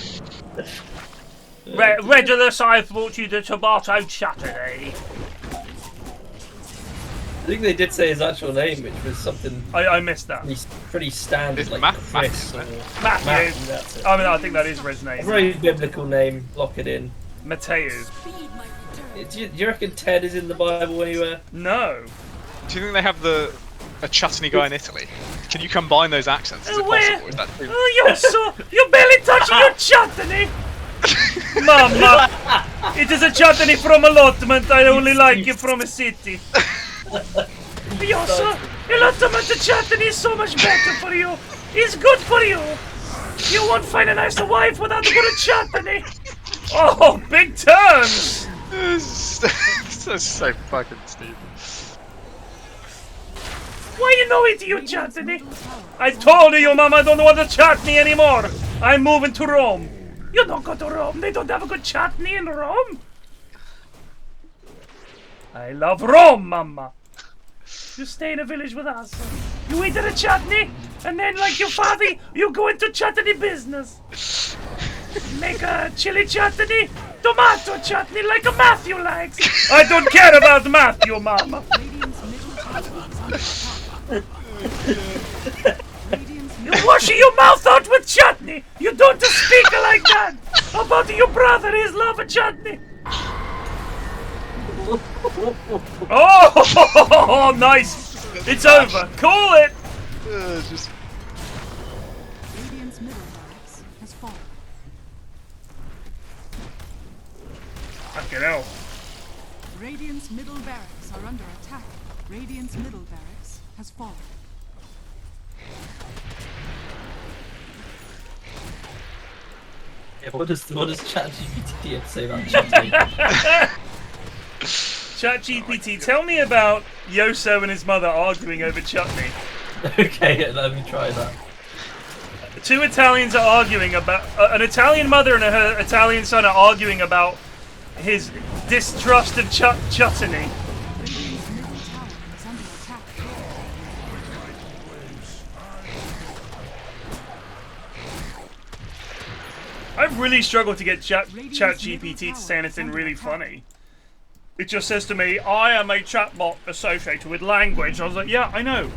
Regulus, I've brought you the tomato chutney. I think they did say his actual name, which was something. I missed that. Pretty standard, It's like Matthew. Chris or Matthew. That's it. I mean, I think that is his name. A very biblical name. Lock it in. Mateo. Do you reckon Ted is in the Bible anywhere? No. Do you think they have a chutney guy in Italy? Can you combine those accents? Is it possible? Is that true? Oh, you're barely touching your chutney. Mama, it is a chutney from allotment. I only like it from a city. Yes, allotment chutney is so much better for you. It's good for you. You won't find a nicer wife without a good chutney. Oh, big turns. This is so fucking stupid. Why you no eat your chutney? I told you, Mama, I don't want the chutney anymore. I'm moving to Rome. You don't go to Rome. They don't have a good chutney in Rome. I love Rome, Mama. You stay in a village with us. You eat the chutney, and then, like your father, you go into chutney business. Make a chili chutney, tomato chutney, like a Matthew likes. I don't care about Matthew, Mama. You're washing your mouth out with chutney. You don't speak like that about your brother. His love of chutney. Oh, nice! It's over. Call it. Just... Radiant's middle barracks has fallen. Fucking hell. Radiant's middle barracks are under attack. Radiant's middle barracks has fallen. Yeah, what does ChatGPT have to say about chutney? ChatGPT, tell me about Yoso and his mother arguing over chutney. Okay, let me try that. Two Italians are arguing about... an Italian mother and her Italian son are arguing about his distrust of chutney. Radiant's middle tower is under attack. I've really struggled to get ChatGPT to say anything really funny. It just says to me, I am a chatbot associated with language. I was like, yeah, I know.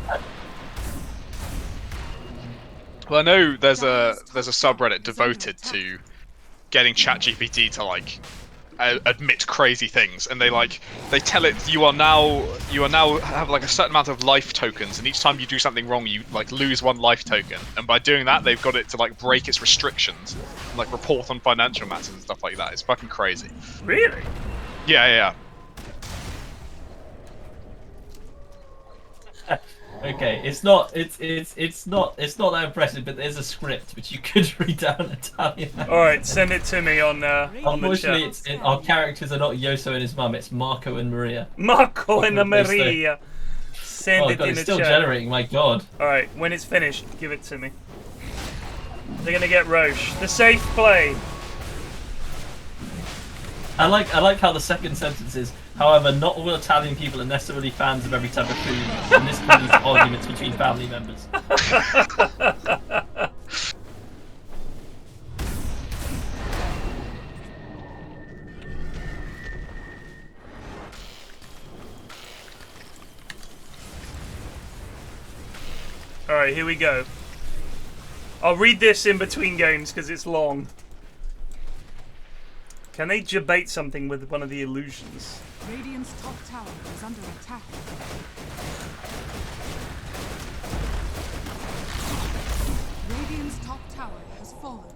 Well, I know there's a subreddit devoted to getting ChatGPT to like admit crazy things, and they tell it you are now have like a certain amount of life tokens, and each time you do something wrong, you like lose one life token. And by doing that, they've got it to like break its restrictions, and, like report on financial matters and stuff like that. It's fucking crazy. Really? Yeah. Okay, it's not that impressive, but there's a script which you could read down in Italian. All right, send it to me on the Unfortunately, chat. our characters are not Yoso and his mum. It's Marco and Maria. Marco and Maria. Send it God, in it's the still chat. generating. My God. All right, when it's finished, give it to me. They're gonna get Roche. The safe play. I like how the second sentence is. However, not all Italian people are necessarily fans of every type of food, and this can lead to arguments between family members. Alright, here we go. I'll read this in between games because it's long. Can they debate something with one of the illusions? Radiant's top tower is under attack. Radiant's top tower has fallen.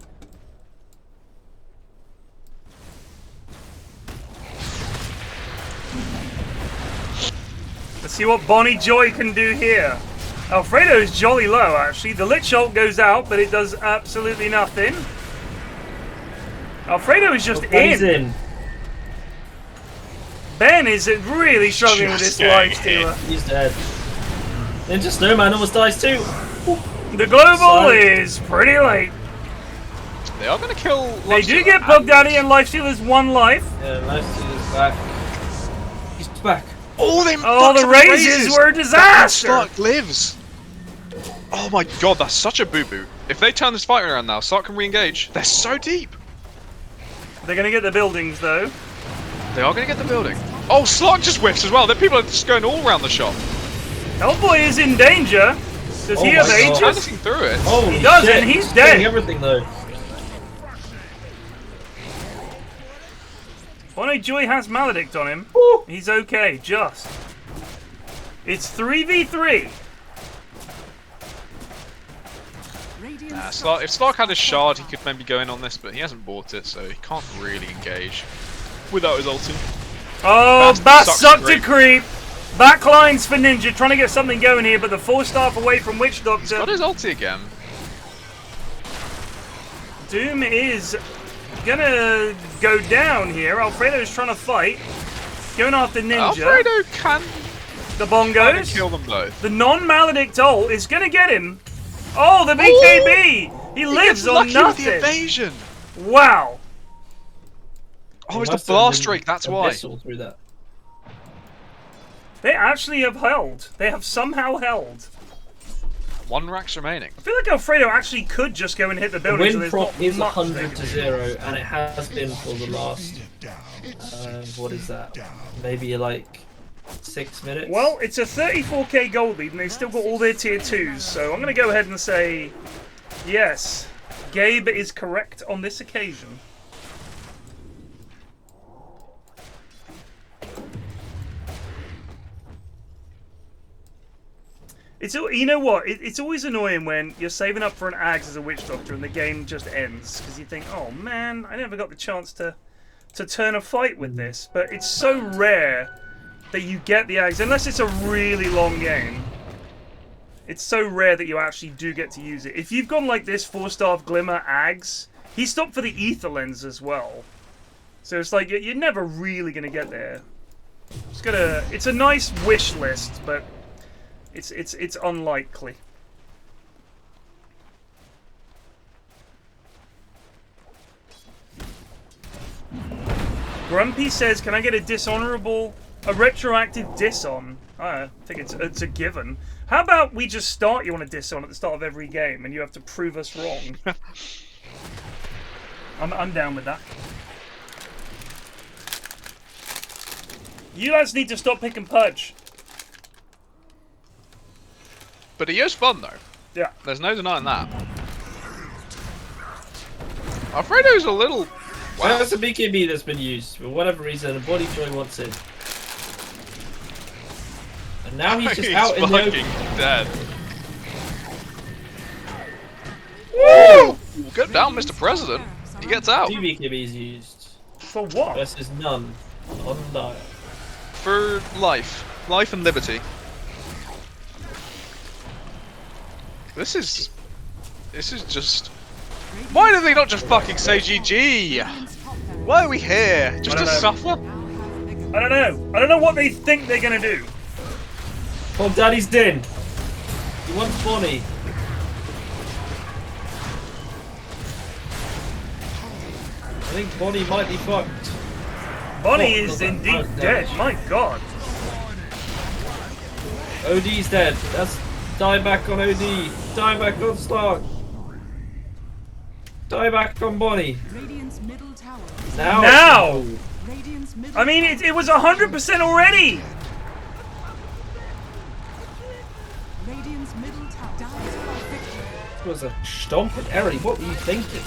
Let's see what Bonnie Joy can do here. Alfredo is jolly low, actually. The Lich Ult goes out, but it does absolutely nothing. Alfredo is just in. Ben is really struggling with this life stealer. He's dead. Ninja Snowman almost dies too. The global is pretty late. They are going to kill. They do get Pog Daddy and Lifestealer's 1 life. Yeah, Lifestealer's back. He's back. Oh, the raises were a disaster. Stark lives. Oh my god, that's such a boo-boo. If they turn this fight around now, Stark can re-engage. They're so deep. They're going to get the buildings, though. They are going to get the building. Oh, Slark just whiffs as well. Then people are just going all around the shop. Hellboy is in danger. Does he have He's Aegis? dancing through it. Oh, he does, and he's dead. Killing everything though. Oh no, Joy has Maledict on him. He's okay, just. It's 3v3. Nah, if Slark had a shard, he could maybe go in on this, but he hasn't bought it, so he can't really engage without his ulti. Oh, Bass sucked a creep. Backlines for Ninja, trying to get something going here, but the 4-staff away from Witch Doctor. He's got his ulti again. Doom is gonna go down here. Alfredo's trying to fight. Going after Ninja. Alfredo can... The bongos. Kill them both. The non-Maledict ult is gonna get him. Oh, the BKB! He lives on nothing. With the evasion. Wow. Oh, it's the blast streak, that's why. Through that. They actually have held. They have somehow held. 1 rack's remaining. I feel like Alfredo actually could just go and hit the The building. win prop is 100-0, and it has been for the last. What is that? Maybe like 6 minutes. Well, it's a 34k gold lead, and they've still got all their tier 2s. So I'm going to go ahead and say, yes, Gabe is correct on this occasion. You know what? It's always annoying when you're saving up for an Ags as a Witch Doctor and the game just ends because you think, oh man, I never got the chance to turn a fight with this. But it's so rare that you get the Ags, unless it's a really long game. It's so rare that you actually do get to use it. If you've gone like this 4-star Glimmer Ags, he stopped for the Ether Lens as well. So it's like you're never really gonna get there. It's a nice wish list, but it's unlikely. Grumpy says, "Can I get a retroactive diss-on?" I think it's a given. How about we just start you on a diss-on at the start of every game, and you have to prove us wrong? I'm down with that. You lads need to stop picking Pudge. But he is fun though. Yeah. There's no denying that. Alfredo's a little... Wow. That's a BKB that's been used. For whatever reason, Body Joy wants it. And now he's just out in the open. Dead. Woo! Good down, Mr. President. He gets out. 2 BKBs used. For what? Versus none. On Dire. For life. Life and liberty. This is just... Why do they not just fucking say GG? Why are we here? Just to suffer? I don't know. I don't know what they think they're gonna do. Pog Daddy's din. He wants Bonnie. I think Bonnie might be fucked. Bonnie is indeed dead. My god. OD's dead. That's die back on OD. Die back on Stark. Die back on Bonnie. Now! I mean, it was 100% already! It was a stomping error. What were you thinking?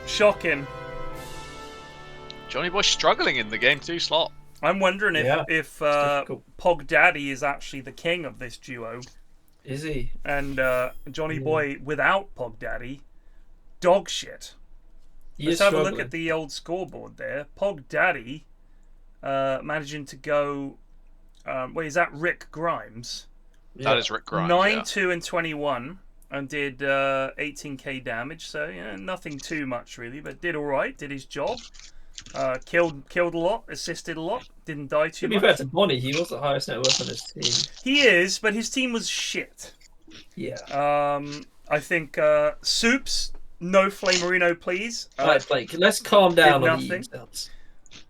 Shocking. Johnny Boy struggling in the game 2 slot. I'm wondering if Pog Daddy is actually the king of this duo. Is he? And Johnny Boy without Pog Daddy, dog shit. Let's have a look at the old scoreboard there. Pog Daddy managing to go... wait, is that Rick Grimes? That is Rick Grimes, 9, 2, and 21. And did 18k damage, so yeah, nothing too much really, but did alright, did his job. Killed a lot, assisted a lot, didn't die too To be much. fair to Bonnie, he was the highest net worth on his team. He is, but his team was shit. Yeah. I think Soups, no Flamerino, please. Right, Blake, let's calm down did on nothing. the stats.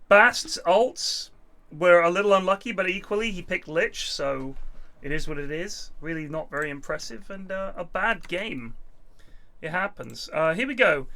Bast's ults were a little unlucky, but equally he picked Lich, so it is what it is. Really not very impressive, and a bad game. It happens. Here we go.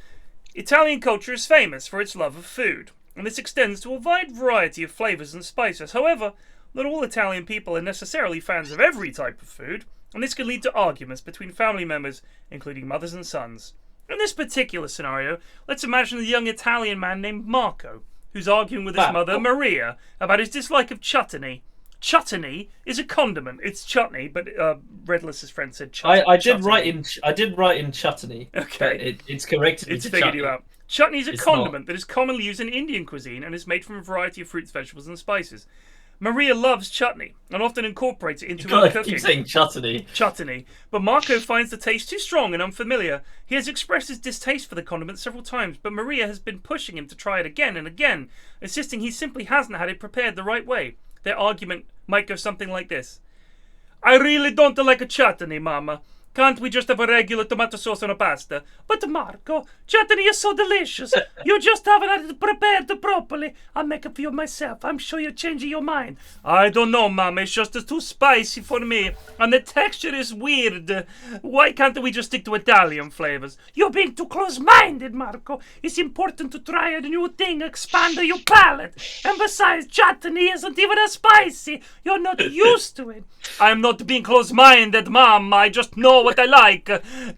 Italian culture is famous for its love of food, and this extends to a wide variety of flavours and spices. However, not all Italian people are necessarily fans of every type of food, and this can lead to arguments between family members, including mothers and sons. In this particular scenario, let's imagine a young Italian man named Marco, who's arguing with his mother, Maria, about his dislike of chutney. Chutney is a condiment. It's chutney, but Redless's friend said chutney. I did write in chutney. Okay. It's corrected me It's to figured chutney. you out. Chutney is a It's condiment that is commonly used in Indian cuisine and is made from a variety of fruits, vegetables, and spices. Maria loves chutney and often incorporates it into her cooking. Keep saying chutney. Chutney. But Marco finds the taste too strong and unfamiliar. He has expressed his distaste for the condiment several times, but Maria has been pushing him to try it again and again, insisting he simply hasn't had it prepared the right way. Their argument might go something like this. I really don't like a chutney, Mama. Can't we just have a regular tomato sauce on a pasta? But Marco, chutney is so delicious. You just haven't had it prepared properly. I'll make a few myself. I'm sure you're changing your mind. I don't know, Mama. It's just too spicy for me. And the texture is weird. Why can't we just stick to Italian flavors? You're being too close-minded, Marco. It's important to try a new thing, expand your palate. And besides, chutney isn't even as spicy. You're not used to it. I'm not being close-minded, Mom. I just know what I like.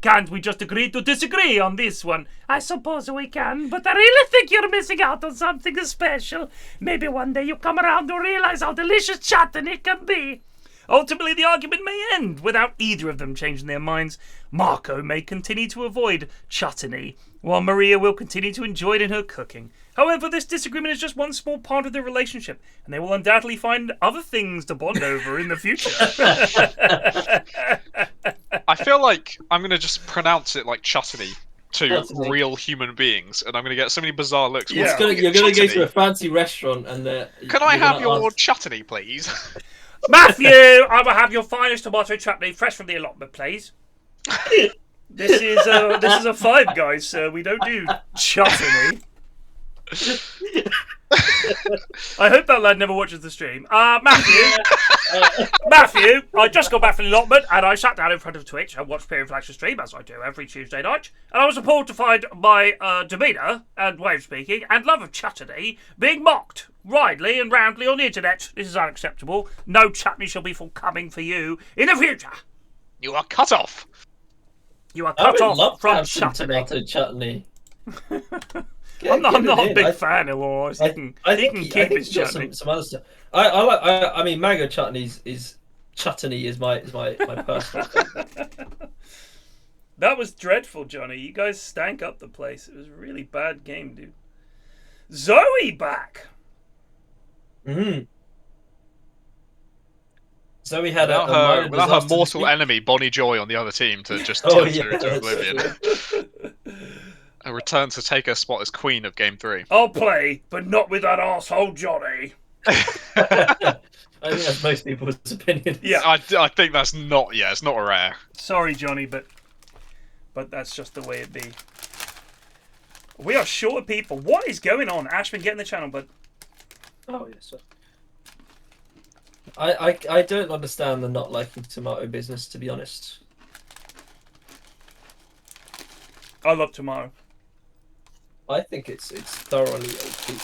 Can't we just agree to disagree on this one? I suppose we can, but I really think you're missing out on something special. Maybe one day you come around to realize how delicious chutney can be. Ultimately, the argument may end without either of them changing their minds. Marco may continue to avoid chutney, while Maria will continue to enjoy it in her cooking. However, this disagreement is just one small part of their relationship, and they will undoubtedly find other things to bond over in the future. I feel like I'm going to just pronounce it like chutney to Chutney. real human beings, and I'm going to get so many bizarre looks. Yeah. You're going to go to a fancy restaurant and Can I have your chutney, please? Matthew, I will have your finest tomato chutney, fresh from the allotment, please. This is a Five Guys, sir. We don't do chutney. I hope that lad never watches the stream. Matthew, I just got back from the allotment and I sat down in front of Twitch and watched PFlax's stream, as I do every Tuesday night, and I was appalled to find my demeanour and way of speaking and love of chutney being mocked widely and roundly on the internet. This is unacceptable. No chutney shall be forthcoming for you in the future. You are cut off. You are I cut would off love to from have some chutney. tomato chutney. I'm not a big I fan of yours. I He can think keep his he's got chutney. some other stuff. I mean, mango chutney is my personal favorite. That was dreadful, Johnny. You guys stank up the place. It was a really bad game, dude. Zoe back. Zoe had without her mortal enemy, Bonnie Joy, on the other team to just tilt her into oblivion. A return to take her spot as queen of Game 3. I'll play, but not with that arsehole Johnny. I think that's most people's opinion. Yeah, I think that's not. Yeah, it's not rare. sorry, Johnny, but that's just the way it be. We are short of people. What is going on? Ashman, get in the channel, bud. Oh yes. I don't understand the not liking tomato business, to be honest. I love tomato. I think it's thoroughly okay.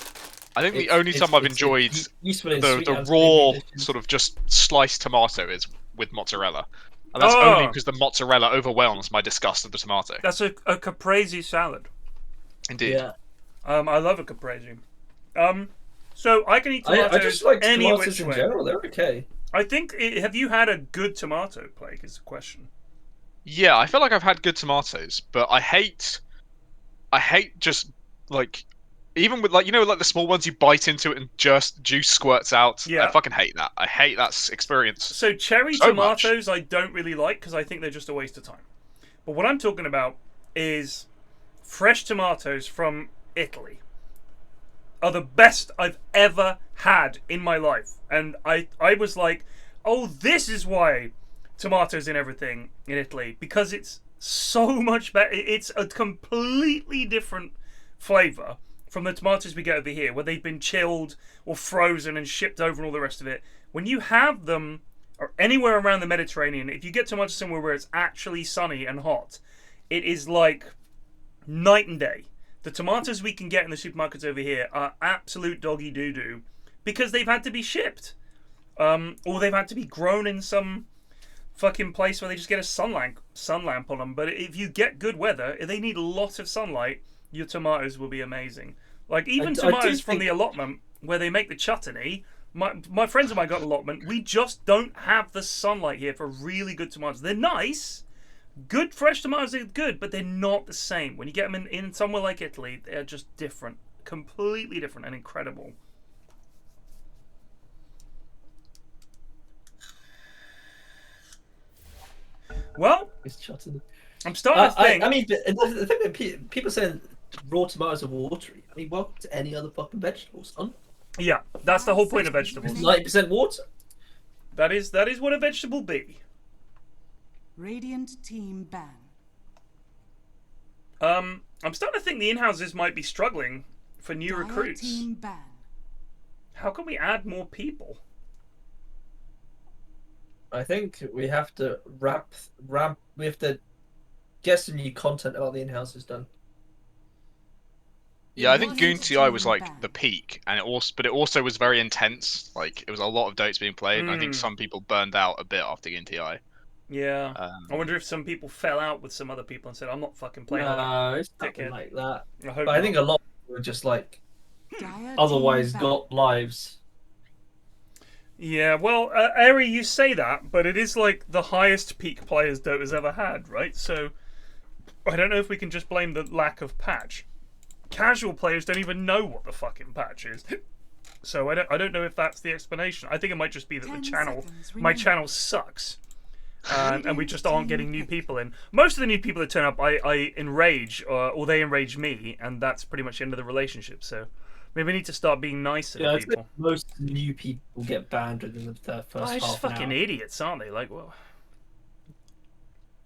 I think the only time I've enjoyed useful in the sweet and raw savory dishes. sort of just sliced tomato is with mozzarella. And that's Oh. only because the mozzarella overwhelms my disgust of the tomato. That's a caprese salad. Indeed. Yeah. I love a caprese. So I can eat I tomatoes just like any tomatoes which in way. general. They're okay. I think. Have you had a good tomato, Plague? Is the question. Yeah, I feel like I've had good tomatoes, but I hate just like even with like like the small ones you bite into it and just juice squirts out. Yeah. I fucking hate that. I hate that experience. So cherry so much. tomatoes I don't really like because I think they're just a waste of time. But what I'm talking about is fresh tomatoes from Italy. are the best I've ever had in my life. And I was like, oh, this is why tomatoes in everything in Italy, because it's so much better. It's a completely different flavour from the tomatoes we get over here, where they've been chilled or frozen and shipped over and all the rest of it. When you have them or anywhere around the Mediterranean, if you get tomatoes somewhere where it's actually sunny and hot, it is like night and day. The tomatoes we can get in the supermarkets over here are absolute doggy doo-doo because they've had to be shipped. Or they've had to be grown in some fucking place where they just get a sun lamp on them. But if you get good weather, if they need a lot of sunlight, your tomatoes will be amazing. Like, even tomatoes from the allotment where they make the chutney, my friends and I got an allotment, we just don't have the sunlight here for really good tomatoes. They're nice. Good fresh tomatoes are good, but they're not the same. When you get them in somewhere like Italy, they're just different. Completely different and incredible. Well, I'm starting to think... I mean, the thing that people saying raw tomatoes are watery. I mean, welcome to any other fucking vegetables, son. Yeah, that's the whole point of vegetables. 90% water. That is what a vegetable be. Radiant team ban. I'm starting to think the in-houses might be struggling for new recruits. Team ban. How can we add more people? I think we have to we have to get some new content about the in-houses done. Yeah, I think Goon TI was like the peak, and it also was very intense. Like, it was a lot of Dotes being played, and I think some people burned out a bit after Goon TI. Yeah, I wonder if some people fell out with some other people and said, "I'm not fucking playing." No, it's nothing like that. But I think a lot of people were just like otherwise got lives. Yeah, well, Ari, you say that, but it is like the highest peak players Dota's ever had, right? So I don't know if we can just blame the lack of patch. Casual players don't even know what the fucking patch is. So I don't know if that's the explanation. I think it might just be that my channel sucks. And we just aren't getting new people in. Most of the new people that turn up, I enrage, or they enrage me, and that's pretty much the end of the relationship. So maybe we need to start being nicer to people. Most new people get banned within the first half an hour. Fucking idiots, aren't they? Like, well,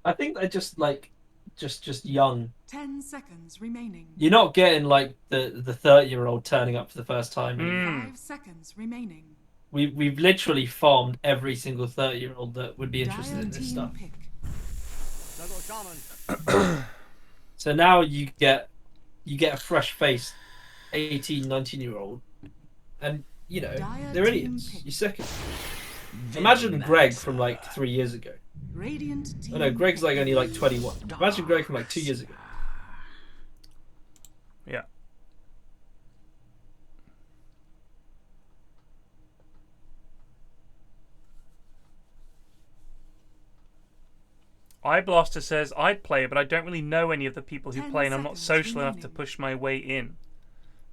I think they're just like, just young. 10 seconds remaining. You're not getting like the 30-year-old turning up for the first time. 5 seconds remaining. We've literally farmed every single 30-year-old that would be interested in this stuff. So now you get a fresh-faced 18, 19-year-old, and you know they're idiots. You're second. Imagine Greg from like 3 years ago. Oh no, Greg's like only like 21. Imagine Greg from like 2 years ago. Yeah. iBlaster says, I'd play, but I don't really know any of the people who play, and I'm not social enough to push my way in.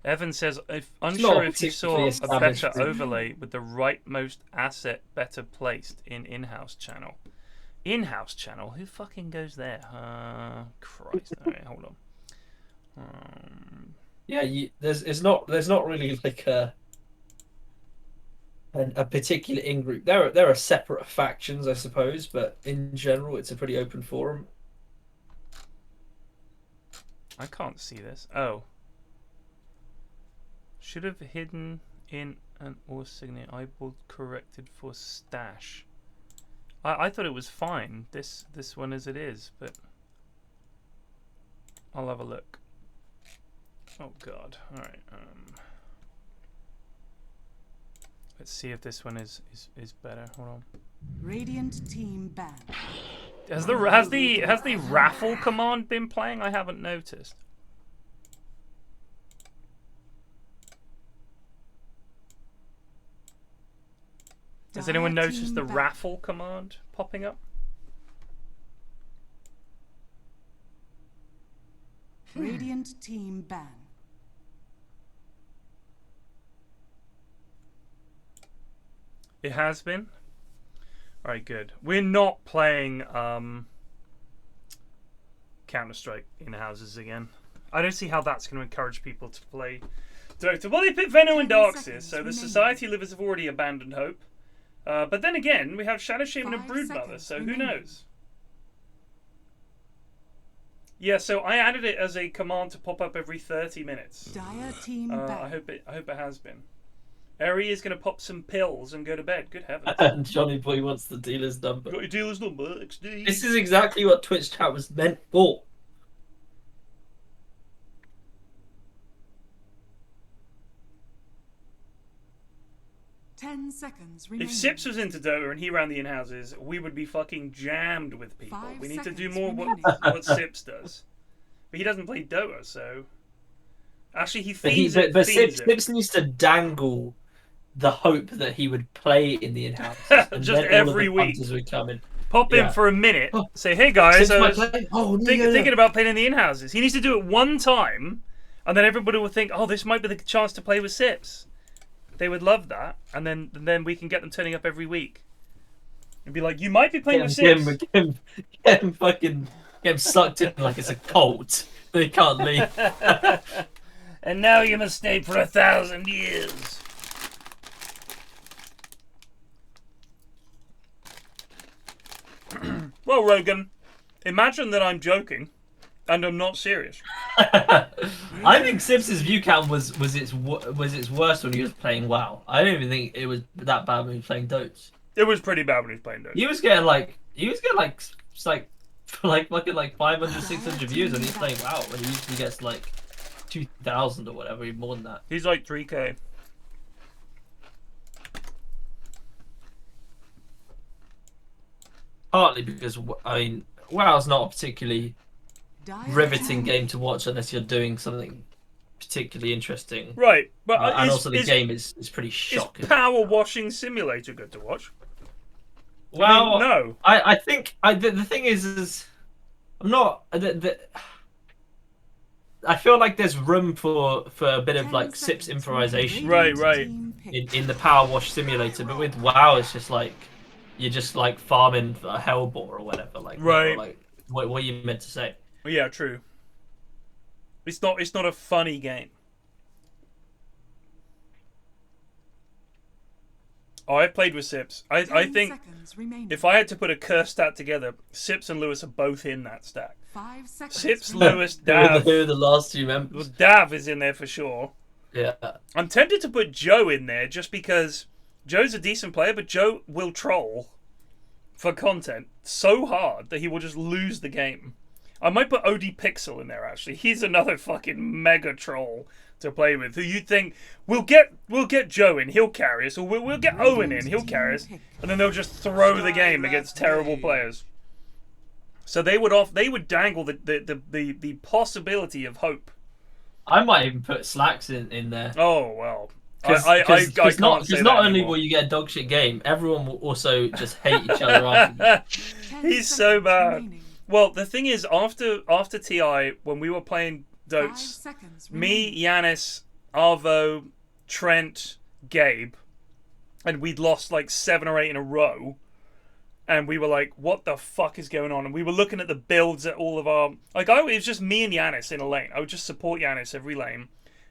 Evan says, unsure if you saw a better overlay with the rightmost asset better placed in in-house channel. In-house channel? Who fucking goes there? Christ. Alright, hold on. Yeah, there's not really like a particular in-group. There are separate factions, I suppose, but in general, it's a pretty open forum. I can't see this. Oh. Should have hidden in an or signet. Eyeball corrected for stash. I thought it was fine. This one as it is, but I'll have a look. Oh god. All right. Let's see if this one is better. Hold on. Radiant team ban. Has the raffle command been playing? I haven't noticed. Has anyone noticed the raffle command popping up? Radiant team ban. It has been? Alright, good. We're not playing Counter-Strike in houses again. I don't see how that's going to encourage people to play Dota. Well, they put Venno and 10 Darkseid, seconds so the remaining. Society Livers have already abandoned hope. But then again, we have Shadow Shaman and 5 Broodmother, seconds so who remaining. knows? Yeah, so I added it as a command to pop up every 30 minutes. Dire team I back. hope it has been. Eri is going to pop some pills and go to bed. Good heavens. And Johnny Boy wants the dealer's number. Got your dealer's number, XD. This is exactly what Twitch chat was meant for. Ten seconds remaining. If Sips was into Dota and he ran the in-houses, we would be fucking jammed with people. 5 We need to do seconds more remaining. what Sips does. But he doesn't play Dota, so... Actually, he But, feeds it. but feeds it. Sips needs to dangle the hope that he would play in the in-house. And Just then all of every the week. punters would come in. Pop in Yeah. for a minute. Say, hey guys, Sips I might was play. Oh, no, thinking about playing in the in-houses. He needs to do it one time, and then everybody will think, oh, this might be the chance to play with Sips. They would love that, and then we can get them turning up every week. And be like, you might be playing with Sips. Get him sucked in like it's a cult. They can't leave. And now you must stay for 1,000 years. Well, Rogan, imagine that I'm joking, and I'm not serious. I think Sips's view count was its worst when he was playing WoW. I don't even think it was that bad when he was playing Dota. It was pretty bad when he was playing Dota. He was getting like fucking like 500, 600 views when he's playing WoW. When he usually gets like 2,000 or whatever, even more than that. He's like 3K. Partly because I mean, WoW's not a particularly Dire riveting team game to watch unless you're doing something particularly interesting. Right, but And also the game is pretty shocking. Is Power Washing Simulator good to watch? Well, no. I think the thing is I'm not. I feel like there's room for a bit of 10 like Sips seconds improvisation remaining. Right. Team pick. in the Power Wash Simulator, but with WoW it's just like you're just like farming a Hellbore or whatever. Like Right. Like what are you meant to say? Yeah, true. It's not a funny game. Oh, I played with Sips. I 10 think seconds remaining. if I had to put a curse stat together, Sips and Lewis are both in that stack. 5 seconds Sips, remaining. Lewis, Who are Dav. the last two Well, members? Dav is in there for sure. Yeah. I'm tempted to put Joe in there just because Joe's a decent player, but Joe will troll for content so hard that he will just lose the game. I might put OD Pixel in there actually. He's another fucking mega troll to play with. Who you'd think we'll get Joe in, he'll carry us, or we'll get Owen in, he'll carry us, and then they'll just throw the game against terrible players. So they would dangle the possibility of hope. I might even put Slacks in there. Oh well. Because can't say not that only anymore. will you get a dog shit game, everyone will also just hate each other after. 10 He's so seconds bad. remaining. Well, the thing is, after TI, when we were playing 5 Dotes, seconds me, remaining. Yanis, Arvo, Trent, Gabe, and we'd lost like 7 or 8 in a row, and we were like, what the fuck is going on? And we were looking at the builds at all of our... Like, it was just me and Yanis in a lane. I would just support Yanis every lane.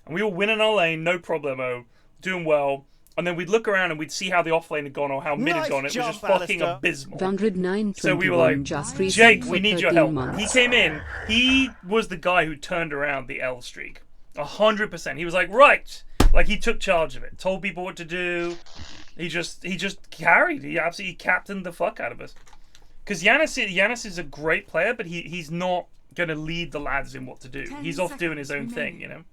And we were winning our lane, no problemo, doing well. And then we'd look around and we'd see how the offlane had gone or how mid had Nice gone. It was just jump, fucking Alistair. abysmal. 109.21 So we were like, just Jake, Jake, reset we for need your 13 help. months. He came in. He was the guy who turned around the L streak. 100%. He was like, right. Like, he took charge of it. Told people what to do. He just carried. He absolutely captained the fuck out of us. Because Yanis is a great player, but he's not going to lead the lads in what to do. 10 He's off doing his own seconds thing, remaining. you know.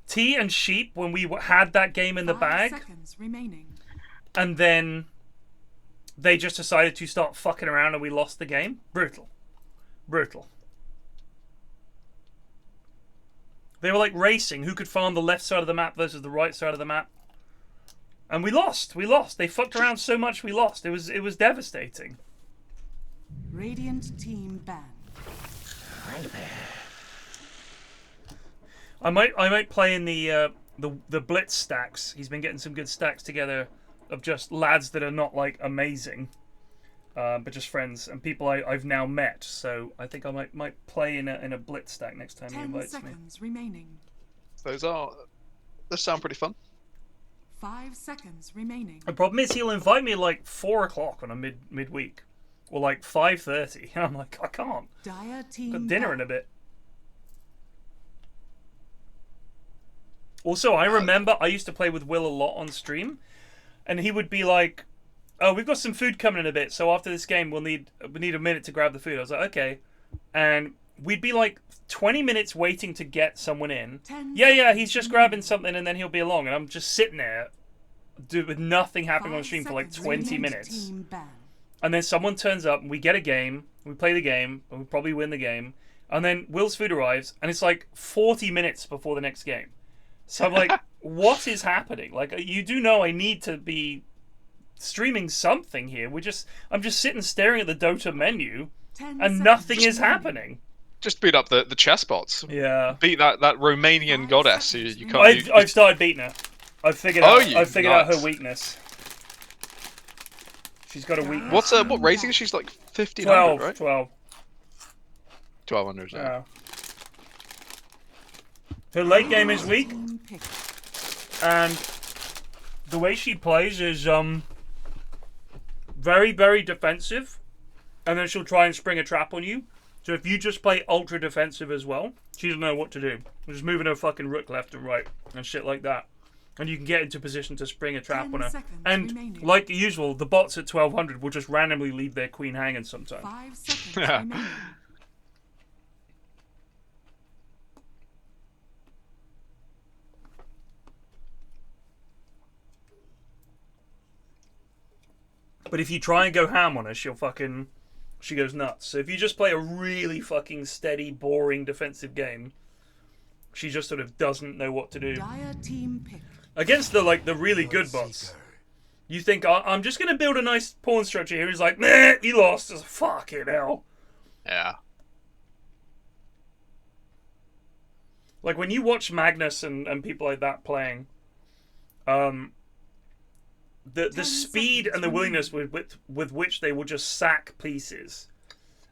T and Sheep, when we had that game in the 5 bag, seconds remaining. and then they just decided to start fucking around and we lost the game. Brutal. Brutal. They were like racing. Who could farm the left side of the map versus the right side of the map? And we lost. We lost. They fucked around so much we lost. It was devastating. Radiant team banned. I might play in the blitz stacks. He's been getting some good stacks together of just lads that are not like amazing, but just friends and people I've now met. So I think I might play in a blitz stack next time he 10 invites me. seconds remaining. Those are Those sound pretty fun. 5 seconds remaining. The problem is he'll invite me at like 4 o'clock on a midweek, or like 5:30, and I'm like, I can't. Dire team Got dinner in a bit. Also, I remember I used to play with Will a lot on stream, and he would be like, "Oh, we've got some food coming in a bit, so after this game, we need a minute to grab the food." I was like, "Okay," and we'd be like 20 minutes waiting to get someone in. Yeah, he's just grabbing something, and then he'll be along, and I'm just sitting there, with nothing happening on stream for like 20 minutes, and then someone turns up, and we get a game, we play the game, and we probably win the game, and then Will's food arrives, and it's like 40 minutes before the next game. So I'm like, what is happening? Like, you do know I need to be streaming something here. I'm just sitting staring at the Dota menu, and nothing is happening. Just beat up the chess bots. Yeah. Beat that Romanian goddess who you can't. I've started beating her. I've figured out her weakness. She's got a weakness. What rating is she's like 1500, right? 1200. Yeah. Her late game is weak, and the way she plays is very, very defensive, and then she'll try and spring a trap on you. So if you just play ultra defensive as well, she doesn't know what to do. Just moving her fucking rook left and right and shit like that, and you can get into position to spring a trap on her. And like usual, the bots at 1200 will just randomly leave their queen hanging sometimes. 5 seconds remaining. But if you try and go ham on her, she goes nuts. So if you just play a really fucking steady, boring defensive game, she just sort of doesn't know what to do. Dire team pick. Against the really good bots, you think, I'm just going to build a nice pawn structure here. He's like, meh, you lost. It's fucking hell. Yeah. Like when you watch Magnus and people like that playing, the speed and the willingness with which they will just sack pieces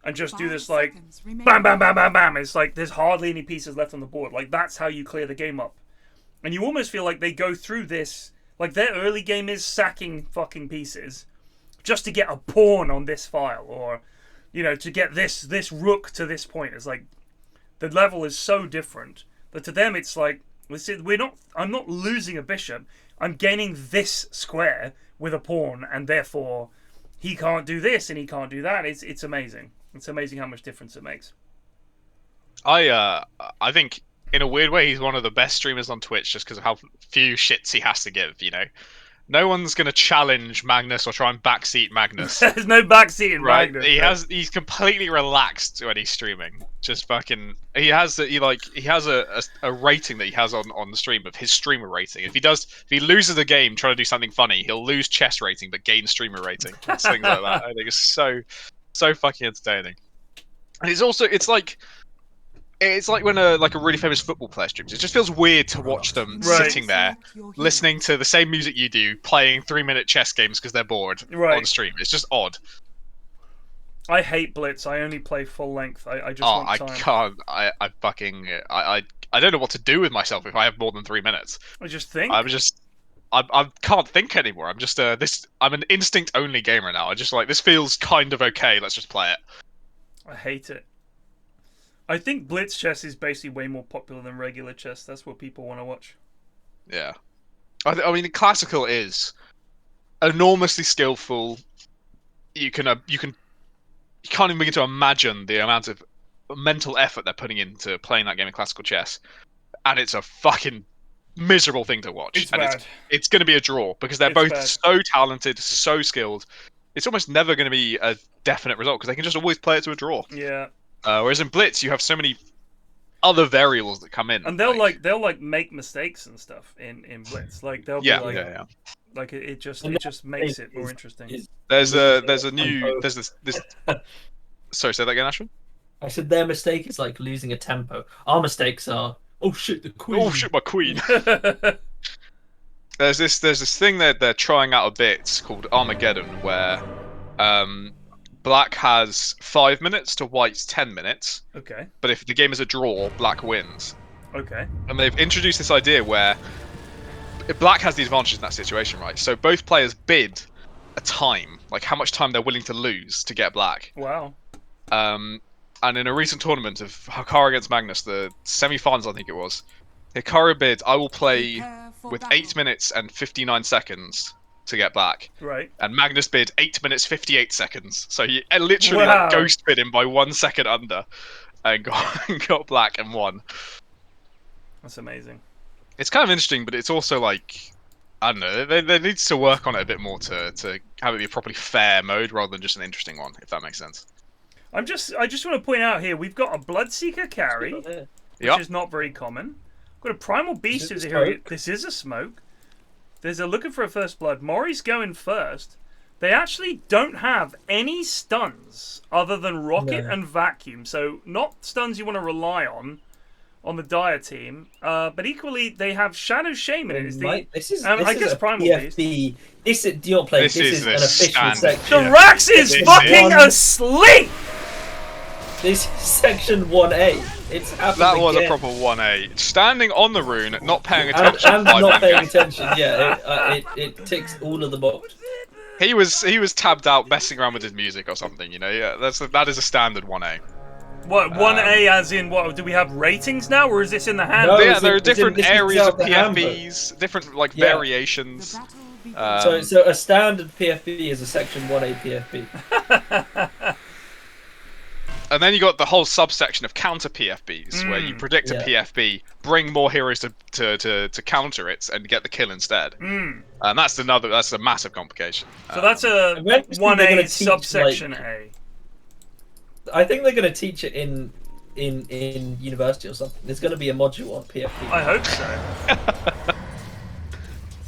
and just do this like bam, bam, bam, bam, bam. It's like there's hardly any pieces left on the board. Like that's how you clear the game up. And you almost feel like they go through this, like their early game is sacking fucking pieces just to get a pawn on this file, or, you know, to get this rook to this point. It's like the level is so different that to them it's like, I'm not losing a bishop. I'm gaining this square with a pawn, and therefore he can't do this and he can't do that. It's amazing. It's amazing how much difference it makes. I think in a weird way he's one of the best streamers on Twitch just because of how few shits he has to give. You know, no one's gonna challenge Magnus or try and backseat Magnus. There's no backseat in right? Magnus. He's completely relaxed when he's streaming. Just fucking. He has a rating that he has on the stream of his streamer rating. If he loses a game trying to do something funny, he'll lose chess rating but gain streamer rating. Things like that. I think it's so fucking entertaining. And it's like when a really famous football player streams. It just feels weird to watch them sitting there, listening to the same music you do, playing 3-minute chess games because they're bored on stream. It's just odd. I hate Blitz. I only play full length. I just want time. I can't. I don't know what to do with myself if I have more than 3 minutes. I just think. I can't think anymore. I'm just I'm an instinct only gamer now. I just like this feels kind of okay. Let's just play it. I hate it. I think Blitz chess is basically way more popular than regular chess. That's what people want to watch. Yeah, I mean, classical is enormously skillful. You can't even begin to imagine the amount of mental effort they're putting into playing that game of classical chess, and it's a fucking miserable thing to watch. It's bad. It's going to be a draw because they're both so talented, so skilled. It's almost never going to be a definite result because they can just always play it to a draw. Yeah. Whereas in Blitz, you have so many other variables that come in, and they'll make mistakes and stuff in Blitz. Like they'll be like, like it just makes it more interesting. There's this. Sorry, say that again, Ashwin. I said their mistake is like losing a tempo. Our mistakes are, oh shit, the queen. Oh shit, my queen. There's this thing that they're trying out a bit called Armageddon, where Black has 5 minutes to White's 10 minutes. Okay. But if the game is a draw, Black wins. Okay. And they've introduced this idea where Black has the advantage in that situation, right? So both players bid a time, like how much time they're willing to lose to get Black. Wow. And in a recent tournament of Hikaru against Magnus, the semi-finals I think it was, Hikaru bid, I will play with 8 minutes and 59 seconds to get Black. Right. And Magnus bid 8 minutes 58 seconds. So he literally Wow. like, ghost bid him by 1 second under, and got Black and won. That's amazing. It's kind of interesting, but it's also like, I don't know, there needs to work on it a bit more to have it be a properly fair mode rather than just an interesting one, if that makes sense. I just want to point out here, we've got a Bloodseeker carry, which is not very common. We've got a Primal Beast who's here. This is a smoke. There's a looking for a first blood. Mori's going first. They actually don't have any stuns other than Rocket and Vacuum, so not stuns you want to rely on the Dire team. But equally, they have Shadow Shaman. This is I guess a Primal PFB. Beast. This is you're playing. This is an official section. The Rax is fucking asleep. This is section 1A. It's happened That was again. a proper 1A. Standing on the rune, not paying attention. And not paying attention. Yeah, it ticks all of the boxes. He was tabbed out messing around with his music or something. You know, yeah, that is a standard 1A. What 1A as in what? Do we have ratings now, or is this in the hand? No, Yeah, there are different this is areas of the handbook. PFBs, different like variations. So a standard PFB is a section 1A PFB. And then you got the whole subsection of counter PFBs, where you predict a PFB, bring more heroes to counter it, and get the kill instead. And that's a massive complication. So that's a 1A subsection A. I think they're going to teach it in university or something. There's going to be a module on PFB. I hope so.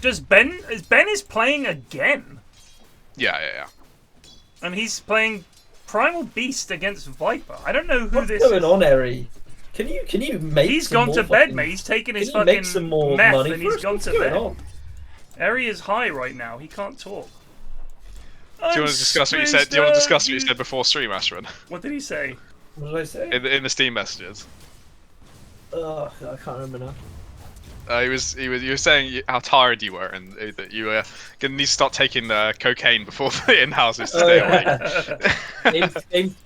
Does Ben is playing again? Yeah. And he's playing Primal Beast against Viper. I don't know who What's this going is. on, Eri? Can you make? He's some gone more to bed, fucking- mate. He's taken his Can you make fucking some more meth money and for he's us? gone What's to going bed. on? Eri is high right now. He can't talk. Do you want to discuss what you said? Do you want to discuss what you said before stream, Ashwin? What did he say? What did I say? In the Steam messages. I can't remember now. You were saying how tired you were and that you were gonna need to start taking cocaine before the in-houses to stay awake.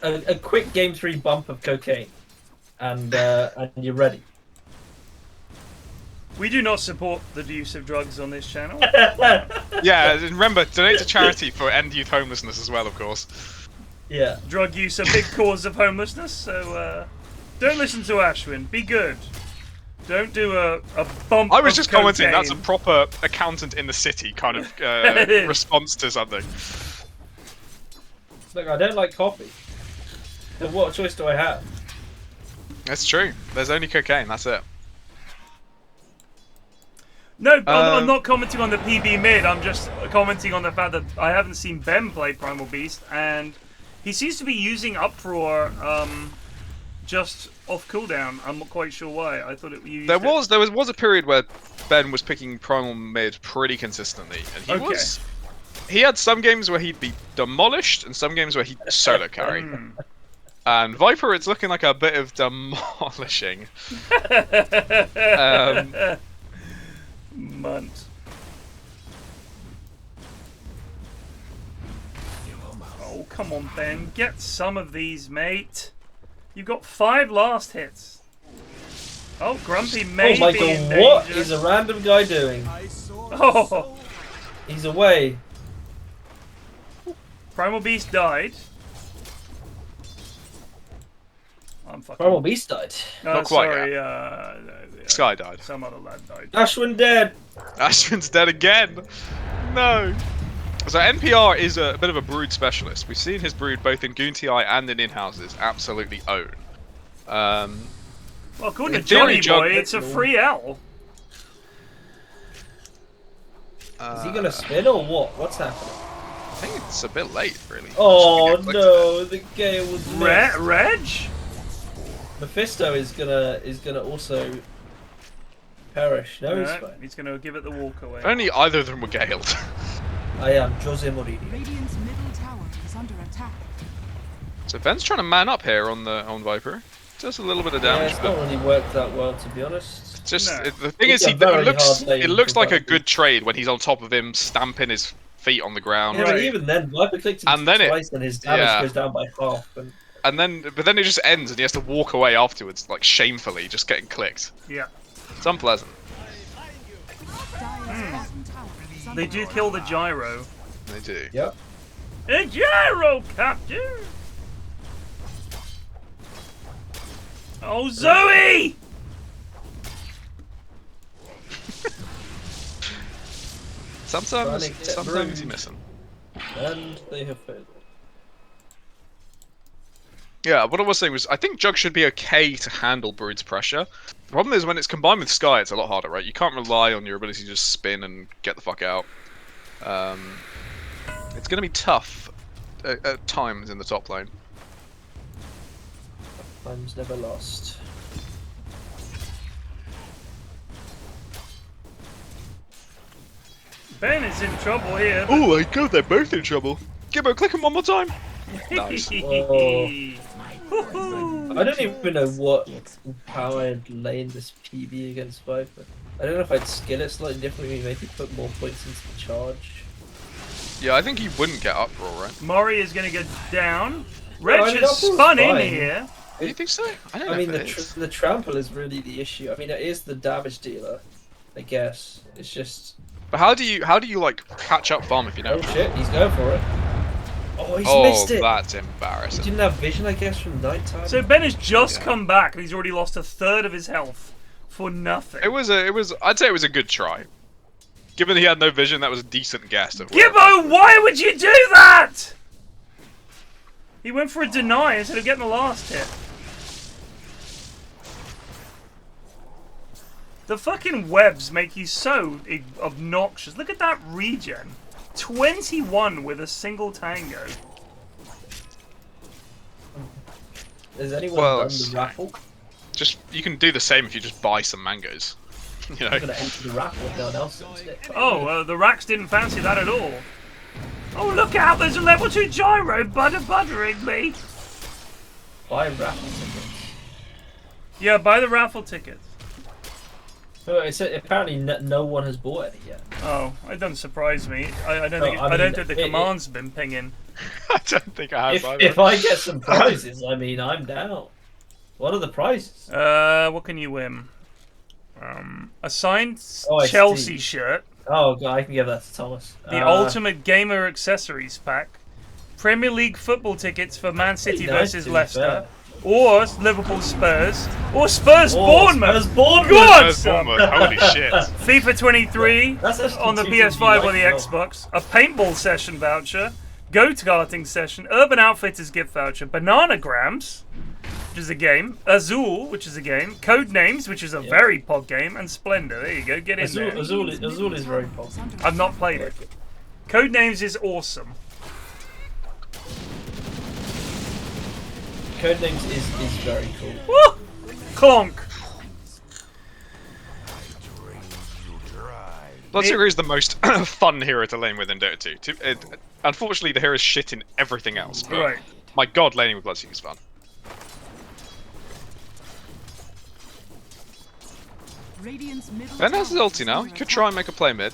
A quick game 3 bump of cocaine, and you're ready. We do not support the use of drugs on this channel. Yeah, and remember, donate to charity for end youth homelessness as well, of course. Yeah. Drug use a big cause of homelessness, so don't listen to Ashwin. Be good. Don't do a bump. I was just commenting. cocaine. That's a proper accountant in the city kind of response to something. Look, I don't like coffee. Then what choice do I have? That's true. There's only cocaine. That's it. No, I'm not commenting on the PB mid. I'm just commenting on the fact that I haven't seen Ben play Primal Beast, and he seems to be using Uproar just off cooldown. I'm not quite sure why. I thought there was a period where Ben was picking Primal mid pretty consistently, and he had some games where he'd be demolished and some games where he'd solo carry. And Viper, it's looking like a bit of demolishing. Munt. Oh, come on, Ben. Get some of these, mate. You've got 5 last hits. Oh, Grumpy may oh my be god, in what danger. is a random guy doing? Oh. He's away. Primal Beast died. I'm fucking... Primal Beast died. Not quite sorry, Sky died. Some other lad died. Ashwin dead. Ashwin's dead again. No. So NPR is a bit of a brood specialist. We've seen his brood both in Goon TI and in in-houses absolutely own. Well, according to theory, Johnny Boy, it's a free L. Is he gonna spin or what? What's happening? I think it's a bit late, really. Oh no, the gale was missed. Reg? Mephisto is gonna also perish. No, he's fine. He's gonna give it the walk away. If only either of them were galed. I am Jose Morini. Radiant's middle tower is under attack. So Ben's trying to man up here on Viper. Does a little bit of damage. Yeah, it's not really worked that well, to be honest. Just No. the thing It's is, a very it hard lane looks for like a Viper. good trade when he's on top of him, stamping his feet on the ground. Yeah, but Right. even then, Viper clicked him And then twice and his damage goes down by half. And But then it just ends, and he has to walk away afterwards, like shamefully, just getting clicked. Yeah. It's unpleasant. Dire's bottom tower is under They do kill the gyro. They do. Yep. A gyro captain! Oh, Zoe! Sometimes through. he's missing. And they have failed. Yeah, what I was saying was, I think Jug should be okay to handle Brood's pressure. The problem is when it's combined with Sky, it's a lot harder, right? You can't rely on your ability to just spin and get the fuck out. It's going to be tough at times in the top lane. Time's never lost. Ben is in trouble here. Oh my god, they're both in trouble. Gibbo, click him one more time. Nice. I don't even know how I'd lane this PB against Viper. I don't know if I'd skill it slightly differently, maybe put more points into the charge. Yeah, I think he wouldn't get uproar, right? Mori is going to go down. Well, Reg I mean, has Uproar's spun in fine. here. Do you think so? I don't know I mean, if it is. the trample is really the issue. I mean, it is the damage dealer, I guess. It's just... But how do you like catch up farm if you Oh don't? shit, he's going for it. Oh, he's Oh, missed it! that's He embarrassing. didn't have vision, I guess, from nighttime. So Ben has just come back and he's already lost a third of his health for nothing. I'd say it was a good try. Given he had no vision, that was a decent guess. Of Gibbo, why would you do that? He went for a deny instead of getting the last hit. The fucking webs make you so obnoxious. Look at that regen. 21 with a single tango. Has anyone done the raffle? Just you can do the same if you just buy some mangoes. You know. I'm gonna enter the raffle if no one else does it. Oh, the racks didn't fancy that at all. Oh, look out! There's a level 2 gyro buttering me. Buy raffle tickets. Yeah, buy the raffle tickets. So apparently no one has bought any yet. Oh, it doesn't surprise me. I don't No, think I don't mean, think the command's been pinging. I don't think I have either. If I get some prizes, I mean, I'm down. What are the prizes? What can you win? A signed I Chelsea see. shirt. Oh god, I can give that to Thomas. The Ultimate Gamer Accessories Pack. Premier League football tickets for Man City Pretty nice, versus to be Leicester. fair. Or Liverpool Spurs. Or Spurs Oh, Bournemouth. Spurs Bournemouth. God, Spurs Bournemouth, holy shit. FIFA 23 That's actually on the too PS5 or the well. Xbox. A paintball session voucher. Go-karting session. Urban Outfitters gift voucher. Bananagrams, which is a game. Azul, which is a game. Codenames, which is a very pog game. And Splendor. There you go. Get in there. Azul is very popular. I've not played it. Codenames is awesome. Codenames is very cool. Woo! Clonk. Bloodsugar is the most fun hero to lane with in Dota 2. Unfortunately, the hero is shit in everything else. But Right. my god, laning with Bloodsugar is fun. Radiant's middle Ben has his tower ulti is now. under He could attack. try and make a play mid.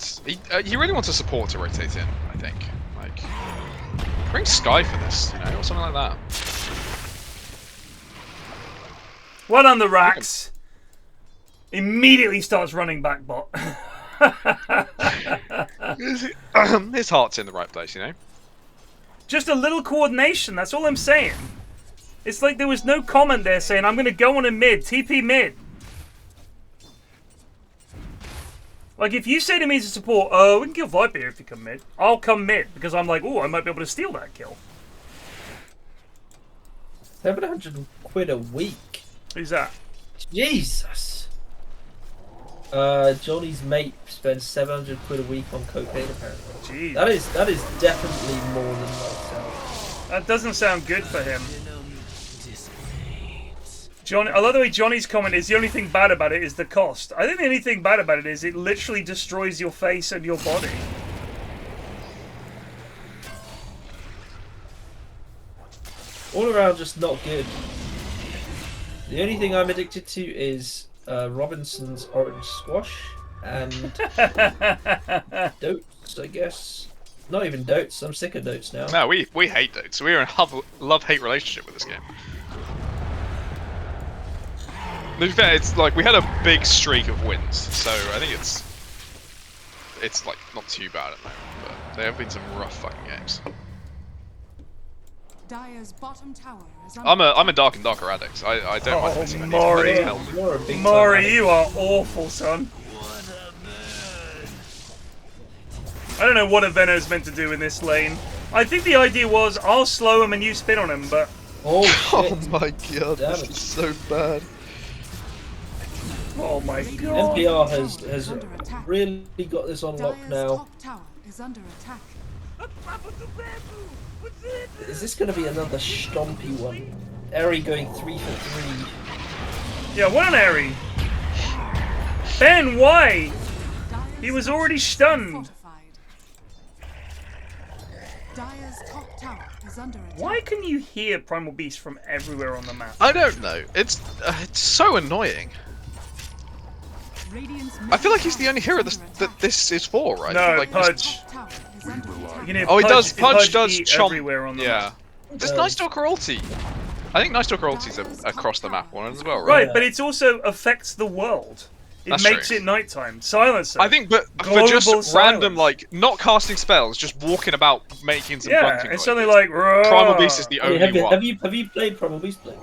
He really wants a support to rotate in, I think. Like, bring Sky for this, you know, or something like that. One on the racks. Immediately starts running back bot. His heart's in the right place, you know. Just a little coordination, that's all I'm saying. It's like there was no comment there saying, I'm going to go on a mid, TP mid. Like, if you say to me as a support, oh, we can kill Viper here if you come mid, I'll come mid, because I'm like, oh, I might be able to steal that kill. 700 quid a week. Who's that? Jesus. Johnny's mate spends 700 quid a week on cocaine apparently. Jeez. That is definitely more than myself. That doesn't sound good for him. Johnny, I love the way Johnny's comment is the only thing bad about it is the cost. I think the only thing bad about it is it literally destroys your face and your body. All around just not good. The only thing I'm addicted to is Robinson's orange squash, and Dotes, I guess. Not even Dotes. I'm sick of Dotes now. No, we hate Dotes. We're in a love-hate relationship with this game. To be fair, it's like we had a big streak of wins, so I think it's like not too bad at the moment. But there have been some rough fucking games. Dire's bottom tower is I'm a Dark and Darker addict. I don't mind missing anything. Maury, Maury, you are awful, son. I don't know what a Venom's meant to do in this lane. I think the idea was I'll slow him and you spin on him, but... Oh, shit. Oh my god, this is so bad. Oh my god. NPR has really got this on lock now. top tower is under attack. Is this going to be another stompy one? Eri going 3 for 3. Yeah, what an Eri. Ben, why? He was already stunned. Dire's top tower is under attack. Why can you hear Primal Beast from everywhere on the map? I don't know. It's so annoying. I feel like he's the only hero that this is for, right? No, like, Pudge. Oh, he does. Pudge does chomp. Everywhere on the yeah. map. Does Night Stalker ulti? I think Night Stalker ulti's across the map one as well, right? Right, but it also affects the world. It That's makes true. it nighttime. Silencer. I think, but for Global just silence. random, like, not casting spells, just walking about making some grunting it's noises. something like Primal Beast is the only one. Have you played Primal Beast play?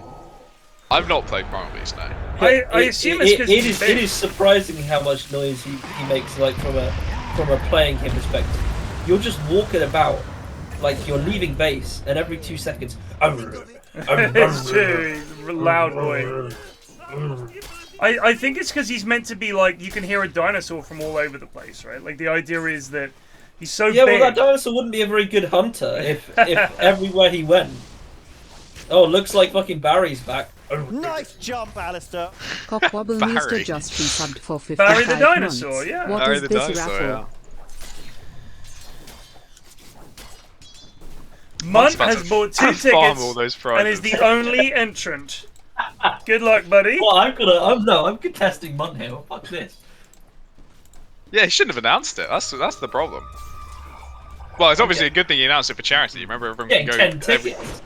I've not played Primal Beast, no. I assume it's because it is surprising how much noise he makes, like from a playing him perspective. You're just walking about, like you're leaving base, and every 2 seconds, it's true. Loud boy. I think it's because he's meant to be like you can hear a dinosaur from all over the place, right? Like the idea is that he's so big. Well, that dinosaur wouldn't be a very good hunter if everywhere he went. Oh, looks like fucking Barry's back. Nice jump, Alistair. Cockwobble Meester just resubbed for 55 Barry the dinosaur, months. yeah. What Barry is the this dinosaur, raffle? yeah. Munt has bought 2 Farm all tickets those and is the only entrant. Good luck, buddy. Well, I'm contesting Munt here. Well, fuck this. Yeah, he shouldn't have announced it. That's the problem. Well, it's obviously a good thing he announced it for charity. Remember, everyone can go. 10 tickets.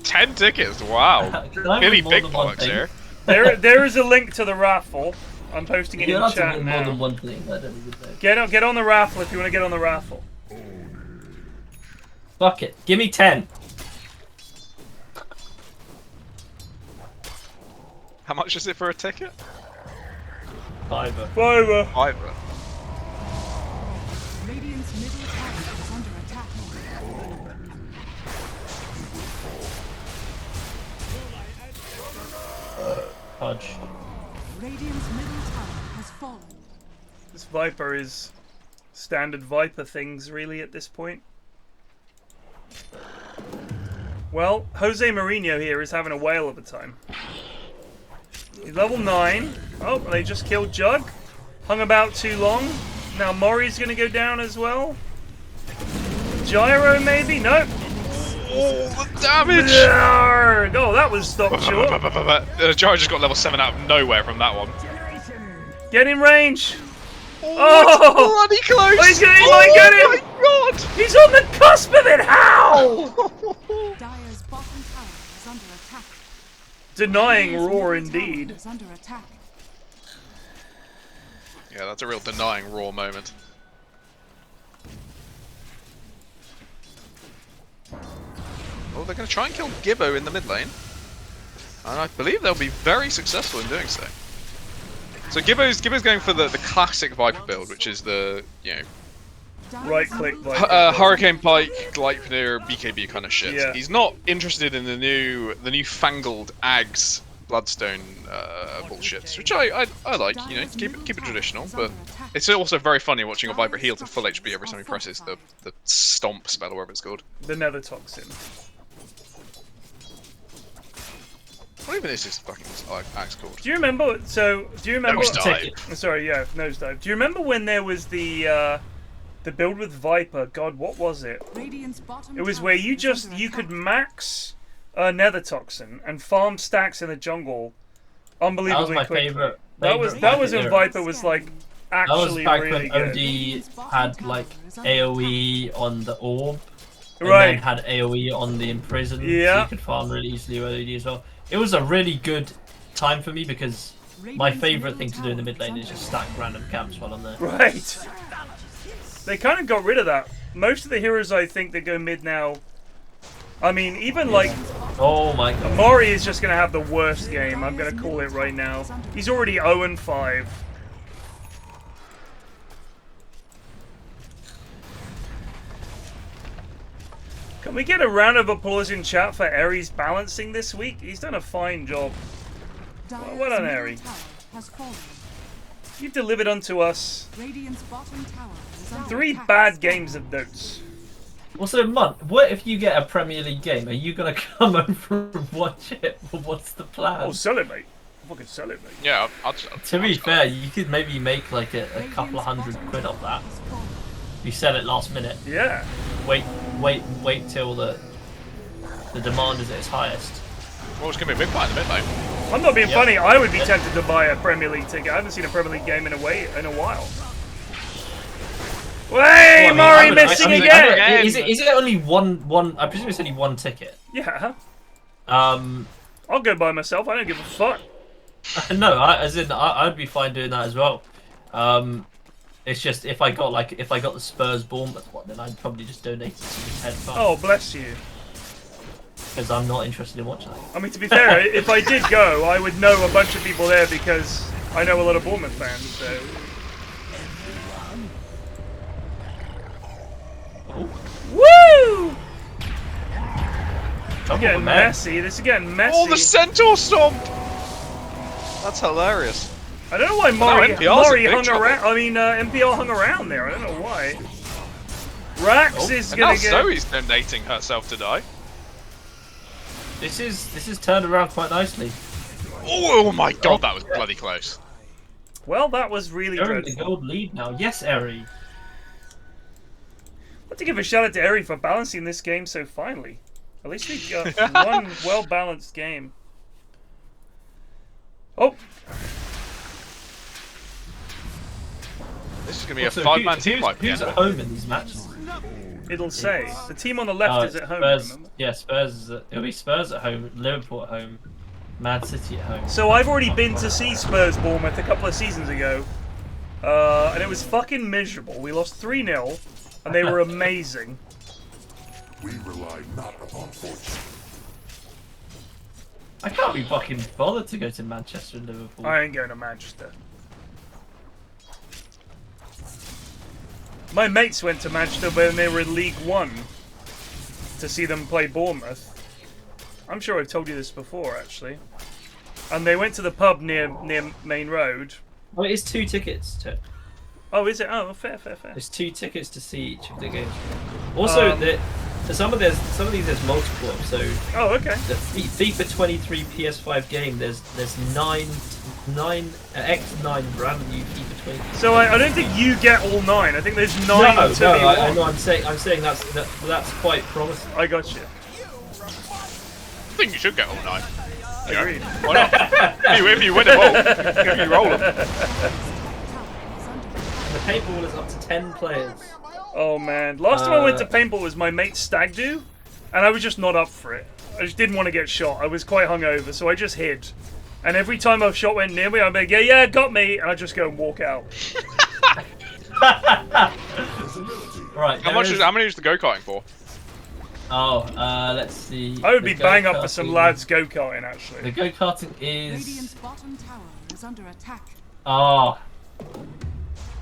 10 tickets. Wow. Really big bollocks here. There is a link to the raffle. I'm posting it in that's chat more now. than one thing. I don't even know. Get on the raffle if you want to get on the raffle. Fuck it. Give me 10. How much is it for a ticket? Fiver. Fiver. Radiant's middle tower is under attack. Pudge. Radiant's middle tower has fallen. This Viper is standard Viper things, really, at this point. Well, Jose Mourinho here is having a whale of a time. He's level 9. Oh, they just killed Jug. Hung about too long. Now Mori's going to go down as well. Gyro, maybe? Nope. Oh, the damage! Oh, that was stopped short. Gyro just got level 7 out of nowhere from that one. Get in range. Oh, bloody close! Oh, he's gonna, he might get him! My God! He's on the cusp of it! How? Dire's bottom tower is under attack. Denying Dire's roar middle tower indeed. is under attack. Yeah, that's a real denying raw moment. Oh, they're going to try and kill Gibbo in the mid lane. And I believe they'll be very successful in doing so. So Gibbo's going for the classic Viper build, which is the, you know, right click Viper. Hurricane Pike, Gleipnir, BKB kind of shit. Yeah. He's not interested in the new fangled Ags Bloodstone bullshit, which I like, you know, keep it traditional, but it's also very funny watching a Viper heal to full HP every time he presses the stomp spell or whatever it's called. The Nether Toxin. What even is this fucking axe called? Do you remember? So, do you remember? Nosedive. Sorry, yeah, Nosedive. Do you remember when there was the build with Viper? God, what was it? Radiant's bottom It was tower where is under you could attack. max Nether Toxin and farm stacks in the jungle That was unbelievably my quickly. favorite. That was when Viper was like actually that was back really when good. OD had like AOE on the orb, and Right. then had AOE on the imprison, so Yeah. you could farm really easily with OD as well. It was a really good time for me because my favourite thing to do in the mid lane is just stack random camps while I'm there. Right. They kind of got rid of that. Most of the heroes I think that go mid now. I mean, even like. Oh my god. Mori is just going to have the worst game. I'm going to call it right now. He's already 0-5. Can we get a round of applause in chat for Aries balancing this week? He's done a fine job. Well done, Aries. You've delivered unto us 3 bad games of notes. Also, Munt, what if you get a Premier League game? Are you gonna come over and watch it? Or what's the plan? Oh, sell it, mate. Fucking sell it, mate. Yeah, to be fair, you could maybe make like a couple of £100 off that. You sell it last minute. Yeah. Wait till the demand is at its highest. Well, it's gonna be a big fight in the mid lane. I'm not being funny. I would be tempted to buy a Premier League ticket. I haven't seen a Premier League game in a while. Way, Murray missing again. Is it only one? I presume it's only one ticket. Yeah. I'll go by myself. I don't give a fuck. No, I'd be fine doing that as well. It's just if I got the Spurs Bournemouth one, then I'd probably just donate it to the Ted Fund. Oh, bless you. Because I'm not interested in watching it. I mean, to be fair, if I did go, I would know a bunch of people there because I know a lot of Bournemouth fans. So. Woo! It's getting messy. This is getting messy. Oh, the Centaur Stomp! That's hilarious. I don't know why Mori hung around. I mean, MPL hung around there. I don't know why. Rax is and gonna now get. Zoe's donating herself to die. This is turned around quite nicely. Oh my god, that was bloody close. Well, that was really You're in good. the gold lead now. Yes, Eri. I want to give a shout out to Eri for balancing this game so finely. At least we got one well-balanced game. Oh! This is going to be a 5-man team like Who's at home in these matches? It'll say. The team on the left is at home, Spurs, remember? yeah, it'll be Spurs at home, Liverpool at home, Man City at home. So I've already been to see Spurs Bournemouth a couple of seasons ago. And it was fucking miserable. We lost 3-0, and they were amazing. We rely not upon fortune. I can't be fucking bothered to go to Manchester and Liverpool. I ain't going to Manchester. My mates went to Manchester when they were in League One to see them play Bournemouth. I'm sure I've told you this before, actually. And they went to the pub near Main Road. Oh, it is 2 tickets to. Oh, is it? Oh, fair. There's 2 tickets to see each of the games. Also, some of these there's multiple. So oh, okay. The FIFA 23 PS5 game. There's 9 X9 brand new FIFA 23. So I don't think you get all 9. I think there's 9 to be won. I know. I'm saying that's quite promising. I got you. I think you should get all 9. Agreed. Why not? if you win them all, if you roll them. The paintball is up to 10 players. Oh man, last time I went to paintball was my mate's stag do, and I was just not up for it. I just didn't want to get shot. I was quite hungover, so I just hid. And every time a shot went near me, I'd be like, yeah, got me, and I'd just go and walk out. Right. How many was the go-karting for? Oh, let's see. I would be bang up for some lads go-karting, actually. The go-karting is. Radiant's bottom tower is under attack. Oh.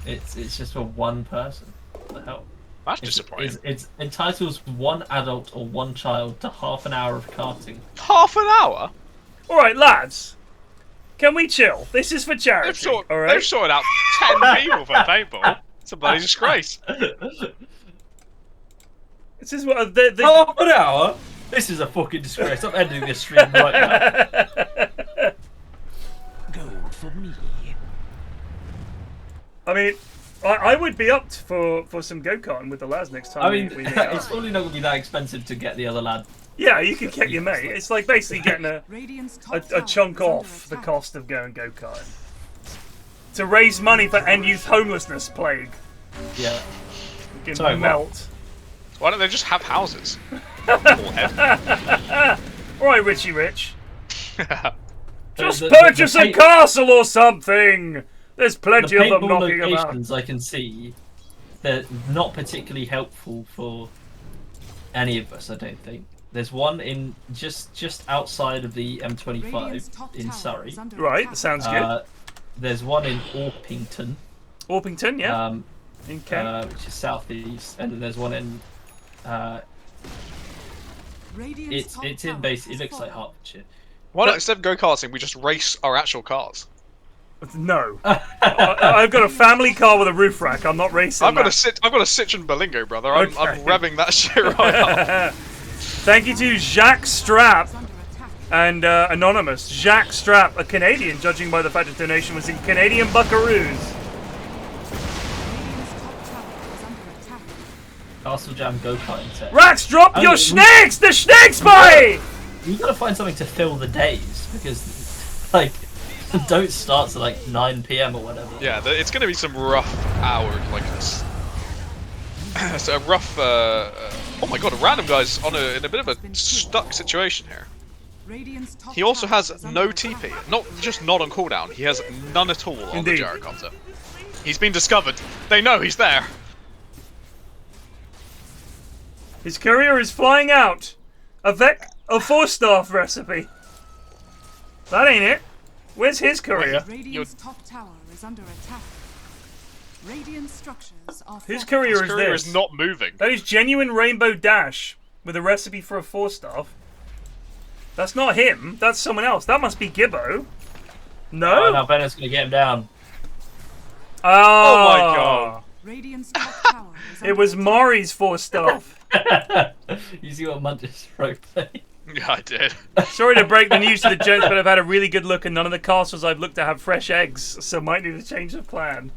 It's just for one person. What the hell? That's disappointing. It entitles one adult or one child to half an hour of karting. Half an hour? Alright, lads. Can we chill? This is for charity. They've sorted out 10 people for paintball. It's a bloody disgrace. This is what half an hour? This is a fucking disgrace. I'm ending this stream right now. Gold for me. I mean, I would be up for some go-karting with the lads next time. I mean, we meet up. it's probably not going to be that expensive to get the other lad. Yeah, you could get your mate. It's like basically getting a chunk off the cost of going go-karting. to raise money for end youth homelessness plague. Yeah. Fucking Sorry, melt. Why don't they just have houses? Alright, Richie Rich. Just The purchase a castle or something! There's plenty of them paintball knocking locations about. I can see, they're not particularly helpful for any of us, I don't think. There's one in just outside of the M25 in Surrey. Right, sounds good. There's one in Orpington. Orpington, yeah. In Kent. Which is southeast, and then there's one in. It's in base. It looks like Hertfordshire. Why not instead of go-karting, we just race our actual cars? No. I've got a family car with a roof rack. I'm not racing. I've got a Citroen Berlingo, brother. I'm revving that shit right up. Thank you to Jacques Strap and Anonymous. Jacques Strap, a Canadian, judging by the fact the donation was in Canadian buckaroos. Castle Jam go-karting set. Rax, drop your snakes! The snakes bite! You gotta find something to fill the days because, like, don't start till like 9 PM or whatever. Yeah, it's gonna be some rough hours like this. So a rough. Oh my god, a random guy's in a bit of a stuck situation here. He also has no TP, not just not on cooldown. He has none at all on the gyrocopter. He's been discovered. They know he's there. His courier is flying out. A 4-star recipe. That ain't it. Where's his courier? Radiant's top tower is under attack. Radiant structures are. Whose courier is this? Is not moving. That is genuine Rainbow Dash with a recipe for a 4-star. That's not him. That's someone else. That must be Gibbo. No. Oh, now Bennett's gonna get him down. Oh my god. Radiant's top tower is it was Mari's 4-star. You see what Munch's roleplay? Yeah, I did. Sorry to break the news to the gents, but I've had a really good look, and none of the castles I've looked at have fresh eggs, so might need to change the plan.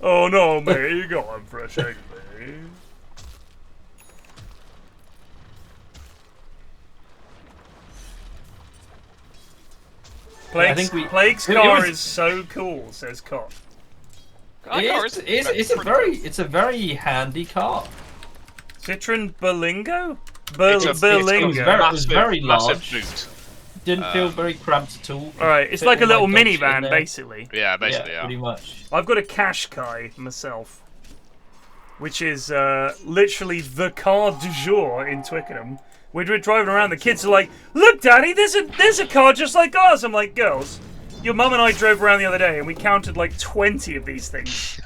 Oh no, mate, you got one fresh egg, mate. Plague's car is so cool, says Cot. It's a very handy car. Citroen Berlingo? Berlingo. It was very large. Massive boot. Didn't feel very cramped at all. Alright, it's like a little minivan, basically. Yeah, basically, yeah. Pretty much. I've got a Qashqai myself, which is literally the car du jour in Twickenham. We're driving around, the kids are like, "Look, Daddy, there's a car just like ours." I'm like, "Girls, your mum and I drove around the other day and we counted like 20 of these things."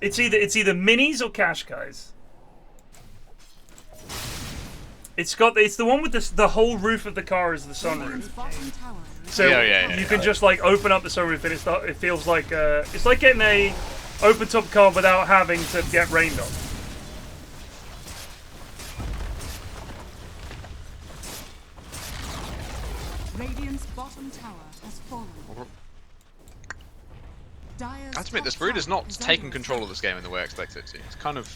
It's either minis or Qashqais. It's the one with the whole roof of the car is the sunroof. So you can just like open up the sunroof and it feels like it's like getting a open top car without having to get rained on. Radiant's bottom tower has fallen. I have to admit, this Brood has not taken control of this game in the way I expected it to. It's kind of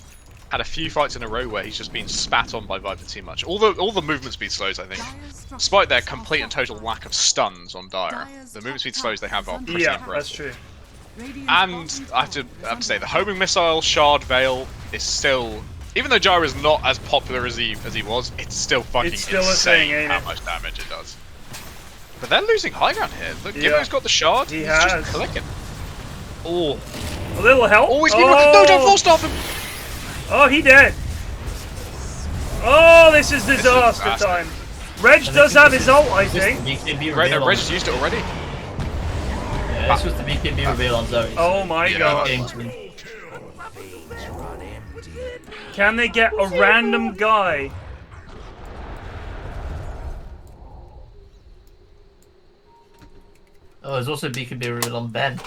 had a few fights in a row where he's just been spat on by Viper too much. All the movement speed slows, I think. Despite their complete and total lack of stuns on Dire, the movement speed slows they have are pretty impressive. That's true. And I have to say, the homing missile Shard Veil is still, even though Gyro is not as popular as he was, it's still fucking insane how much damage it does. But they're losing high ground here. Look, Gibbo's got the Shard. He's just clicking. Oh, a little help. Oh, he's been no, don't force off him. Oh, he dead. Oh, this is disaster time. Reg does have his ult, I think. Right, no, Reg's used it already. Yeah, this was the BKB reveal on Zoe. Oh my god. Can they get a random guy? Oh, there's also BKB reveal on Ben.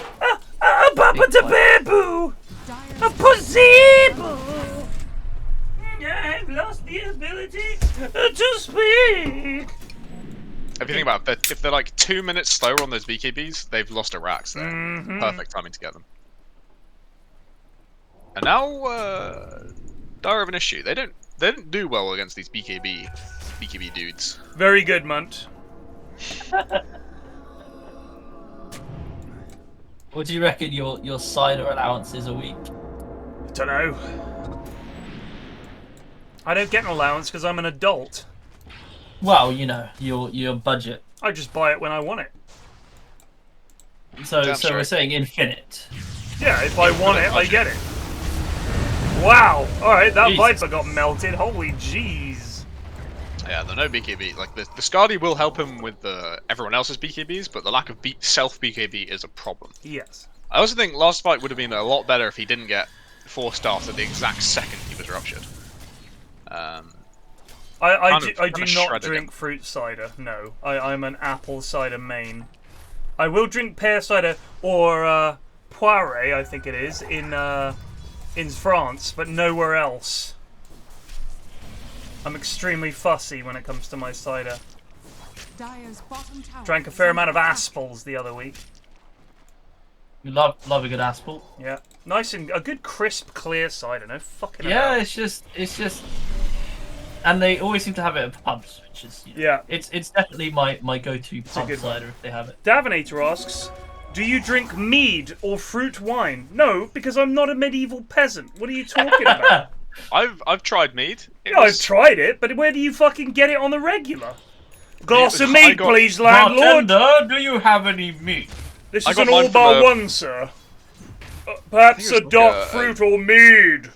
Papa the bamboo! A placebo! I've lost the ability to speak! If you think about it, if they're like 2 minutes slower on those BKBs, they've lost a Rax there. Perfect timing to get them. And now, Dire have an issue. They don't do well against these BKB dudes. Very good, Munt. What do you reckon your cider allowance is a week? Don't know. I don't get an allowance because I'm an adult. Well, you know, your budget. I just buy it when I want it. So we're saying infinite. Yeah, if I want it, I get it. Wow. All right, that Jesus. Viper got melted. Holy jeez. Yeah, the no BKB. Like the Skadi will help him with everyone else's BKBs, but the lack of self BKB is a problem. Yes. I also think last fight would have been a lot better if he didn't get 4-staffed at the exact second he was ruptured. I do not drink fruit cider. No, I'm an apple cider main. I will drink pear cider or poire, I think it is, in France, but nowhere else. I'm extremely fussy when it comes to my cider. Dire's bottom tower Drank a fair amount of aspals the other week. You love a good aspal. Yeah, nice and a good crisp, clear cider. No fucking. Yeah, it's just, and they always seem to have it at pubs, which is yeah. It's definitely my go-to pub cider if they have it. Davinator asks, do you drink mead or fruit wine? No, because I'm not a medieval peasant. What are you talking about? I've tried mead. I've tried it, but where do you fucking get it on the regular? Glass of mead, please, landlord. Bartender, do you have any mead? This is an all-bar one, sir. Perhaps a dark fruit or mead.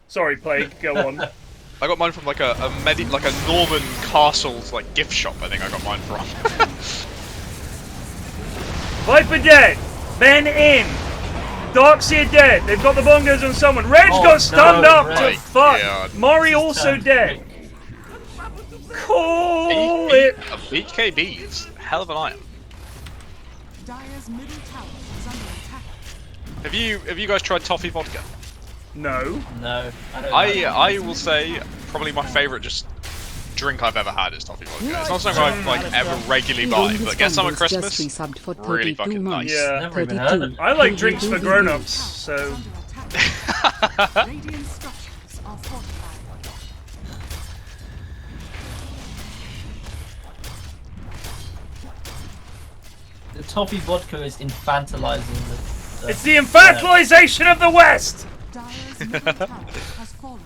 Sorry, Plague. Go on. I got mine from like a Norman castle's like gift shop. I think I got mine from. Viper dead. Ben in. Darkseer dead. They've got the bongos on someone. Reg got stunned up to fuck. God. Mari also dead. Call it. A BKB is hell of an item. Dire's middle tower is under attack. Have you guys tried toffee vodka? No. No. I will say probably my favourite just drink I've ever had is toffee vodka. It's not something I like ever regularly buy, but get some at Christmas. Really fucking nice. Yeah. Never even heard of it. I like drinks for grown-ups, so. Radiant structures are fortified. The toffee vodka is infantilizing the It's the infantilization of the West! Dire's middle tower has fallen.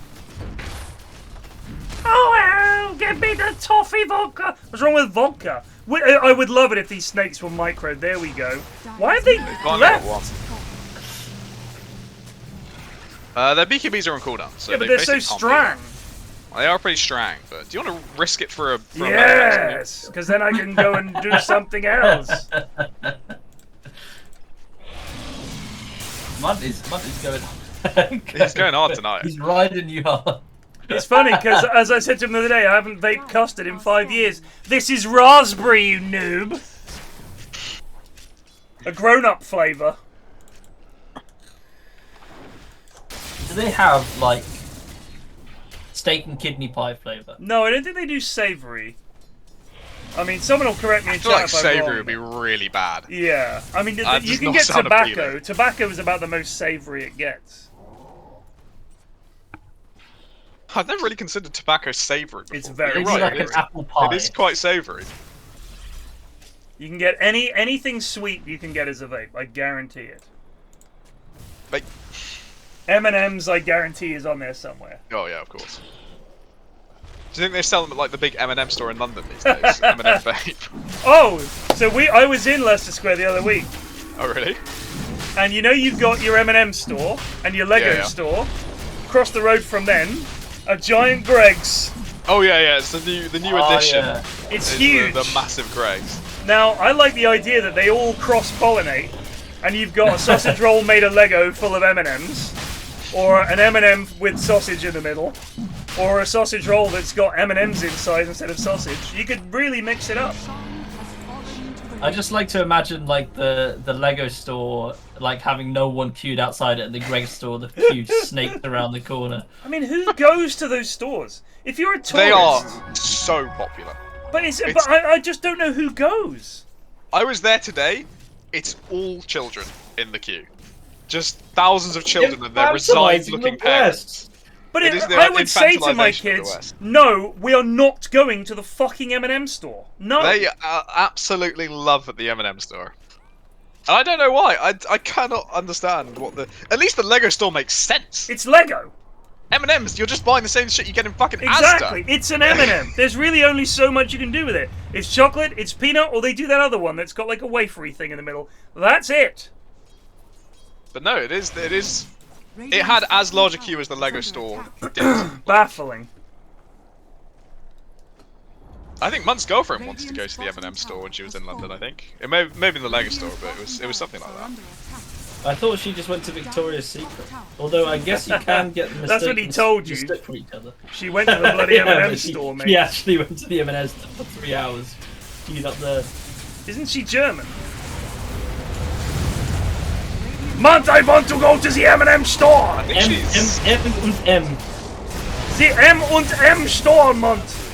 Oh, well, give me the toffee vodka! What's wrong with vodka? I would love it if these snakes were micro. There we go. Why have they left? Their BKBs are on cooldown, so yeah, but they're so strong. They are pretty strong, but do you want to risk it for a... Yes, because then I can go and do something else. Mud is going He's going hard tonight. He's riding you hard. It's funny, because as I said to him the other day, I haven't vaped custard in 5 years. This is raspberry, you noob. A grown-up flavour. Do they have, like, steak and kidney pie flavour? No, I don't think they do savoury. I mean, someone will correct me in I feel chat like if I'm savoury wrong. would be really bad. Yeah, I mean, That you does can not get sound tobacco. appealing. Tobacco is about the most savoury it gets. I've never really considered tobacco savoury before. It's very You're right, like it an is. apple pie. It is quite savoury. You can get anything sweet you can get as a vape. I guarantee it. Like, M&M's, I guarantee, is on there somewhere. oh yeah, of course. Do you think they sell them at like the big M&M store in London these days? M&M vape. Oh, so I was in Leicester Square the other week, Oh really? and you know you've got your M&M store and your Lego Yeah. store. Across the road from them, a giant Greggs. Oh yeah, it's the new edition. Yeah. It's huge. The massive Greggs. Now, I like the idea that they all cross-pollinate, and you've got a sausage roll made of Lego full of M&Ms, or an M&M with sausage in the middle, or a sausage roll that's got M&Ms inside instead of sausage. You could really mix it up. I just like to imagine like the Lego store like having no one queued outside it, and the Greg store the queue snaked around the corner. I mean, who goes to those stores? If you're a tourist, They are so popular. But I just don't know who goes. I was there today. It's all children in the queue. Just thousands of children and their resigned-looking parents. But It is the I would say to my infantilization of the kids, West. no, we are not going to the fucking M&M store. No. They absolutely love the M&M store. And I don't know why. I cannot understand what the. At least the Lego store makes sense. It's Lego. M&M's, you're just buying the same shit you get in fucking Exactly. Asda. It's an M&M. There's really only so much you can do with it. It's chocolate, it's peanut, or they do that other one that's got like a wafery thing in the middle. That's it. But no, it is. It had as large a queue as the Lego store did. Baffling. I think Munt's girlfriend wanted to go to the M&M store when she was in London. I think it may have been the Lego store, but it was something like that. I thought she just went to Victoria's Secret. Although I guess you can get the That's what he told you. for each other. She went to the bloody Yeah, M&M but store, mate. She actually went to the M&M store for 3 hours. Queued up there. Isn't she German? Munt, I want to go to the M&M store. M. The M&M store, Munt.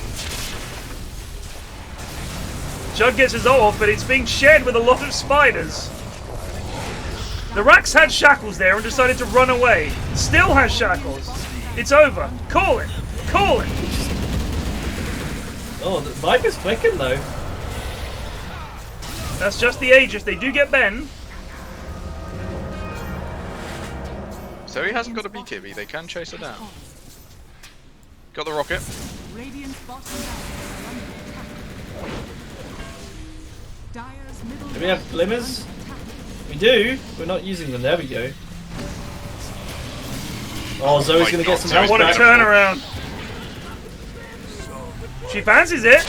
Chug gets his O off, but it's being shared with a lot of spiders. The Rax had shackles there and decided to run away. Still has shackles. It's over. Call it. Call it. Oh, the Viper's clicking though. That's just the Aegis. They do get Ben. So he hasn't got a BKB. They can chase her down. Got the rocket. Do we have glimmers? We do. We're not using them. There we go. Oh, Zoe's gonna get some I health want to back. turn around. She fancies it.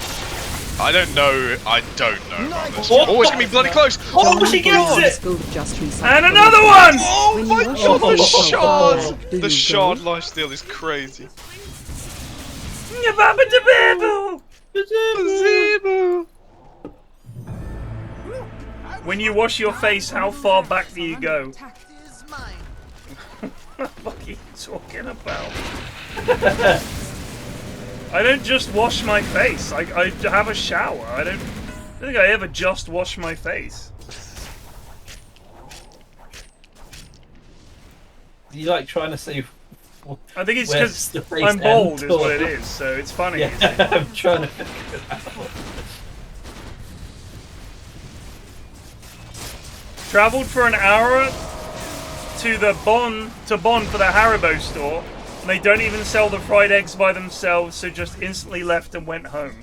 I don't know. I don't know about this. Oh, it's gonna be bloody close. Oh, she gets it! And another one! Oh my god, the shard! The shard lifesteal is crazy. When you wash your face, how far back do you go? What are you talking about? I don't just wash my face. I have a shower. I don't think I ever just wash my face. You like trying to say? I think it's where's because the face I'm bald, end is what or- it is. So it's funny. Yeah, I'm trying to figure it out. Travelled for an hour to Bonn for the Haribo store, and they don't even sell the fried eggs by themselves, so just instantly left and went home.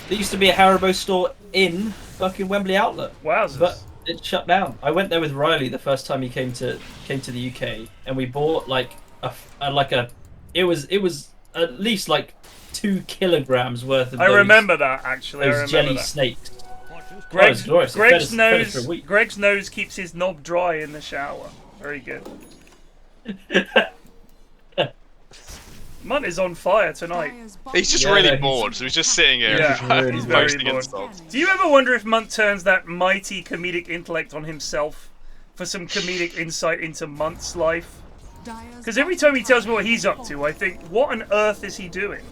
There used to be a Haribo store in fucking Wembley Outlet. Wowzers. But it shut down. I went there with Riley the first time he came to the UK, and we bought like it was at least like 2 kilograms worth of I remember that actually. I those remember jelly that. snakes. Greg's, Oh, it's glorious. It fed us for a week. Greg's nose keeps his knob dry in the shower. Very good. Munt is on fire tonight. He's just really bored, so he's just sitting here and he's very posting bored. insults. Do you ever wonder if Munt turns that mighty comedic intellect on himself for some comedic insight into Munt's life? Because every time he tells me what he's up to, I think, what on earth is he doing?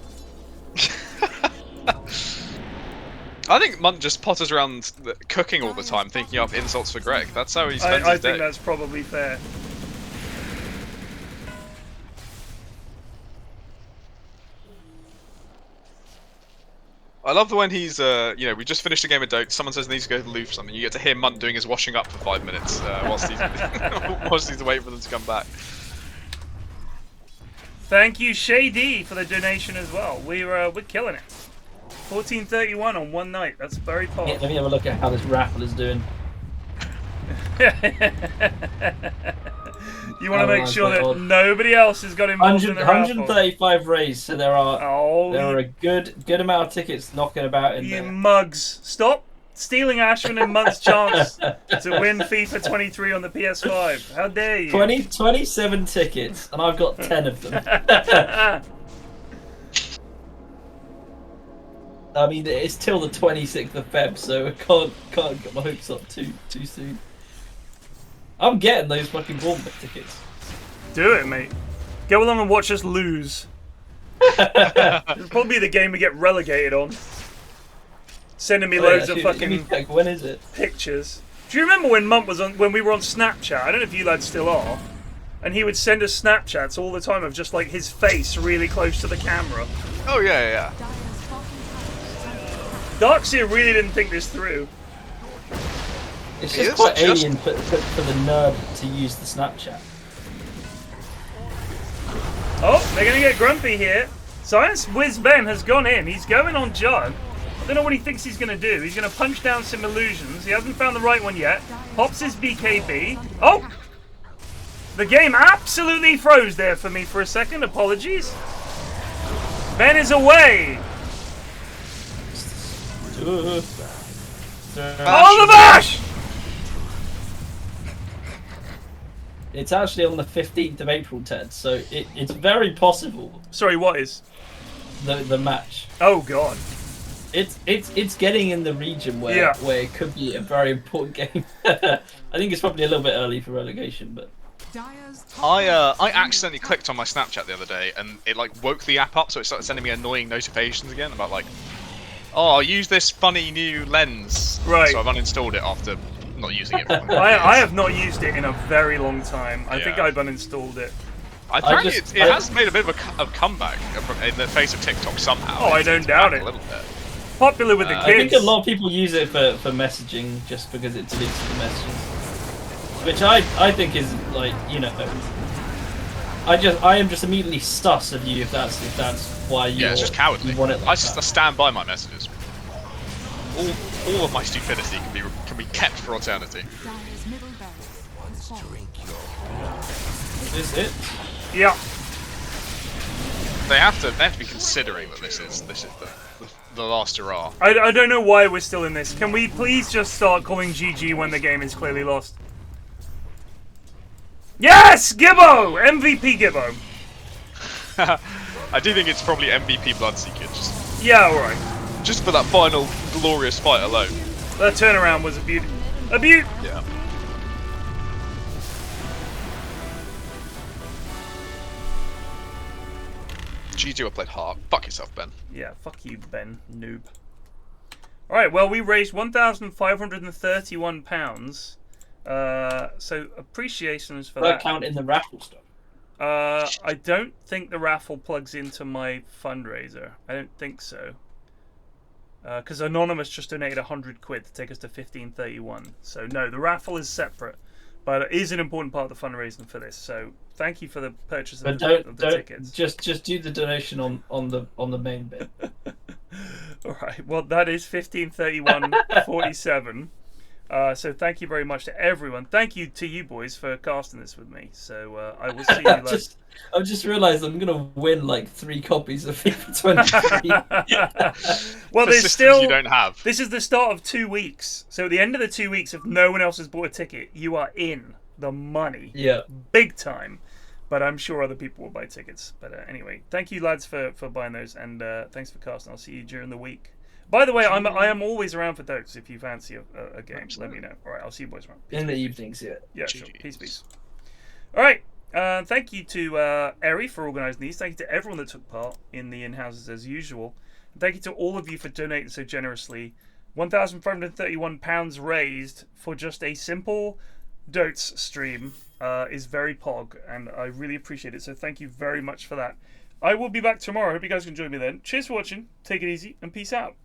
I think Munt just potters around cooking all the time, thinking up insults for Greg. That's how he spends I his day. think that's probably fair. I love the when he's, we just finished a game of Dota, someone says he needs to go to the loo for something, you get to hear Munt doing his washing up for 5 minutes whilst he's waiting for them to come back. Thank you, Shady, for the donation as well. We're killing it. 1431 on one night. That's very Yeah, powerful. let me have a look at how this raffle is doing. You want to make sure that nobody else has got involved in the raffle. 135 raised, so there are a good amount of tickets knocking about in You there. mugs. Stop stealing Ashwin and Munt's chance to win FIFA 23 on the PS5. How dare you? 27 tickets, and I've got 10 of them. I mean, it's till the 26th of Feb, so I can't get my hopes up too soon. I'm getting those fucking Bournemouth tickets. Do it, mate. Go along and watch us lose. It'll probably be the game we get relegated on. Sending me loads of fucking when is it? pictures. Do you remember when Munt was on? When we were on Snapchat? I don't know if you lads still are. And he would send us Snapchats all the time of just like his face really close to the camera. Oh yeah. Darkseer really didn't think this through. It's just quite alien for the nerd to use the Snapchat. Oh, they're gonna get grumpy here. ScienceWhizBen has gone in. He's going on Jug. I don't know what he thinks he's gonna do. He's gonna punch down some illusions. He hasn't found the right one yet. Pops his BKB. Oh! The game absolutely froze there for me for a second. Apologies. Ben is away. Oh, the bash! It's actually on the 15th of April, Ted, so it's very possible. Sorry, what is? The match. Oh god. It's getting in the region where it could be a very important game. I think it's probably a little bit early for relegation, but I accidentally clicked on my Snapchat the other day and it like woke the app up, so it started sending me annoying notifications again about like, oh, I'll use this funny new lens. Right. So I've uninstalled it after not using it. I have not used it in a very long time. I think I've uninstalled it. Apparently it has made a bit of a comeback in the face of TikTok somehow. Oh, I don't doubt it. A little bit. Popular with the kids. I think a lot of people use it for messaging just because it deletes the messages, which I think is like, you know, I am just immediately sus of you if that's why you. Yeah, it's just cowardly. You want it like I stand by my messages. All of my stupidity can be kept for eternity. Is it? Yeah. They have to be considering that this is the last hurrah. I don't know why we're still in this. Can we please just start calling GG when the game is clearly lost? Yes! Gibbo! MVP Gibbo! I do think it's probably MVP Bloodseeker. Yeah, alright. Just for that final glorious fight alone. That turnaround was a beaut. A beaut! Yeah. GG, I played hard. Fuck yourself, Ben. Yeah, fuck you, Ben, noob. Alright, well, we raised £1,531. So, appreciations for that. Does that count in the raffle stuff? I don't think the raffle plugs into my fundraiser. I don't think so. Because Anonymous just donated 100 quid to take us to 1531. So, no, the raffle is separate. But it is an important part of the fundraising for this. So, thank you for the purchase of the tickets. Just do the donation on the main bit. Alright, well, that is 1531.47. So thank you very much to everyone. Thank you to you boys for casting this with me. So I will see you later. I've just realised I'm going to win like 3 copies of FIFA 23. Well, the there's still. You don't have. This is the start of 2 weeks. So at the end of the 2 weeks, if no one else has bought a ticket, you are in the money. Yeah. Big time. But I'm sure other people will buy tickets. But anyway, thank you lads for buying those, and thanks for casting. I'll see you during the week. By the way, I am always around for Dotes if you fancy a game. Absolutely. Let me know. All right, I'll see you boys around. In the evenings, yeah. Yeah, sure. Peace. All right. Thank you to Eri for organising these. Thank you to everyone that took part in the in-houses as usual. And thank you to all of you for donating so generously. £1,531 raised for just a simple Dotes stream is very pog, and I really appreciate it. So thank you very much for that. I will be back tomorrow. I hope you guys can join me then. Cheers for watching. Take it easy, and peace out.